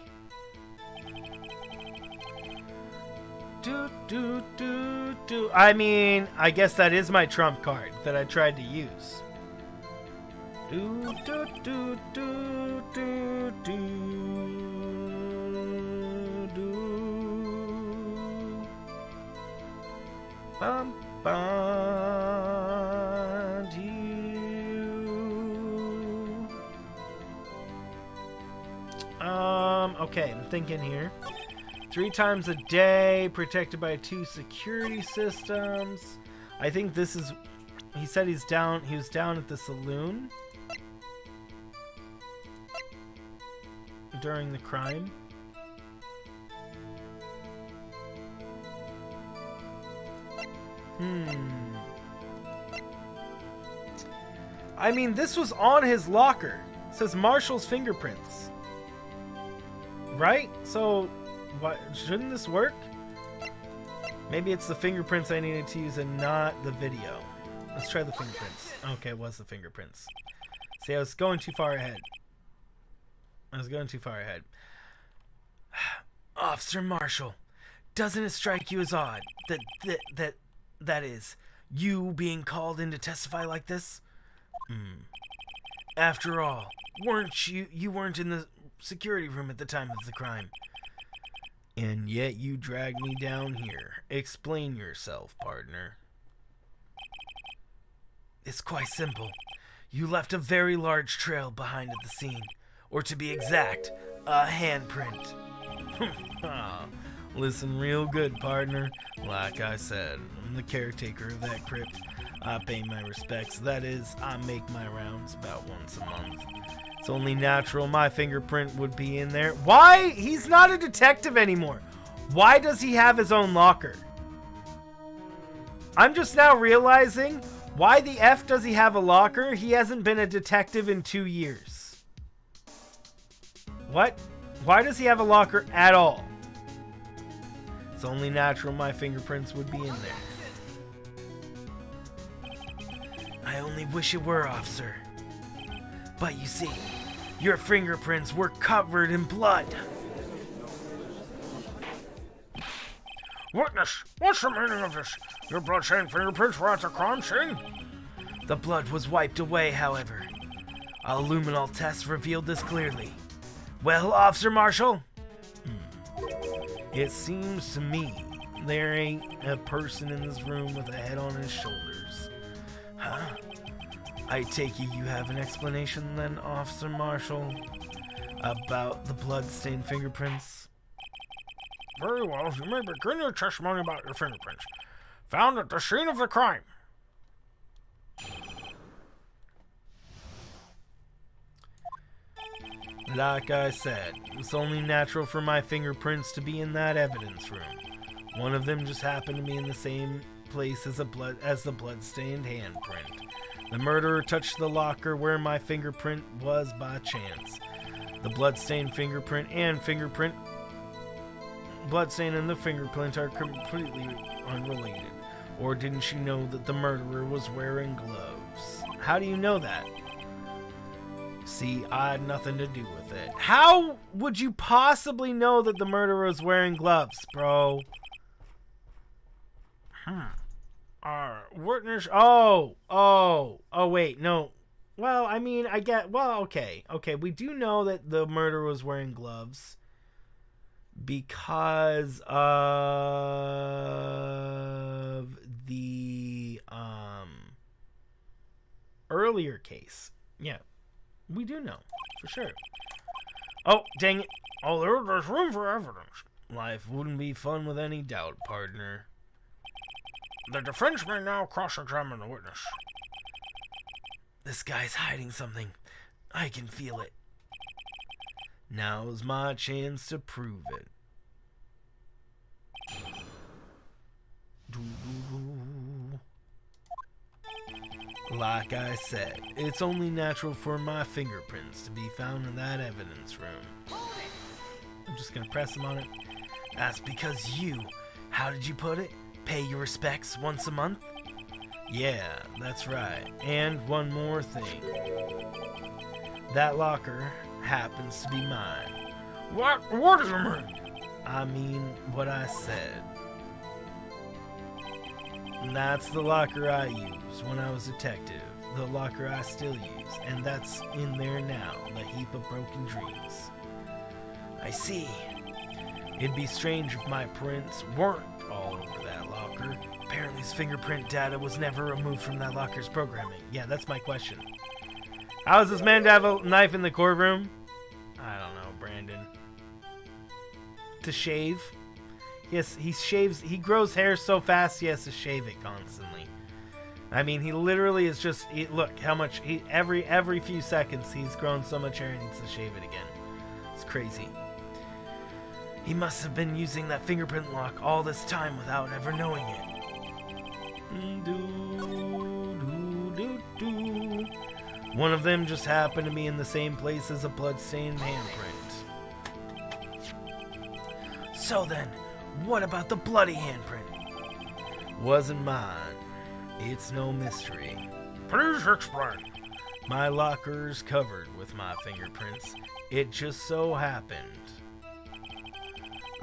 I mean, I guess that is my trump card that I tried to use. Okay, I'm thinking here. 3 times a day, protected by 2 security systems. I think this is... He said he was down at the saloon during the crime. I mean, this was on his locker. It says Marshall's fingerprints. Right? So, what, shouldn't this work? Maybe it's the fingerprints I needed to use and not the video. Let's try the fingerprints. Okay, it was the fingerprints. See, I was going too far ahead. Officer Marshall, doesn't it strike you as odd that is, you being called in to testify like this? After all, you weren't in the security room at the time of the crime. And yet you dragged me down here. Explain yourself, partner. It's quite simple. You left a very large trail behind at the scene. Or to be exact, a handprint. Listen real good, partner. Like I said, I'm the caretaker of that crypt. I pay my respects. That is, I make my rounds about once a month. It's only natural my fingerprint would be in there. Why? He's not a detective anymore. Why does he have his own locker? I'm just now realizing, why the F does he have a locker? He hasn't been a detective in 2 years. What? Why does he have a locker at all? It's only natural my fingerprints would be in there. I only wish it were, officer. But you see, your fingerprints were covered in blood. Witness, what's the meaning of this? Your blood-stained fingerprints were at the crime scene? The blood was wiped away, however. A luminol test revealed this clearly. Well, Officer Marshall? It seems to me there ain't a person in this room with a head on his shoulders. Huh? I take it you have an explanation then, Officer Marshall, about the blood-stained fingerprints? Very well, you may begin your testimony about your fingerprints. Found at the scene of the crime. Like I said, it's only natural for my fingerprints to be in that evidence room. One of them just happened to be in the same place as the blood-stained handprint. The murderer touched the locker where my fingerprint was by chance. The blood-stained fingerprint and bloodstain and the fingerprint are completely unrelated. Or didn't you know that the murderer was wearing gloves? How do you know that? See, I had nothing to do with it. How would you possibly know that the murderer was wearing gloves, bro? Witness... wait, no. Well, I mean, okay, we do know that the murderer was wearing gloves because of the, earlier case. Yeah, we do know, for sure. Oh, dang it. Oh, there's room for evidence. Life wouldn't be fun with any doubt, partner. The defense may now cross-examine the witness. This guy's hiding something. I can feel it. Now's my chance to prove it. Like I said, it's only natural for my fingerprints to be found in that evidence room. I'm just gonna press them on it. That's because you, how did you put it? Pay your respects once a month? Yeah, that's right. And one more thing. That locker happens to be mine. What does it mean? I mean what I said. And that's the locker I used when I was a detective. The locker I still use. And that's in there now, the heap of broken dreams. I see. It'd be strange if my prints weren't all over that locker. Apparently his fingerprint data was never removed from that locker's programming. Yeah, that's my question. How does this man have a knife in the courtroom? I don't know, Brandon. To shave? He grows hair so fast he has to shave it constantly. I mean, he literally is just, look how much, every few seconds he's grown so much hair he needs to shave it again. It's crazy. He must have been using that fingerprint lock all this time without ever knowing it. One of them just happened to be in the same place as a bloodstained handprint. So then, what about the bloody handprint? Wasn't mine. It's no mystery. Please explain. My locker's covered with my fingerprints. It just so happened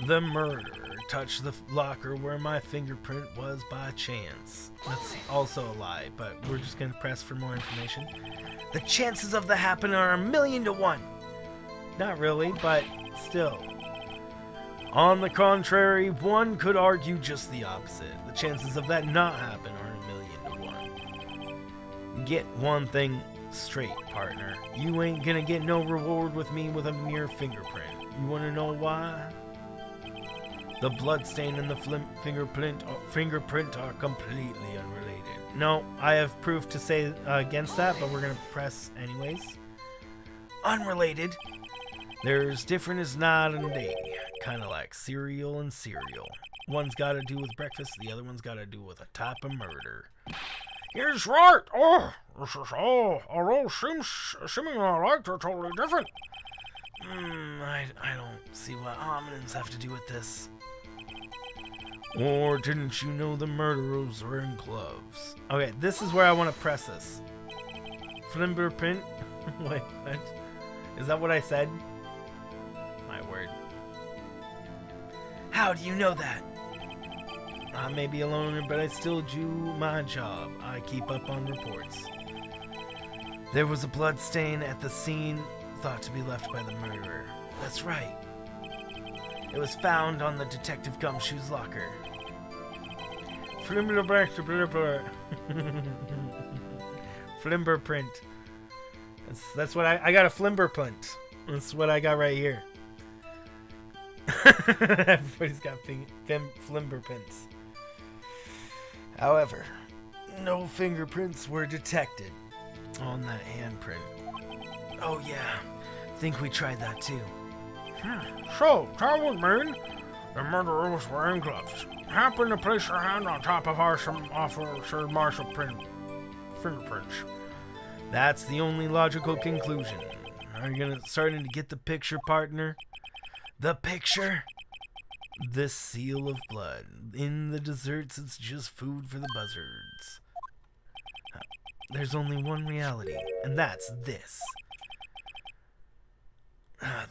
the murderer touched the locker where my fingerprint was by chance. That's also a lie, but we're just gonna press for more information. The chances of that happening are 1,000,000 to 1. Not really, but still. On the contrary, one could argue just the opposite. The chances of that not happen are 1,000,000 to 1. Get one thing straight, partner. You ain't gonna get no reward with me with a mere fingerprint. You wanna know why? The bloodstain and the fingerprint are completely unrelated. No, I have proof to say against that, but we're gonna press anyways. Unrelated? There's different as night and day. Kind of like cereal and cereal. One's got to do with breakfast, the other one's got to do with a type of murder. He's right. Oh, this is all. Although seemingly alike, they're totally different. I don't see what homonyms have to do with this. Or didn't you know the murderers were in gloves? Okay, this is where I want to press this. Fingerprint? Wait, what? Is that what I said? My word. How do you know that? I may be a loner, but I still do my job. I keep up on reports. There was a blood stain at the scene thought to be left by the murderer. That's right. It was found on the Detective Gumshoe's locker. Flimberprint. That's what I got a flimberprint. That's what I got right here. Everybody's got flimberprints. However, no fingerprints were detected on that handprint. Oh yeah, think we tried that too. So, that would mean the murderer was wearing gloves. Happened to place her hand on top of Officer Marshall fingerprints. That's the only logical conclusion. Are you starting to get the picture, partner? The picture? This seal of blood. In the desserts, it's just food for the buzzards. There's only one reality, and that's this.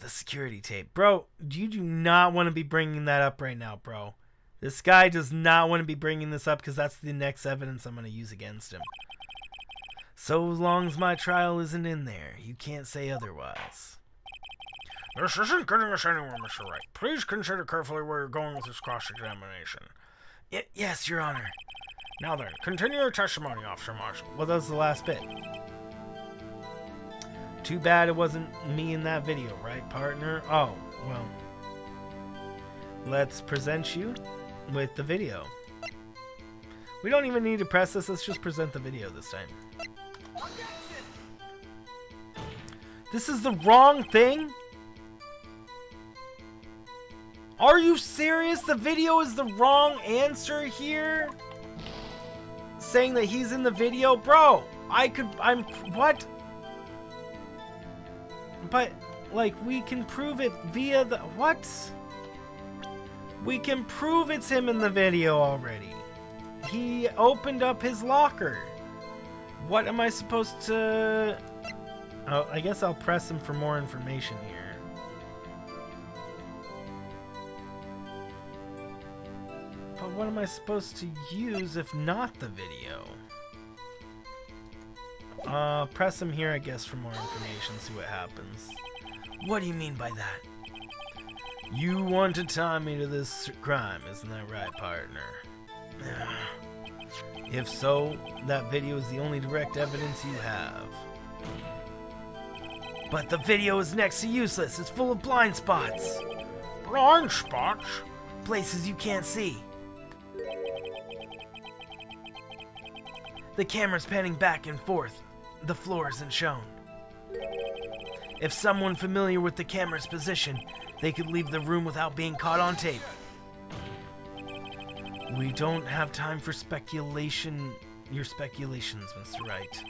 The security tape. Bro, you do not want to be bringing that up right now, bro. This guy does not want to be bringing this up because that's the next evidence I'm going to use against him. So long as my trial isn't in there, you can't say otherwise. This isn't getting us anywhere, Mr. Wright. Please consider carefully where you're going with this cross-examination. Yes, Your Honor. Now then, continue your testimony, Officer Marshall. Well, that was the last bit. Too bad it wasn't me in that video, right, partner? Oh, well. Let's present you with the video. We don't even need to press this. Let's just present the video this time. This is the wrong thing? Are you serious? The video is the wrong answer here? Saying that he's in the video? Bro, what? But, like, we can prove it via the, what? We can prove it's him in the video already. He opened up his locker. What am I supposed to... Oh, I guess I'll press him for more information here. But what am I supposed to use if not the video? Press him here, I guess, for more information, see what happens. What do you mean by that? You want to tie me to this crime, isn't that right, partner? If so, that video is the only direct evidence you have. But the video is next to useless. It's full of blind spots. Blind spots? places you can't see. The camera's panning back and forth. The floor isn't shown. If someone familiar with the camera's position, they could leave the room without being caught on tape. We don't have time for speculation. Your speculations, Mr. Wright.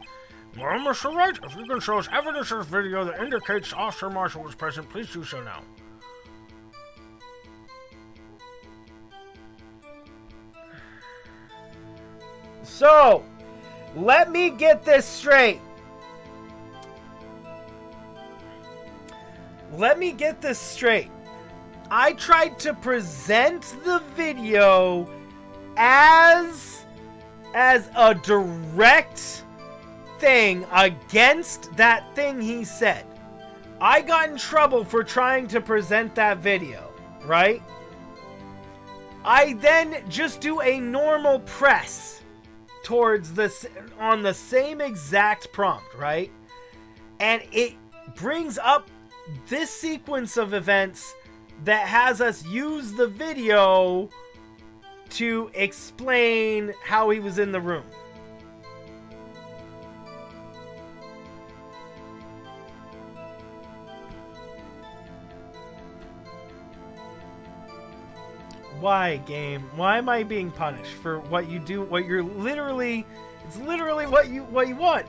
Well, Mr. Wright, if you can show us evidence of this video that indicates Officer Marshall was present, please do so now. So, let me get this straight. I tried to present the video as a direct thing against that thing he said. I got in trouble for trying to present that video, right? I then just do a normal press towards this on the same exact prompt, right? And it brings up this sequence of events that has us use the video to explain how he was in the room. Why, game? Why am I being punished for what you do? What you're literally... It's literally what you want.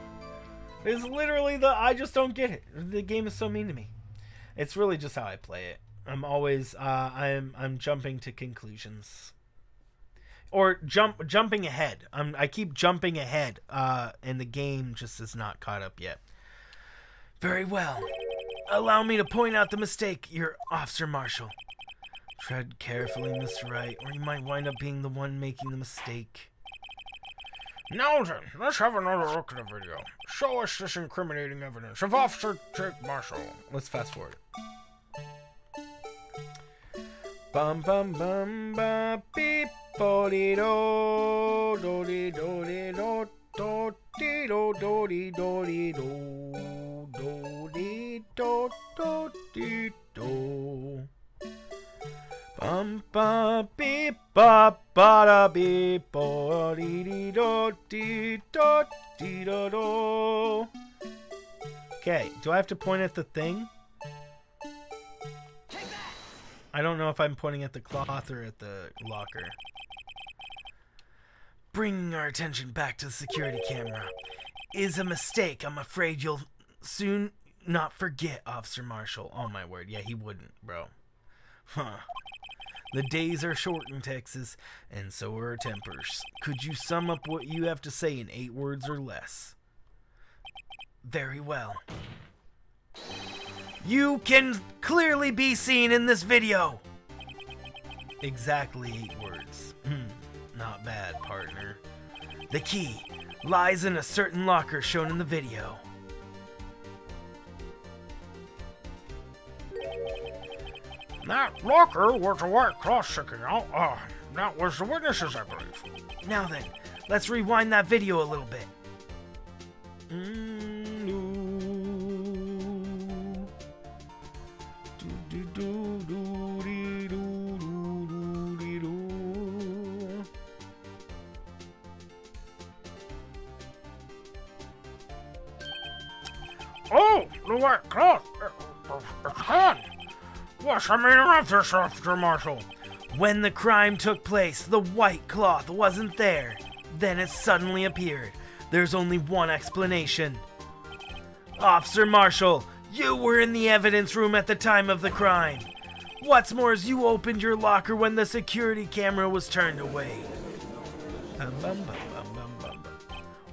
It's literally I just don't get it. The game is so mean to me. It's really just how I play it. I'm always... I'm jumping to conclusions. Or jumping ahead. I keep jumping ahead. And the game just is not caught up yet. Very well. Allow me to point out the mistake, your Officer Marshall. Tread carefully, Mr. Wright, or you might wind up being the one making the mistake. Now then, let's have another look at the video. Show us this incriminating evidence of Officer Jake Marshall. Let's fast forward. Bum bum bum ba beep bo dee do do dee do dee do do dee do do dee do dee do do dee do do dee do. Bum ba beep ba ba da beep bo dee dee do dee do dee do do. Okay, do I have to point at the thing? I don't know if I'm pointing at the cloth or at the locker. Bringing our attention back to the security camera is a mistake I'm afraid you'll soon not forget, Officer Marshall. Oh my word, yeah, he wouldn't, bro. Huh. The days are short in Texas, and so are our tempers. Could you sum up what you have to say in 8 words or less? Very well. You can clearly be seen in this video. Exactly 8 words. Not bad, partner. The key lies in a certain locker shown in the video. That locker was a white cloth sticking out. That was the witnesses, I believe. Now then, let's rewind that video a little bit. Oh, the white cloth. It's gone. What's the meaning of this, Officer Marshall? When the crime took place, the white cloth wasn't there. Then it suddenly appeared. There's only one explanation. Officer Marshall, you were in the evidence room at the time of the crime. What's more is you opened your locker when the security camera was turned away.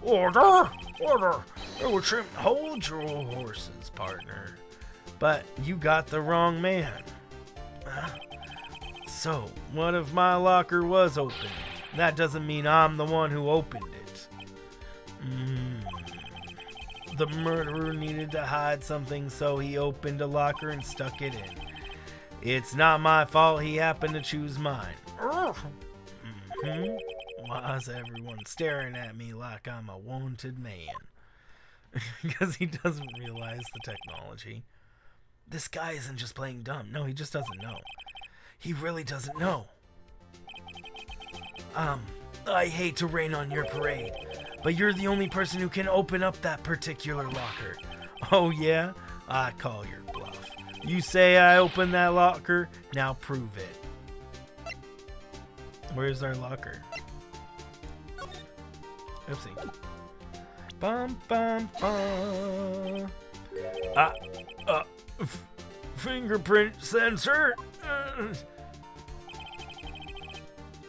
Order! Order! It would seem... Hold your horses, partner. But you got the wrong man. So, what if my locker was opened? That doesn't mean I'm the one who opened it. The murderer needed to hide something, so he opened a locker and stuck it in. It's not my fault he happened to choose mine. Why is everyone staring at me like I'm a wanted man? Because he doesn't realize the technology. This guy isn't just playing dumb. No, he just doesn't know. He really doesn't know. I hate to rain on your parade, but you're the only person who can open up that particular locker. Oh yeah? I call your bluff. You say I opened that locker, now prove it. Where's our locker? Oopsie. Bum bum bum. Fingerprint sensor.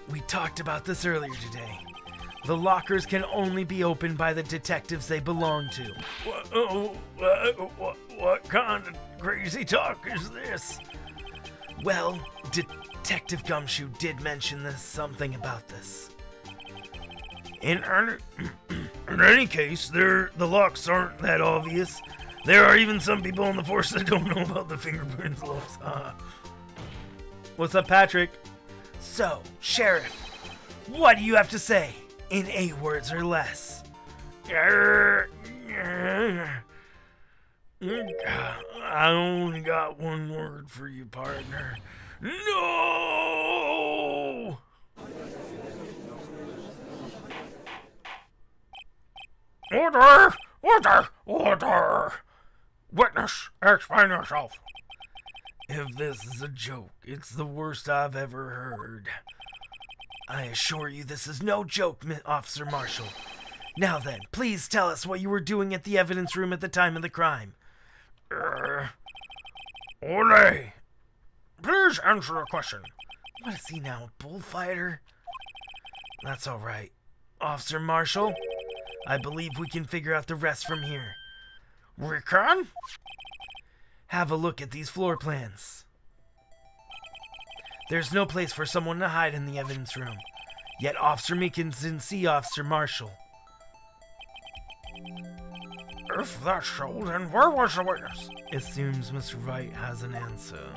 We talked about this earlier today. The lockers can only be opened by the detectives they belong to. What kind of crazy talk is this? Well, Detective Gumshoe did mention something about this. In any case, the locks aren't that obvious. There are even some people on the force that don't know about the fingerprints locks. What's up, Patrick? So, Sheriff, what do you have to say in 8 words or less? I only got 1 word for you, partner. No! Order! Order! Order! Witness, explain yourself. If this is a joke, it's the worst I've ever heard. I assure you this is no joke, Officer Marshall. Now then, please tell us what you were doing at the evidence room at the time of the crime. Ole, please answer the question. What is he now, a bullfighter? That's all right. Officer Marshall, I believe we can figure out the rest from here. We can? Have a look at these floor plans. There's no place for someone to hide in the evidence room. Yet Officer Meekins didn't see Officer Marshall. If that's so, then where was the witness? It seems Mr. Wright has an answer.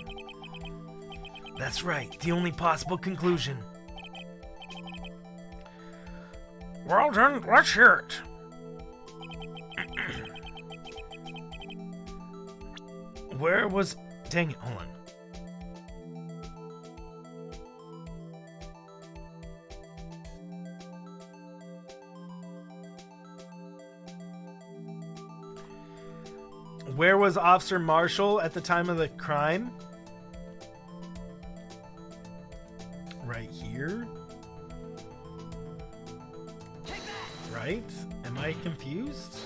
That's right, the only possible conclusion. Well then, let's hear it. Where was... Dang it, hold on. Where was Officer Marshall at the time of the crime? Right here? Right? Am I confused?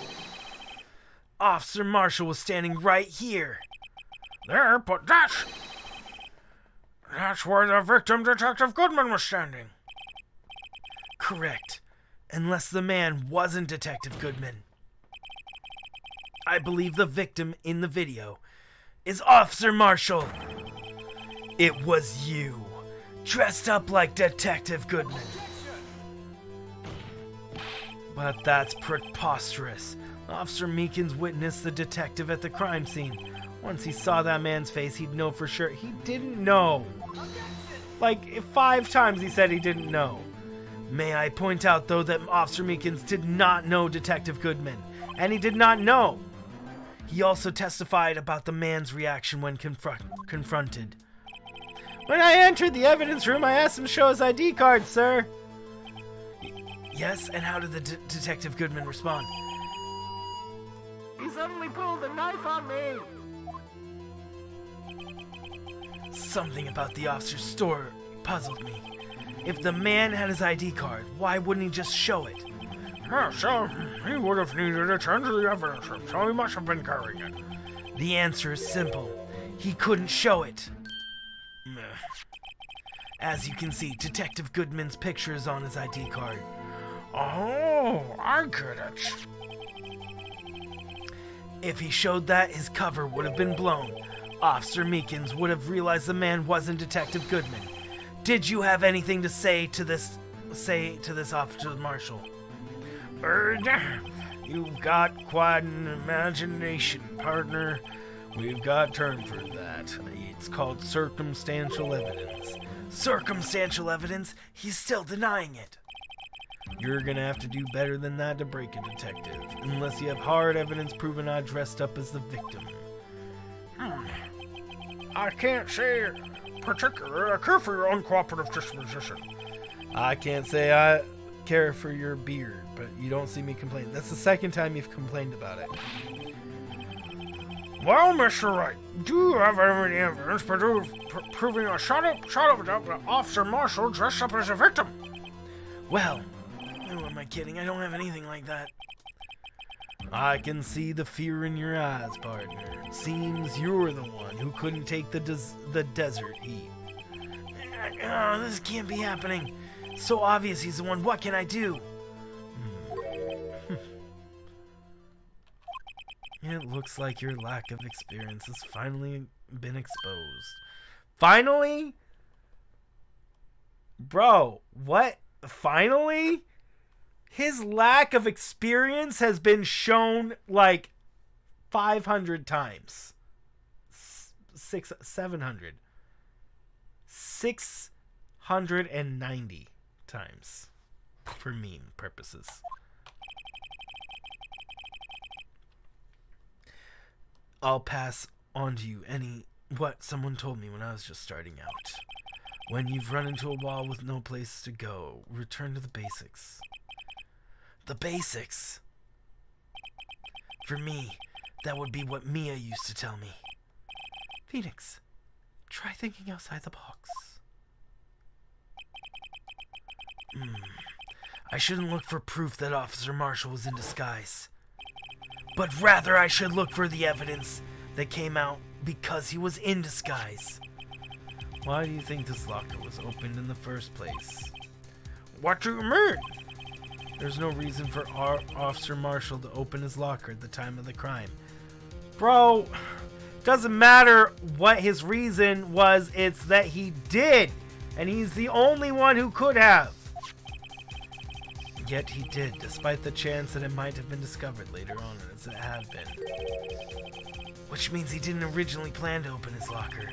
Officer Marshall was standing right here. There, but that's where the victim, Detective Goodman, was standing. Correct. Unless the man wasn't Detective Goodman. I believe the victim in the video is Officer Marshall. It was you, dressed up like Detective Goodman. But that's preposterous. Officer Meekins witnessed the detective at the crime scene. Once he saw that man's face, he'd know for sure. He didn't know. Like 5 times he said he didn't know. May I point out, though, that Officer Meekins did not know Detective Goodman. And he did not know. He also testified about the man's reaction when confronted. When I entered the evidence room, I asked him to show his ID card, sir. Yes, and how did the Detective Goodman respond? He suddenly pulled a knife on me. Something about the officer's story puzzled me. If the man had his ID card, why wouldn't he just show it? So he would have needed it to enter the evidence room, so he must have been carrying it. The answer is simple. He couldn't show it. As you can see, Detective Goodman's picture is on his ID card. Oh, I get it. If he showed that, his cover would have been blown. Officer Meekins would have realized the man wasn't Detective Goodman. Did you have anything to say to this Officer Marshall? You've got quite an imagination, partner. We've got term for that. It's called circumstantial evidence. Circumstantial evidence? He's still denying it. You're gonna have to do better than that to break a detective, unless you have hard evidence proving I dressed up as the victim. I can't say particular. I care for your uncooperative disposition. I can't say I care for your beard, but you don't see me complain. That's the second time you've complained about it. Well, Mr. Wright, do you have any evidence proving a shot up Officer Marshall dressed up as a victim? Well, who am I kidding? I don't have anything like that. I can see the fear in your eyes, partner. Seems you're the one who couldn't take the desert heat. Oh, this can't be happening. So obvious he's the one. What can I do? It looks like your lack of experience has finally been exposed. Finally? Bro, what? Finally? His lack of experience has been shown like 500 times. 700. 690 times for meme purposes. I'll pass on to you what someone told me when I was just starting out. When you've run into a wall with no place to go, return to the basics. The basics. For me, that would be what Mia used to tell me. Phoenix, try thinking outside the box. I shouldn't look for proof that Officer Marshall was in disguise. But rather I should look for the evidence that came out because he was in disguise. Why do you think this locker was opened in the first place? What do you mean? There's no reason for Officer Marshall to open his locker at the time of the crime. Bro, doesn't matter what his reason was, it's that he did. And he's the only one who could have. Yet he did, despite the chance that it might have been discovered later on as it had been. Which means he didn't originally plan to open his locker.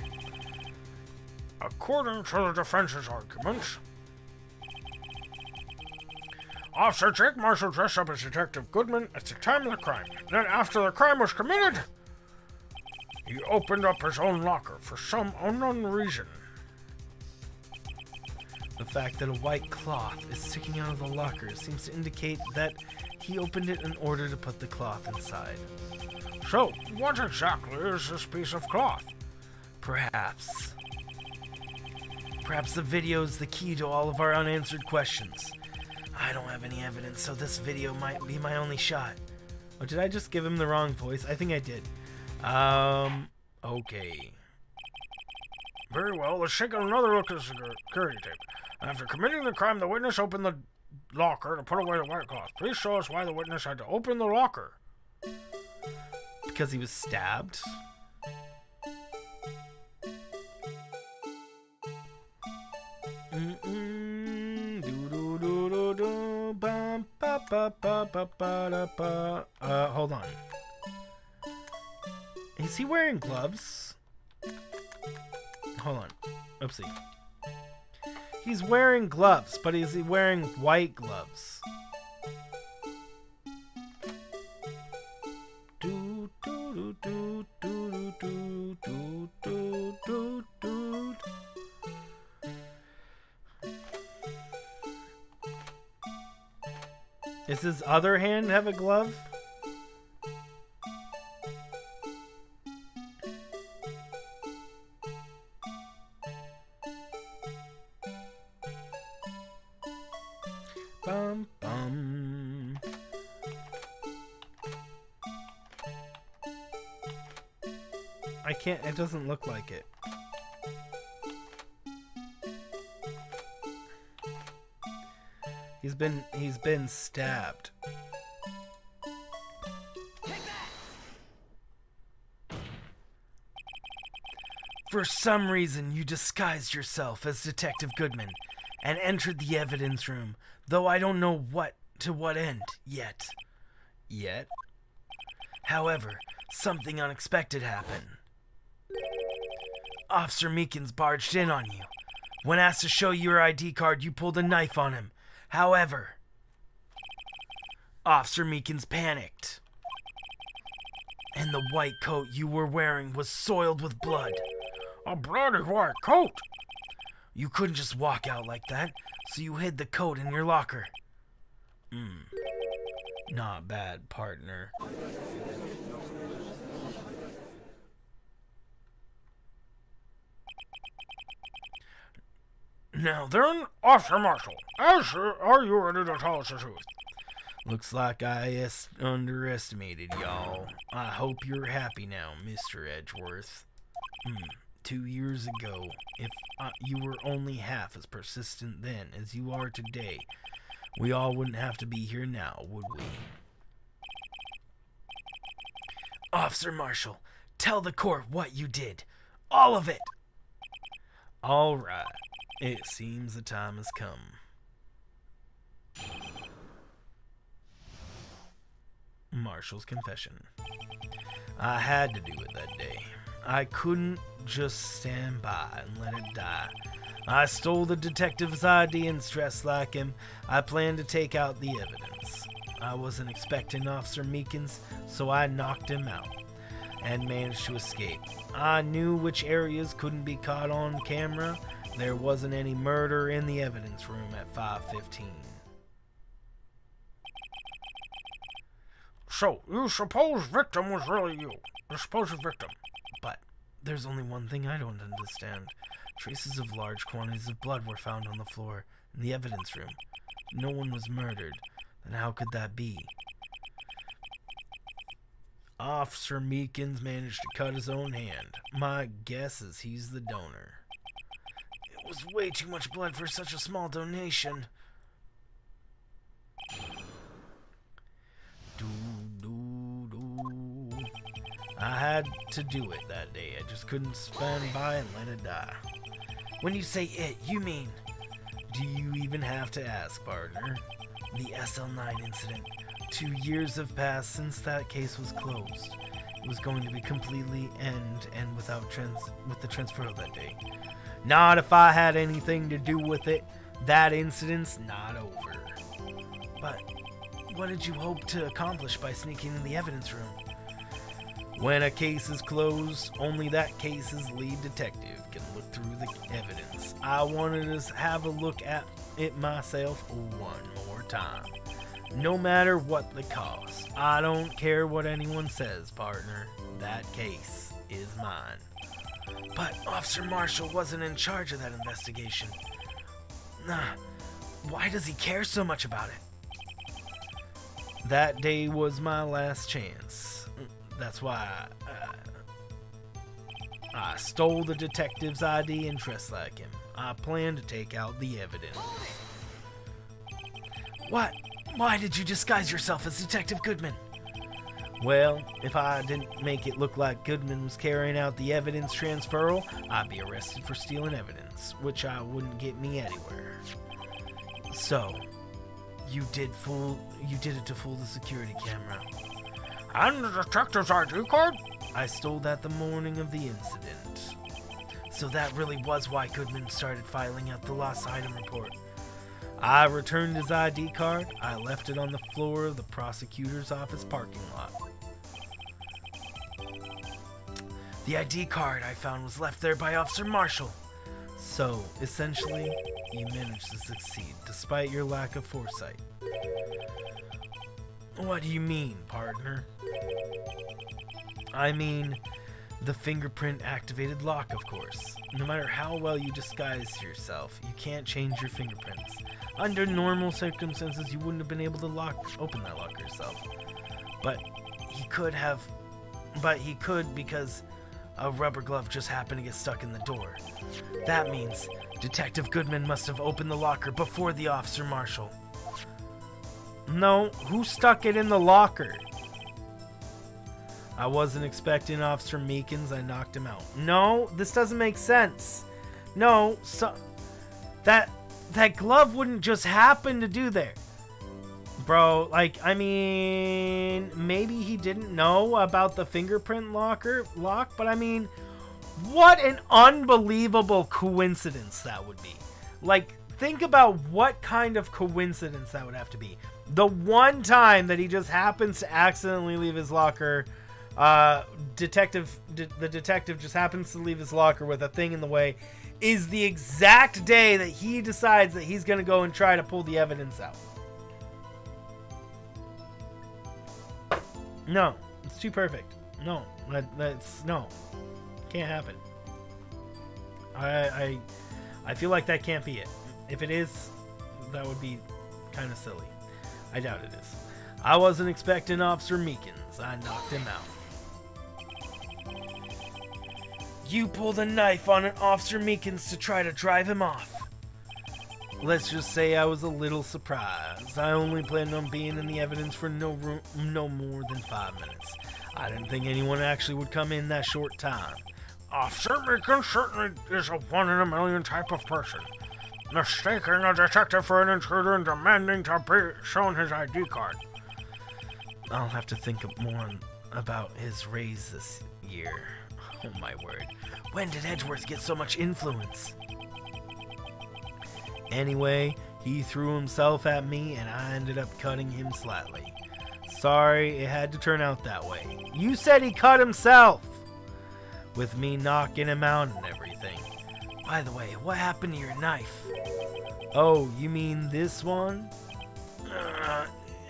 According to the defense's arguments, Officer Jake Marshall dressed up as Detective Goodman at the time of the crime. Then after the crime was committed, he opened up his own locker for some unknown reason. The fact that a white cloth is sticking out of the locker seems to indicate that he opened it in order to put the cloth inside. So, what exactly is this piece of cloth? Perhaps the video's the key to all of our unanswered questions. I don't have any evidence, so this video might be my only shot. Oh, did I just give him the wrong voice? I think I did. Okay. Very well, let's take another look at the security tape. After committing the crime, the witness opened the locker to put away the white cloth. Please show us why the witness had to open the locker. Because he was stabbed? Hold on. Is he wearing gloves? Hold on. Oopsie. He's wearing gloves, but is he wearing white gloves? Does his other hand have a glove? Bum, bum. I can't, it doesn't look like it. He's been stabbed. For some reason, you disguised yourself as Detective Goodman and entered the evidence room, though I don't know to what end yet. However, something unexpected happened. Officer Meekins barged in on you. When asked to show you your ID card, you pulled a knife on him. However, Officer Meekins panicked, and the white coat you were wearing was soiled with blood. A bloody white coat? You couldn't just walk out like that, So you hid the code in your locker. Not bad, partner. Now then, Officer Marshall, are you ready to tell us the truth? Looks like I underestimated y'all. I hope you're happy now, Mr. Edgeworth. 2 years ago, if you were only half as persistent then as you are today, we all wouldn't have to be here now, would we? Officer Marshall, tell the court what you did. All of it! All right. It seems the time has come. Marshall's confession. I had to do it that day. I couldn't just stand by and let it die. I stole the detective's ID and dressed like him. I planned to take out the evidence. I wasn't expecting Officer Meekins, so I knocked him out and managed to escape. I knew which areas couldn't be caught on camera. There wasn't any murder in the evidence room at 5:15. So, you suppose victim was really you? The supposed victim? But there's only one thing I don't understand. Traces of large quantities of blood were found on the floor in the evidence room. No one was murdered. Then how could that be? Officer Meekins managed to cut his own hand. My guess is he's the donor. It was way too much blood for such a small donation. I had to do it that day. I just couldn't stand by and let it die. When you say it, you mean... Do you even have to ask, partner? The SL9 incident. 2 years have passed since that case was closed. It was going to be completely end without with the transfer that day. Not if I had anything to do with it. That incident's not over. But what did you hope to accomplish by sneaking in the evidence room? When a case is closed, only that case's lead detective can look through the evidence. I wanted to have a look at it myself one more time. No matter what the cost. I don't care what anyone says, partner. That case is mine. But Officer Marshall wasn't in charge of that investigation. Why does he care so much about it? That day was my last chance. That's why I stole the detective's ID and dressed like him. I planned to take out the evidence. What? Why did you disguise yourself as Detective Goodman? Well, if I didn't make it look like Goodman was carrying out the evidence transferal, I'd be arrested for stealing evidence, which wouldn't get me anywhere. So, you did it to fool the security camera. And the detective's ID card? I stole that the morning of the incident. So that really was why Goodman started filing out the lost item report. I returned his ID card. I left it on the floor of the prosecutor's office parking lot. The ID card I found was left there by Officer Marshall. So, essentially, you managed to succeed despite your lack of foresight. What do you mean, partner? I mean, the fingerprint-activated lock, of course. No matter how well you disguise yourself, you can't change your fingerprints. Under normal circumstances, you wouldn't have been able to open that lock yourself. But he could because a rubber glove just happened to get stuck in the door. That means Detective Goodman must have opened the locker before the Officer Marshall. No, who stuck it in the locker? I wasn't expecting Officer Meekins. I knocked him out. No, this doesn't make sense. No, that glove wouldn't just happen to do there. Bro, I mean, maybe he didn't know about the fingerprint lock, but I mean, what an unbelievable coincidence that would be. Think about what kind of coincidence that would have to be. The one time that he just happens to accidentally leave his locker, the detective just happens to leave his locker with a thing in the way. is the exact day that he decides that he's going to go and try to pull the evidence out. No, it's too perfect. No, that's no, can't happen. I feel like that can't be it. If it is, that would be kind of silly. I doubt it is. I wasn't expecting Officer Meekins. I knocked him out. You pulled a knife on an Officer Meekins to try to drive him off. Let's just say I was a little surprised. I only planned on being in the evidence for no more than 5 minutes. I didn't think anyone actually would come in that short time. Officer Meekins certainly is a one-in-a-million type of person, mistaking a detective for an intruder and demanding to be shown his ID card. I'll have to think more about his raise this year. Oh my word. When did Edgeworth get so much influence? Anyway, he threw himself at me and I ended up cutting him slightly. Sorry, it had to turn out that way. You said he cut himself! With me knocking him out and everything. By the way, what happened to your knife? Oh, you mean this one?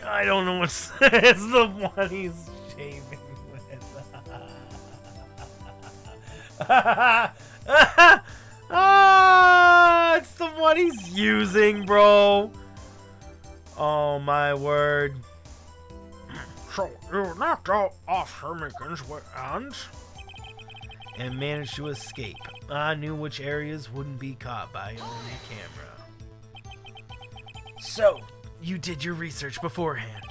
I don't know what's... It's the one he's shaving with. It's the one he's using, bro. Oh, my word. So, you knocked out Officer Meekins and managed to escape. I knew which areas wouldn't be caught by on the camera. So, you did your research beforehand.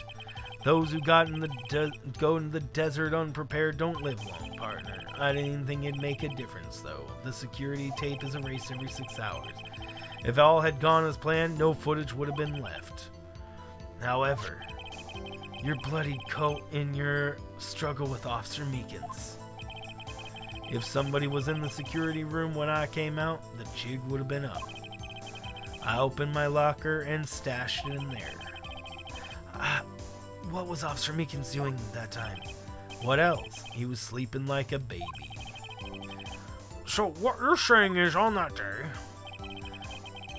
Those who go into the desert unprepared don't live long, partner. I didn't think it'd make a difference, though. The security tape is erased every 6 hours. If all had gone as planned, no footage would have been left. However, your bloodied coat in your struggle with Officer Meekins. If somebody was in the security room when I came out, the jig would have been up. I opened my locker and stashed it in there. What was Officer Meekins doing that time? What else? He was sleeping like a baby. So what you're saying is on that day,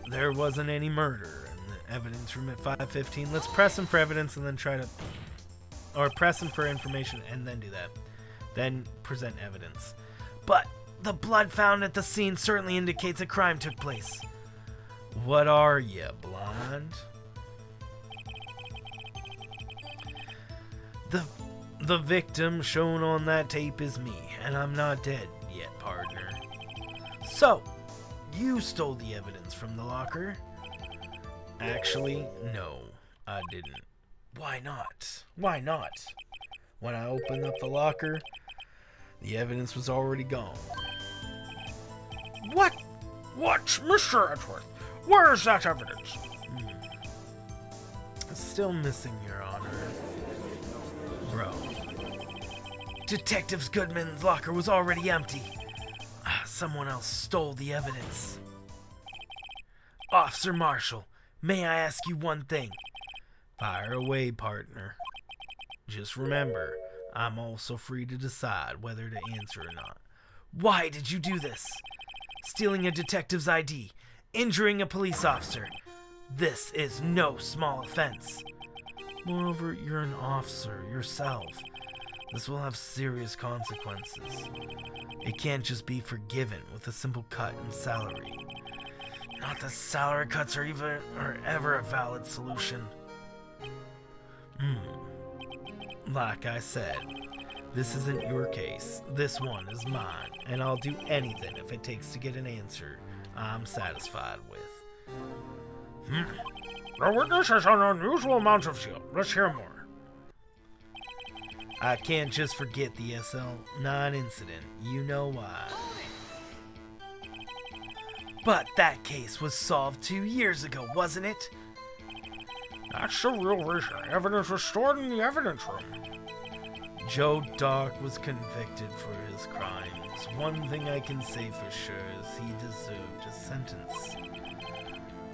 there wasn't any murder in the evidence room at 5:15. Let's press him for evidence and then press him for information and then do that. Then present evidence. But the blood found at the scene certainly indicates a crime took place. What are you, blind? The victim shown on that tape is me, and I'm not dead yet, partner. So, you stole the evidence from the locker? Actually, no, I didn't. Why not? Why not? When I opened up the locker, the evidence was already gone. What? What, Mr. Edgeworth? Where is that evidence? Still missing, Your Honor. Bro. Detective Goodman's locker was already empty. Someone else stole the evidence. Officer Marshall, may I ask you one thing? Fire away, partner. Just remember, I'm also free to decide whether to answer or not. Why did you do this? Stealing a detective's ID, injuring a police officer. This is no small offense. Moreover, you're an officer yourself. This will have serious consequences. It can't just be forgiven with a simple cut in salary. Not that salary cuts are ever a valid solution. Like I said, this isn't your case. This one is mine, and I'll do anything if it takes to get an answer I'm satisfied with. The witness has an unusual amount of zeal. Let's hear more. I can't just forget the SL9 incident. You know why. But that case was solved 2 years ago, wasn't it? That's the real reason evidence was stored in the evidence room. Joe Dark was convicted for his crimes. One thing I can say for sure is he deserved a sentence.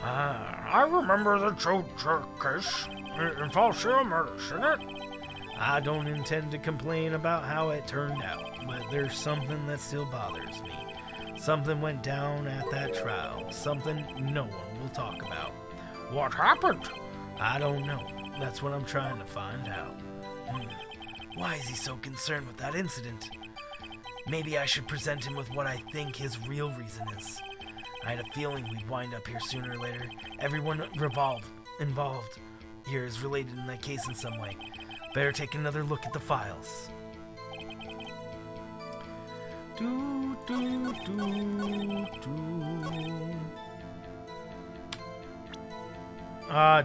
I remember the Joe Dark case. It involved serial murders, didn't it? I don't intend to complain about how it turned out, but there's something that still bothers me. Something went down at that trial. Something no one will talk about. What happened? I don't know. That's what I'm trying to find out. Why is he so concerned with that incident? Maybe I should present him with what I think his real reason is. I had a feeling we'd wind up here sooner or later. Everyone involved here is related in that case in some way. Better take another look at the files.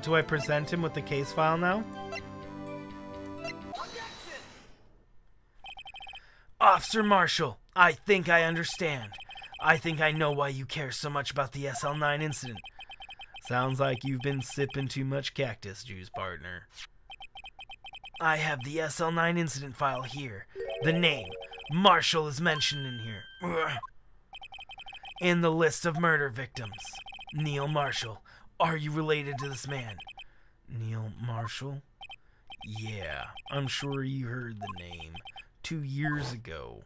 Do I present him with the case file now? Officer Marshall, I think I understand. I think I know why you care so much about the SL9 incident. Sounds like you've been sipping too much cactus juice, partner. I have the SL9 incident file here. The name, Marshall, is mentioned in here. Ugh. In the list of murder victims. Neil Marshall. Are you related to this man? Neil Marshall? Yeah, I'm sure you heard the name. 2 years ago,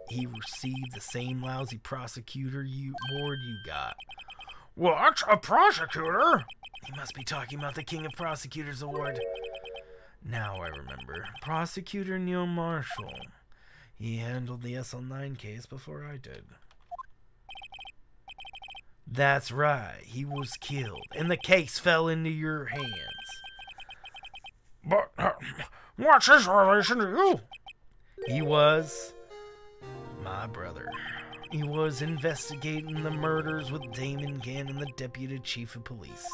he received the same lousy prosecutor award you got. What? A prosecutor? He must be talking about the King of Prosecutors Award. Now I remember. Prosecutor Neil Marshall. He handled the SL9 case before I did. That's right. He was killed, and the case fell into your hands. But what's his relation to you? He was my brother. He was investigating the murders with Damon Gannon, the deputy chief of police.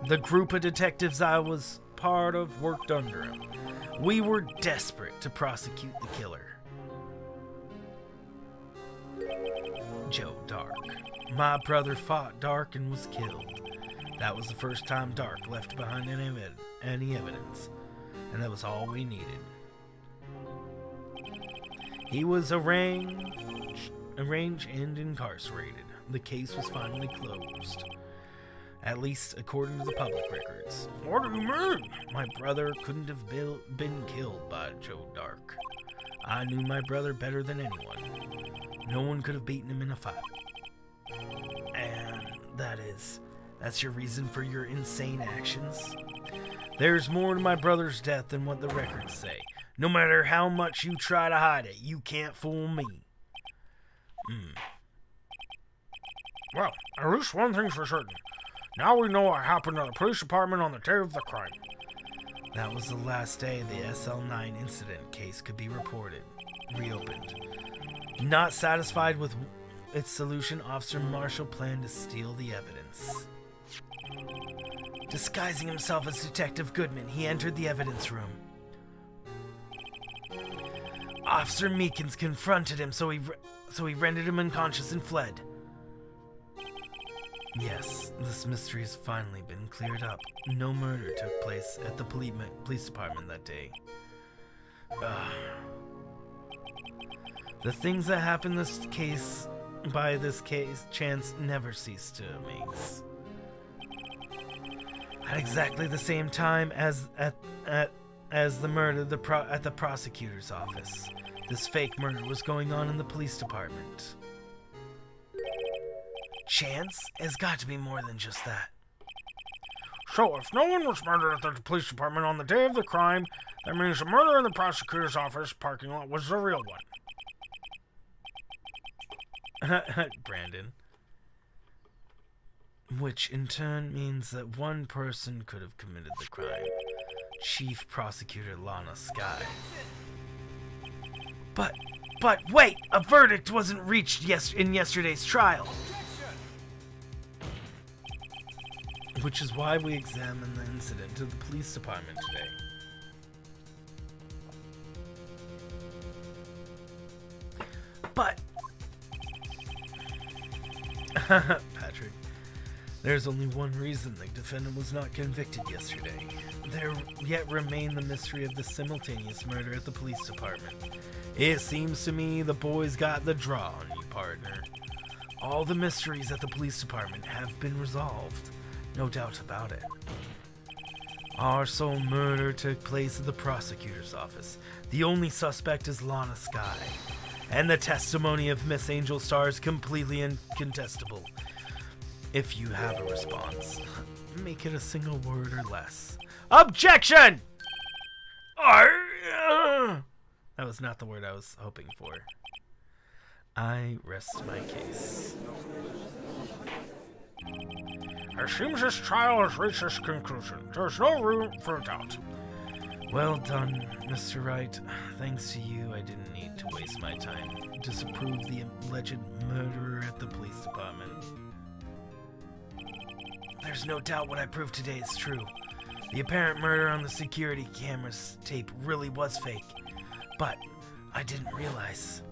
The group of detectives I was part of worked under him. We were desperate to prosecute the killer. Joe Dark. My brother fought Dark and was killed. That was the first time Dark left behind any evidence, and that was all we needed. He was arraigned and incarcerated. The case was finally closed. At least according to the public records. What do you mean? My brother couldn't have been killed by Joe Dark. I knew my brother better than anyone. No one could have beaten him in a fight. And that's your reason for your insane actions? There's more to my brother's death than what the records say. No matter how much you try to hide it, you can't fool me. Well, at least one thing's for certain. Now we know what happened to the police department on the day of the crime. That was the last day the SL9 incident case could be reopened. Not satisfied with its solution, Officer Marshall planned to steal the evidence. Disguising himself as Detective Goodman, he entered the evidence room. Officer Meekins confronted him, so he rendered him unconscious and fled. Yes, this mystery has finally been cleared up. No murder took place at the police department that day. The things that happen by this case chance never cease to amaze. At exactly the same time as the murder at the prosecutor's office, this fake murder was going on in the police department. Chance has got to be more than just that. So if no one was murdered at the police department on the day of the crime, that means the murder in the prosecutor's office parking lot was the real one. Brandon. Which in turn means that one person could have committed the crime. Chief Prosecutor Lana Skye. But wait! A verdict wasn't reached in yesterday's trial. Which is why we examined the incident to the police department today. But Patrick, there's only one reason the defendant was not convicted yesterday. There yet remained the mystery of the simultaneous murder at the police department. It seems to me the boys got the draw on you, partner. All the mysteries at the police department have been resolved. No doubt about it. Our sole murder took place at the prosecutor's office. The only suspect is Lana Skye. And the testimony of Miss Angel Star is completely incontestable. If you have a response, make it a single word or less. Objection! That was not the word I was hoping for. I rest my case. It seems this trial has reached its conclusion. There's no room for doubt. Well done, Mr. Wright. Thanks to you, I didn't need to waste my time to disprove the alleged murderer at the police department. There's no doubt what I proved today is true. The apparent murder on the security camera's tape really was fake. But I didn't realize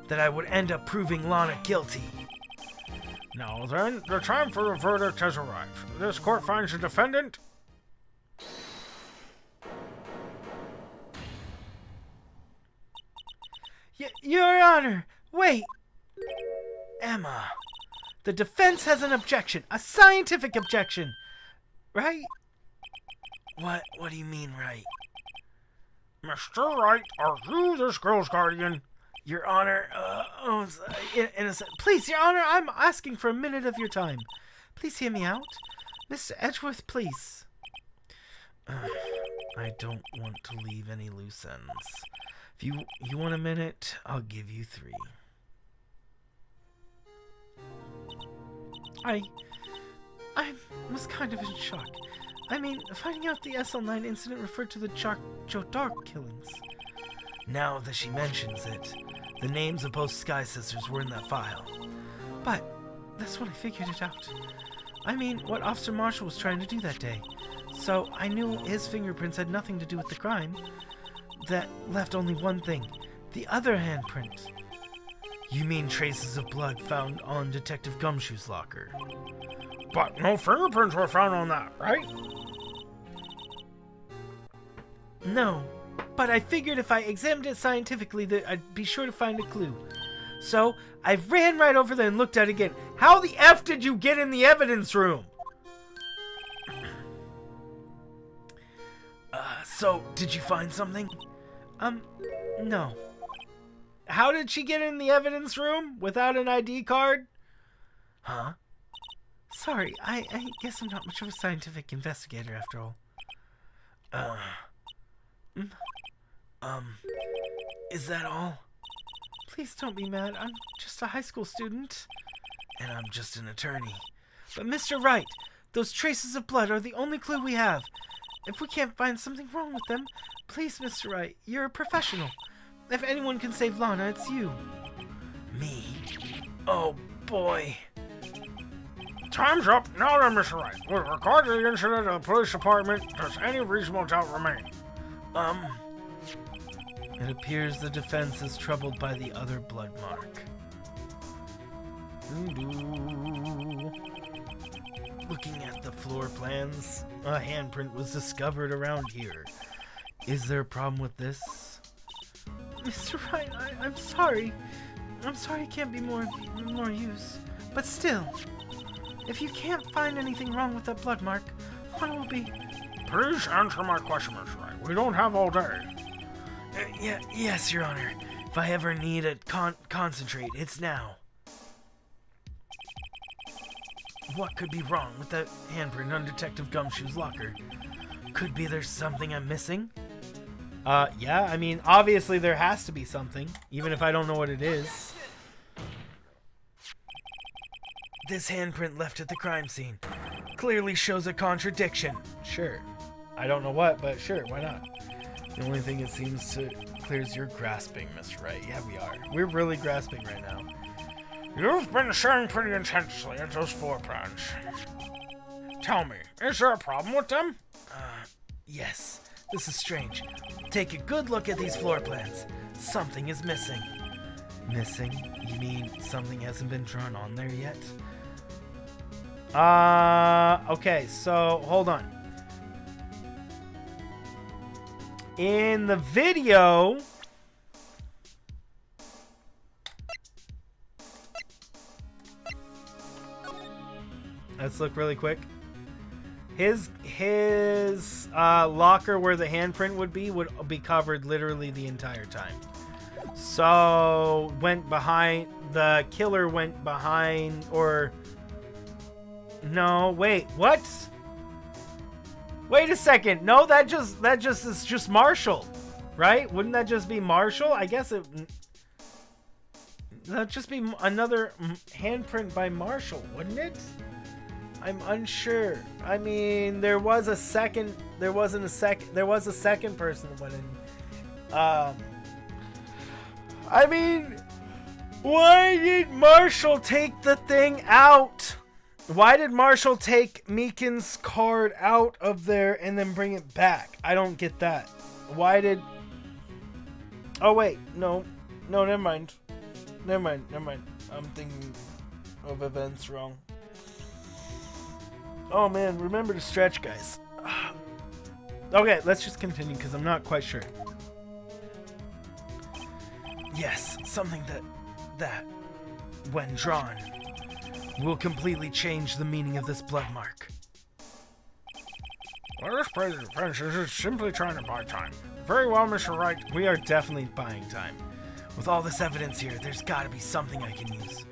that I would end up proving Lana guilty. Now then, the time for the verdict has arrived. This court finds the defendant... Your Honor, wait! Emma, the defense has an objection, a scientific objection, right? What do you mean, right? Mr. Wright, are you this girl's guardian? Your Honor, innocent. Please, Your Honor, I'm asking for a minute of your time. Please hear me out. Mr. Edgeworth, please. I don't want to leave any loose ends. If you want a minute, I'll give you 3. I was kind of in shock. I mean, finding out the SL9 incident referred to the Joe Dark killings. Now that she mentions it, the names of both Sky Sisters were in that file. But that's when I figured it out. I mean, what Officer Marshall was trying to do that day. So I knew his fingerprints had nothing to do with the crime. That left only one thing. The other handprint. You mean traces of blood found on Detective Gumshoe's locker? But no fingerprints were found on that, right? No, but I figured if I examined it scientifically that I'd be sure to find a clue. So I ran right over there and looked at it again. How the F did you get in the evidence room? So did you find something? No. How did she get in the evidence room without an ID card? Huh? Sorry, I guess I'm not much of a scientific investigator after all. Is that all? Please don't be mad. I'm just a high school student. And I'm just an attorney. But Mr. Wright, those traces of blood are the only clue we have. If we can't find something wrong with them, please, Mr. Wright, you're a professional. If anyone can save Lana, it's you. Me? Oh, boy. Time's up. Now then, Mr. Wright. With regard to the incident at the police department, does any reasonable doubt remain? It appears the defense is troubled by the other blood mark. Looking at the floor plans, a handprint was discovered around here. Is there a problem with this? Mr. Wright, I'm sorry. I'm sorry it can't be more use. But still, if you can't find anything wrong with that blood mark, what will be... Please answer my question, Mr. Wright. We don't have all day. Yes, Your Honor. If I ever need to concentrate, it's now. What could be wrong with that handprint on Detective Gumshoe's locker? Could be there's something I'm missing? Yeah, I mean, obviously there has to be something, even if I don't know what it is. This handprint left at the crime scene clearly shows a contradiction. Sure. I don't know what, but sure, why not? The only thing it seems to clear is you're grasping, Mr. Wright. Yeah, we are. We're really grasping right now. You've been staring pretty intensely at those floor plans. Tell me, is there a problem with them? Yes. This is strange. Take a good look at these floor plans. Something is missing. Missing? You mean something hasn't been drawn on there yet? Okay, so hold on. In the video... Let's look really quick. His locker where the handprint would be covered literally the entire time. So the killer went behind, or no, wait, what? Wait a second. No, that just is just Marshall, right? Wouldn't that just be Marshall? I guess that'd just be another handprint by Marshall, wouldn't it? I'm unsure. I mean, there was a second person that went in. I mean, why did Marshall take the thing out? Why did Marshall take Meekin's card out of there and then bring it back? I don't get that. Why did... Oh, wait. No, never mind. Never mind. I'm thinking of events wrong. Oh, man. Remember to stretch, guys. Okay, let's just continue because I'm not quite sure. Yes, something that, when drawn, will completely change the meaning of this blood mark. Well, this president Francis is simply trying to buy time. Very well, Mr. Wright. We are definitely buying time. With all this evidence here, there's got to be something I can use.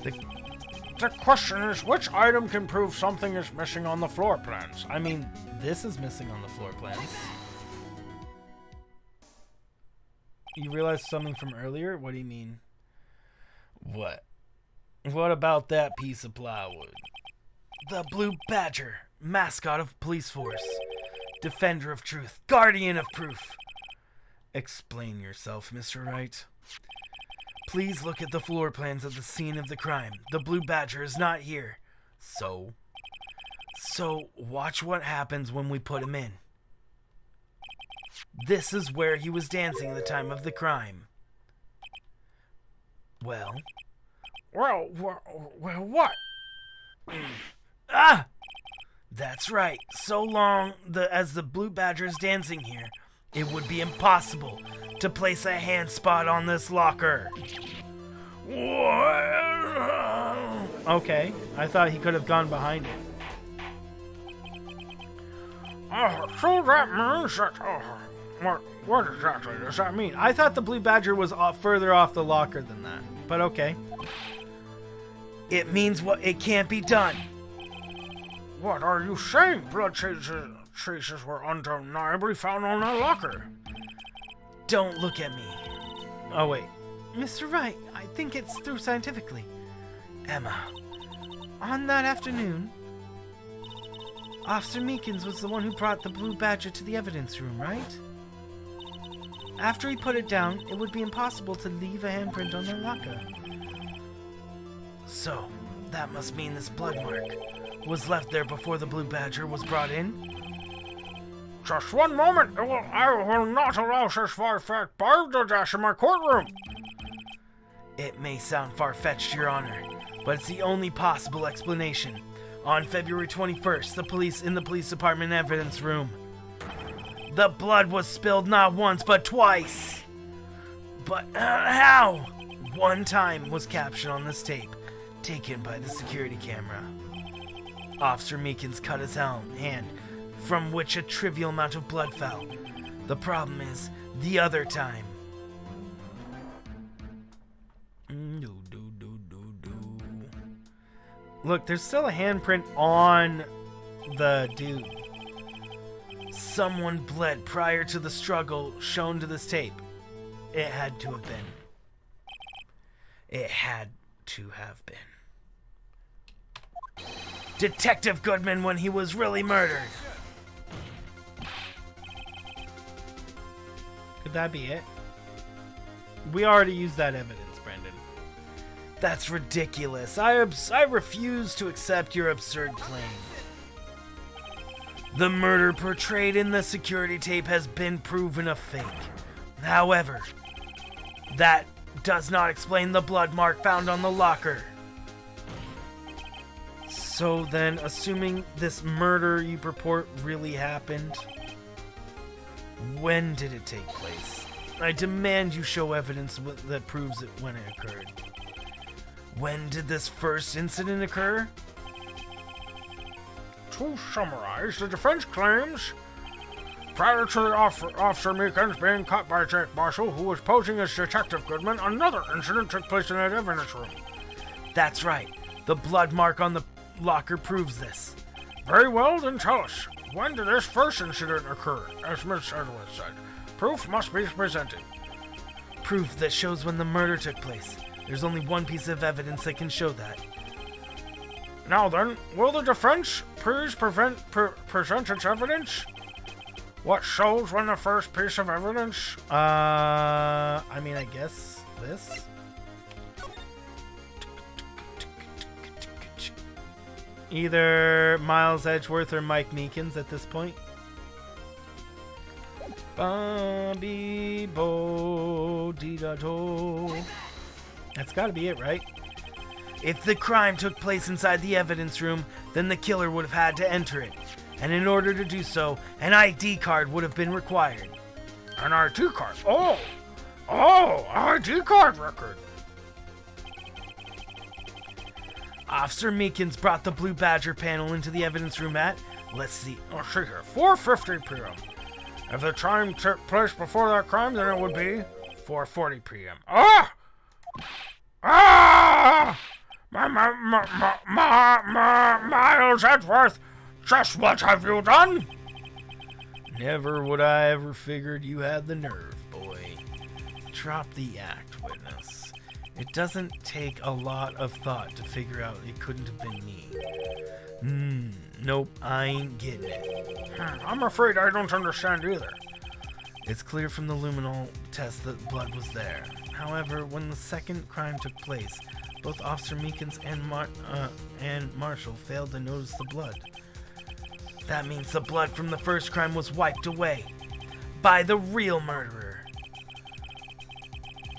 The question is, which item can prove something is missing on the floor plans? I mean, this is missing on the floor plans. You realized something from earlier? What do you mean? What? What about that piece of plywood? The Blue Badger, mascot of police force, defender of truth, guardian of proof. Explain yourself, Mr. Wright. Please look at the floor plans of the scene of the crime. The Blue Badger is not here. So watch what happens when we put him in. This is where he was dancing at the time of the crime. Well, what? That's right. So long as the Blue Badger is dancing here, it would be impossible to place a hand spot on this locker. Okay, I thought he could have gone behind it. So that means that... What exactly does that mean? I thought the Blue Badger was further off the locker than that, but okay. It means it can't be done. What are you saying? Blood traces were undeniably found on that locker. Don't look at me. Oh, wait. Mr. Wright, I think it's through scientifically. Emma, on that afternoon, Officer Meekins was the one who brought the Blue Badger to the evidence room, right? After he put it down, it would be impossible to leave a handprint on the locker. So, that must mean this blood mark was left there before the Blue Badger was brought in? Just one moment. I will not allow such far-fetched balderdash in my courtroom. It may sound far-fetched, Your Honor, but it's the only possible explanation. On February 21st, the police department evidence room, the blood was spilled not once, but twice. But how? One time was captured on this tape, taken by the security camera. Officer Meekins cut his hand, from which a trivial amount of blood fell. The problem is, the other time. Look, there's still a handprint on the dude. Someone bled prior to the struggle shown to this tape. It had to have been. It had to have been Detective Goodman when he was really murdered. Could that be it? We already used that evidence, Brendan. That's ridiculous. I refuse to accept your absurd claim. The murder portrayed in the security tape has been proven a fake. However, that does not explain the blood mark found on the locker. So then, assuming this murder you purport really happened, when did it take place? I demand you show evidence that proves it when it occurred. When did this first incident occur? To summarize, the defense claims prior to the Officer Meekins being caught by Jake Marshall, who was posing as Detective Goodman, another incident took place in that evidence room. That's right. The blood mark on the locker proves this. Very well, then tell us. When did this first incident occur? As Miss Edwards said, proof must be presented. Proof that shows when the murder took place. There's only one piece of evidence that can show that. Now then, will the defense please present its evidence? What shows when the first piece of evidence? I mean, I guess this? Either Miles Edgeworth or Mike Meekins at this point. Bobby Bo Dee Da Do. That's gotta be it, right? If the crime took place inside the evidence room, then the killer would have had to enter it. And in order to do so, an ID card would have been required. An ID card? Oh, ID card record. Officer Meekins brought the Blue Badger panel into the evidence room at, let's see here, 4:50 p.m. If the crime took place before that crime, then it would be 4:40 p.m. Miles Edgeworth, just what have you done? Never would I ever figured you had the nerve, boy. Drop the act, witness. It doesn't take a lot of thought to figure out it couldn't have been me. Nope, I ain't getting it. I'm afraid I don't understand either. It's clear from the luminol test that blood was there. However, when the second crime took place, both Officer Meekins and Marshall failed to notice the blood. That means the blood from the first crime was wiped away by the real murderer.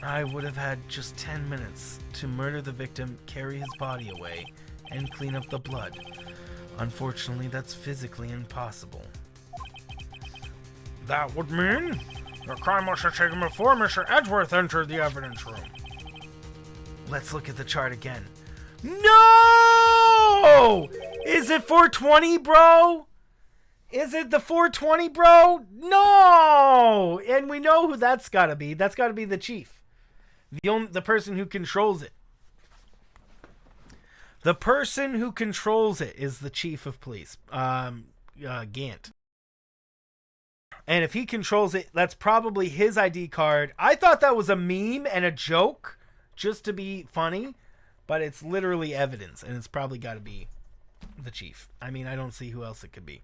I would have had just 10 minutes to murder the victim, carry his body away, and clean up the blood. Unfortunately, that's physically impossible. That would mean the crime must have taken before Mr. Edgeworth entered the evidence room. Let's look at the chart again. No! Is it 420, bro? Is it the 420, bro? No! And we know who that's gotta be. That's gotta be the chief. The person who controls it. The person who controls it is the chief of police, Gant. And if he controls it, that's probably his ID card. I thought that was a meme and a joke, just to be funny, but it's literally evidence, and it's probably got to be the chief. I mean, I don't see who else it could be.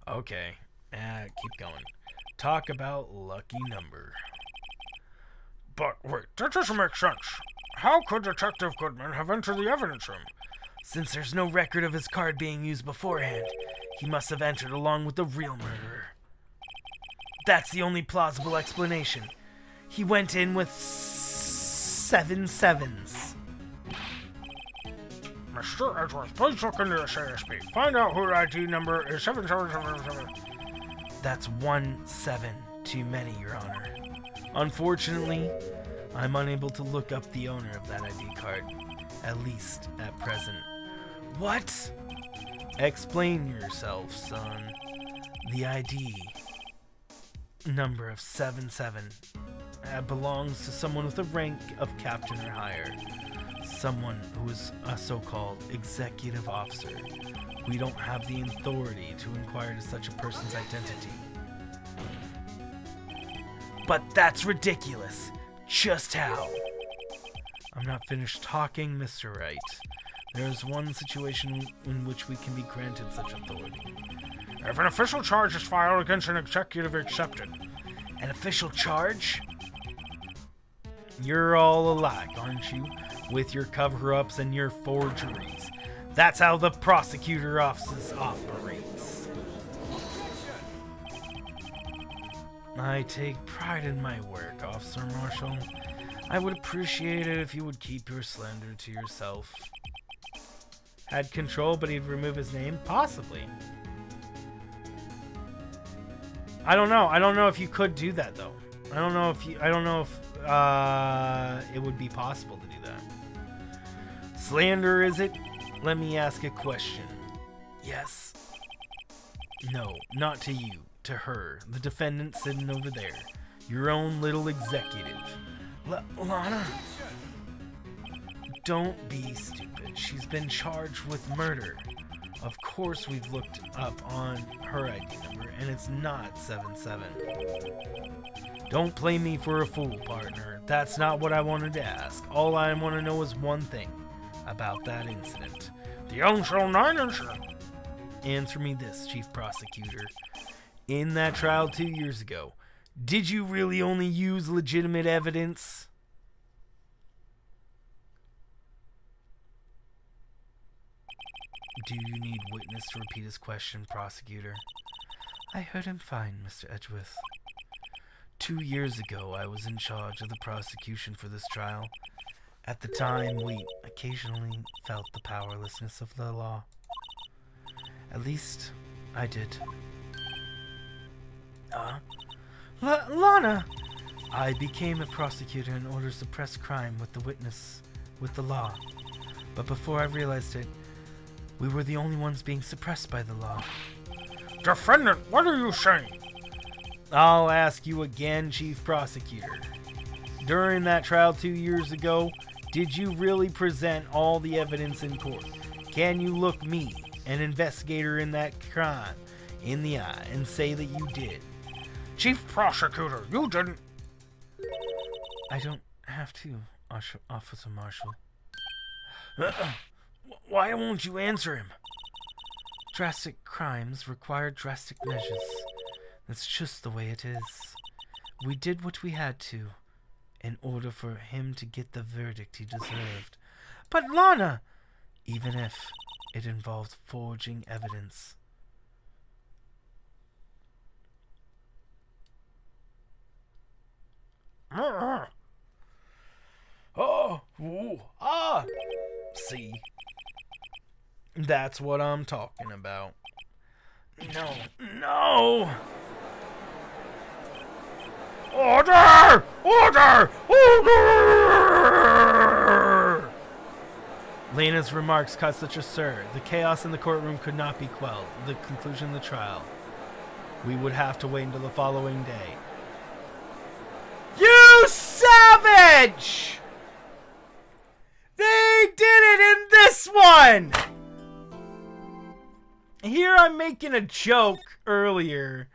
Okay, keep going. Talk about lucky number. But wait, that doesn't make sense. How could Detective Goodman have entered the evidence room? Since there's no record of his card being used beforehand, he must have entered along with the real murderer. That's the only plausible explanation. He went in with 7 sevens. Mr. Edgeworth, please look into this ASP. Find out who the ID number is 7777. That's 1 7 too many, Your Honor. Unfortunately, I'm unable to look up the owner of that ID card, at least at present. What? Explain yourself, son. The ID number of 77 belongs to someone with a rank of captain or higher. Someone who is a so-called executive officer. We don't have the authority to inquire into such a person's identity. But that's ridiculous. Just how? I'm not finished talking, Mr. Wright. There's one situation in which we can be granted such authority. If an official charge is filed against an executive accepted. An official charge? You're all alike, aren't you? With your cover-ups and your forgeries. That's how the prosecutor office operates. I take pride in my work, Officer Marshall. I would appreciate it if you would keep your slander to yourself. Had control, but he'd remove his name? Possibly. I don't know. I don't know if you could do that, though. I don't know if it would be possible to do that. Slander, is it? let me ask a question. Yes? No, not to you. To her. The defendant sitting over there. Your own little executive. Lana? Don't be stupid. She's been charged with murder. Of course we've looked up on her ID number, and it's not 77. Don't play me for a fool, partner. That's not what I wanted to ask. All I want to know is one thing about that incident. The Uncle 9 incident. Answer me this, Chief Prosecutor. In that trial 2 years ago, did you really only use legitimate evidence? Do you need witness to repeat his question, Prosecutor? I heard him fine, Mr. Edgeworth. 2 years ago, I was in charge of the prosecution for this trial. At the time, we occasionally felt the powerlessness of the law. At least, I did. Lana! I became a prosecutor in order to suppress crime with the law. But before I realized it, we were the only ones being suppressed by the law. Defendant, what are you saying? I'll ask you again, Chief Prosecutor. During that trial 2 years ago, did you really present all the evidence in court? Can you look me, an investigator in that crime, in the eye and say that you did? Chief Prosecutor, you didn't. I don't have to, Officer Marshall. Why won't you answer him? Drastic crimes require drastic measures. That's just the way it is. We did what we had to in order for him to get the verdict he deserved. But Lana! Even if it involved forging evidence. See? That's what I'm talking about. No! Order! Order! Order! Lena's remarks caused such a stir. The chaos in the courtroom could not be quelled. The conclusion of the trial. We would have to wait until the following day. You savage! They did it in this one! Here I'm making a joke earlier.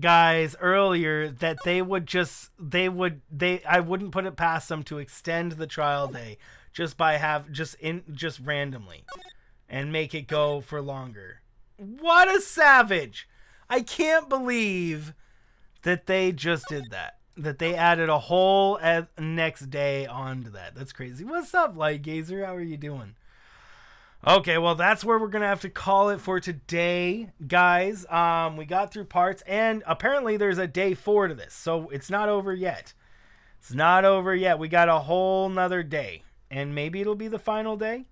Guys, earlier that I wouldn't put it past them to extend the trial day just randomly and make it go for longer. What a savage! I can't believe that they just did that. That they added a whole next day onto that. That's crazy. What's up, Light Gazer? How are you doing? Okay, well, that's where we're going to have to call it for today, guys. We got through parts, and apparently there's a day 4 to this, so it's not over yet. It's not over yet. We got a whole nother day, and maybe it'll be the final day.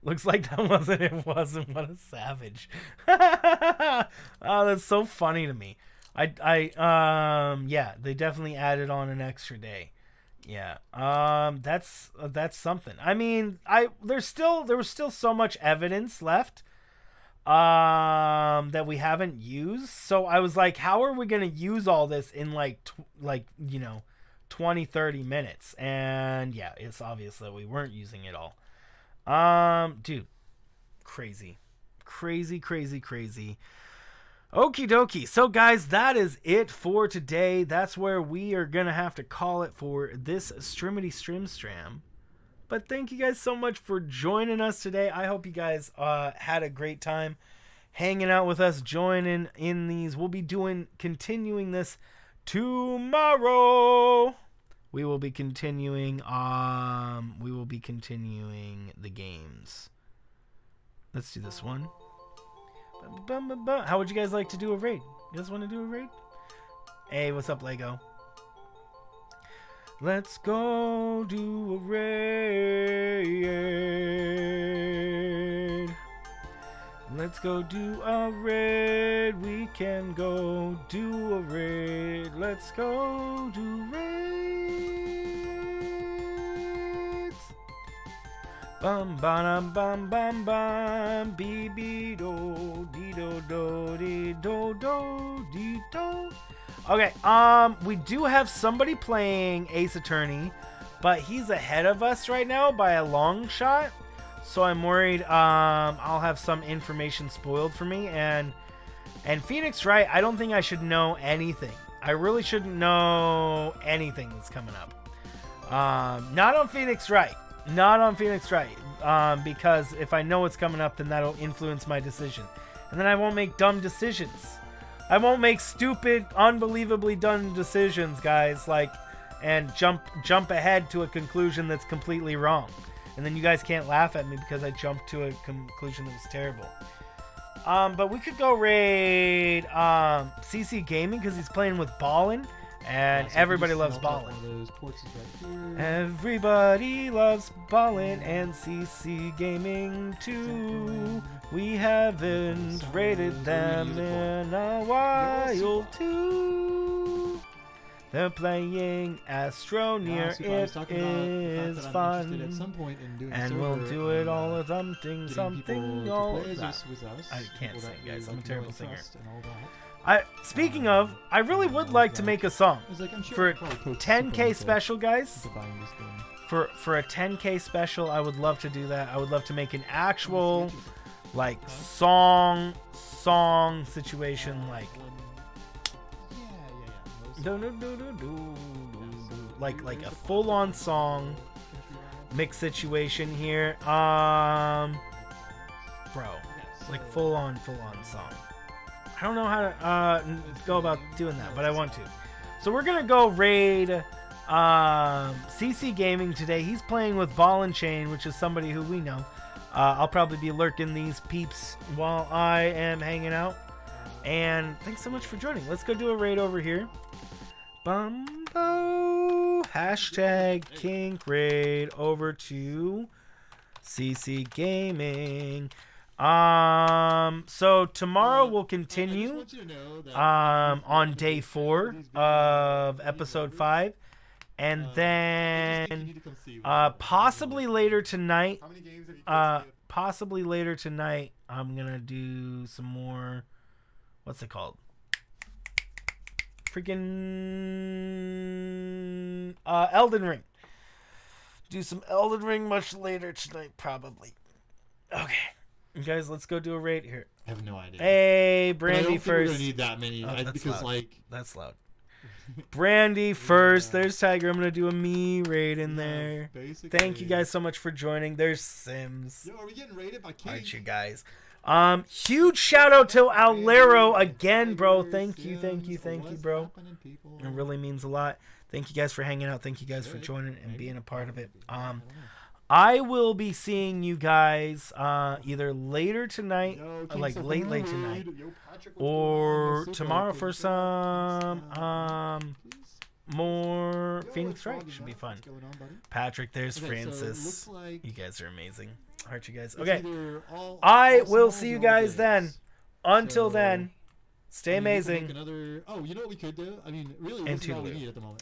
Looks like that wasn't. It wasn't. What a savage. Oh, that's so funny to me. Yeah, they definitely added on an extra day. Yeah. That's something. I mean, there was still so much evidence left that we haven't used. So I was like, how are we going to use all this in 20, 30 minutes? And yeah, it's obvious that we weren't using it all. Dude, crazy. Okie dokie. So guys, that is it for today. That's where we are going to have to call it for this Strimity Stram. But thank you guys so much for joining us today. I hope you guys had a great time hanging out with us, joining in these. We'll be continuing this tomorrow. We will be continuing the games. Let's do this one. How would you guys like to do a raid? You guys want to do a raid? Hey, what's up, Lego? Let's go do a raid. Let's go do a raid. We can go do a raid. Let's go do raids. Bum bum bum bum bum bee bee do dee do do dee do do dee do. Okay, we do have somebody playing Ace Attorney, but he's ahead of us right now by a long shot. So I'm worried I'll have some information spoiled for me. And Phoenix Wright, I don't think I should know anything. I really shouldn't know anything that's coming up. Not on Phoenix Wright. Not on Phoenix Wright. Because if I know what's coming up, then that'll influence my decision. And then I won't make dumb decisions. I won't make stupid, unbelievably dumb decisions, guys. And jump ahead to a conclusion that's completely wrong. And then you guys can't laugh at me because I jumped to a conclusion that was terrible. But we could go raid CC Gaming because he's playing with Ballin. And everybody loves Ballin. Everybody loves Ballin and CC Gaming too. We haven't raided them in a while too. They're playing Astro Near. It is fun. And we'll do it all of something all of that. I can't sing, guys. I'm a terrible singer. Speaking of, I really would like to make a song for a 10K special, guys. For a 10K special, I would love to do that. I would love to make an actual song situation, like a full-on song mix situation here. Bro, like full-on song. I don't know how to go about doing that, but I want to. So we're gonna go raid CC Gaming today. He's playing with Ball and Chain, which is somebody who we know. I'll probably be lurking these peeps while I am hanging out. And thanks so much for joining. Let's go do a raid over here. Bumbo hashtag kink raid over to CC Gaming. So tomorrow we'll continue on day 4 of episode 5, and then possibly later tonight I'm gonna do some more, what's it called, freaking Elden Ring. Do some Elden Ring much later tonight, probably. Okay. You guys, let's go do a raid here. I have no idea. Hey, Brandy first. We're gonna need that many because loud. That's loud. Brandy first. There's Tiger. I'm gonna do a me raid in there. Basically. Thank you guys so much for joining. There's Sims. Yo, are we getting raided by King? Aren't you guys? Huge shout out to Owlero again, bro. Thank you, bro. It really means a lot. Thank you guys for hanging out. Thank you guys for joining and being a part of it. I will be seeing you guys either later tonight, like late tonight, or tomorrow for some more Phoenix Wright. Should be fun. Patrick, there's Francis. You guys are amazing. Aren't you guys? Okay. I will see you guys then. Until then, stay amazing. Oh, you know what we could do? I mean, really, this is all we need at the moment.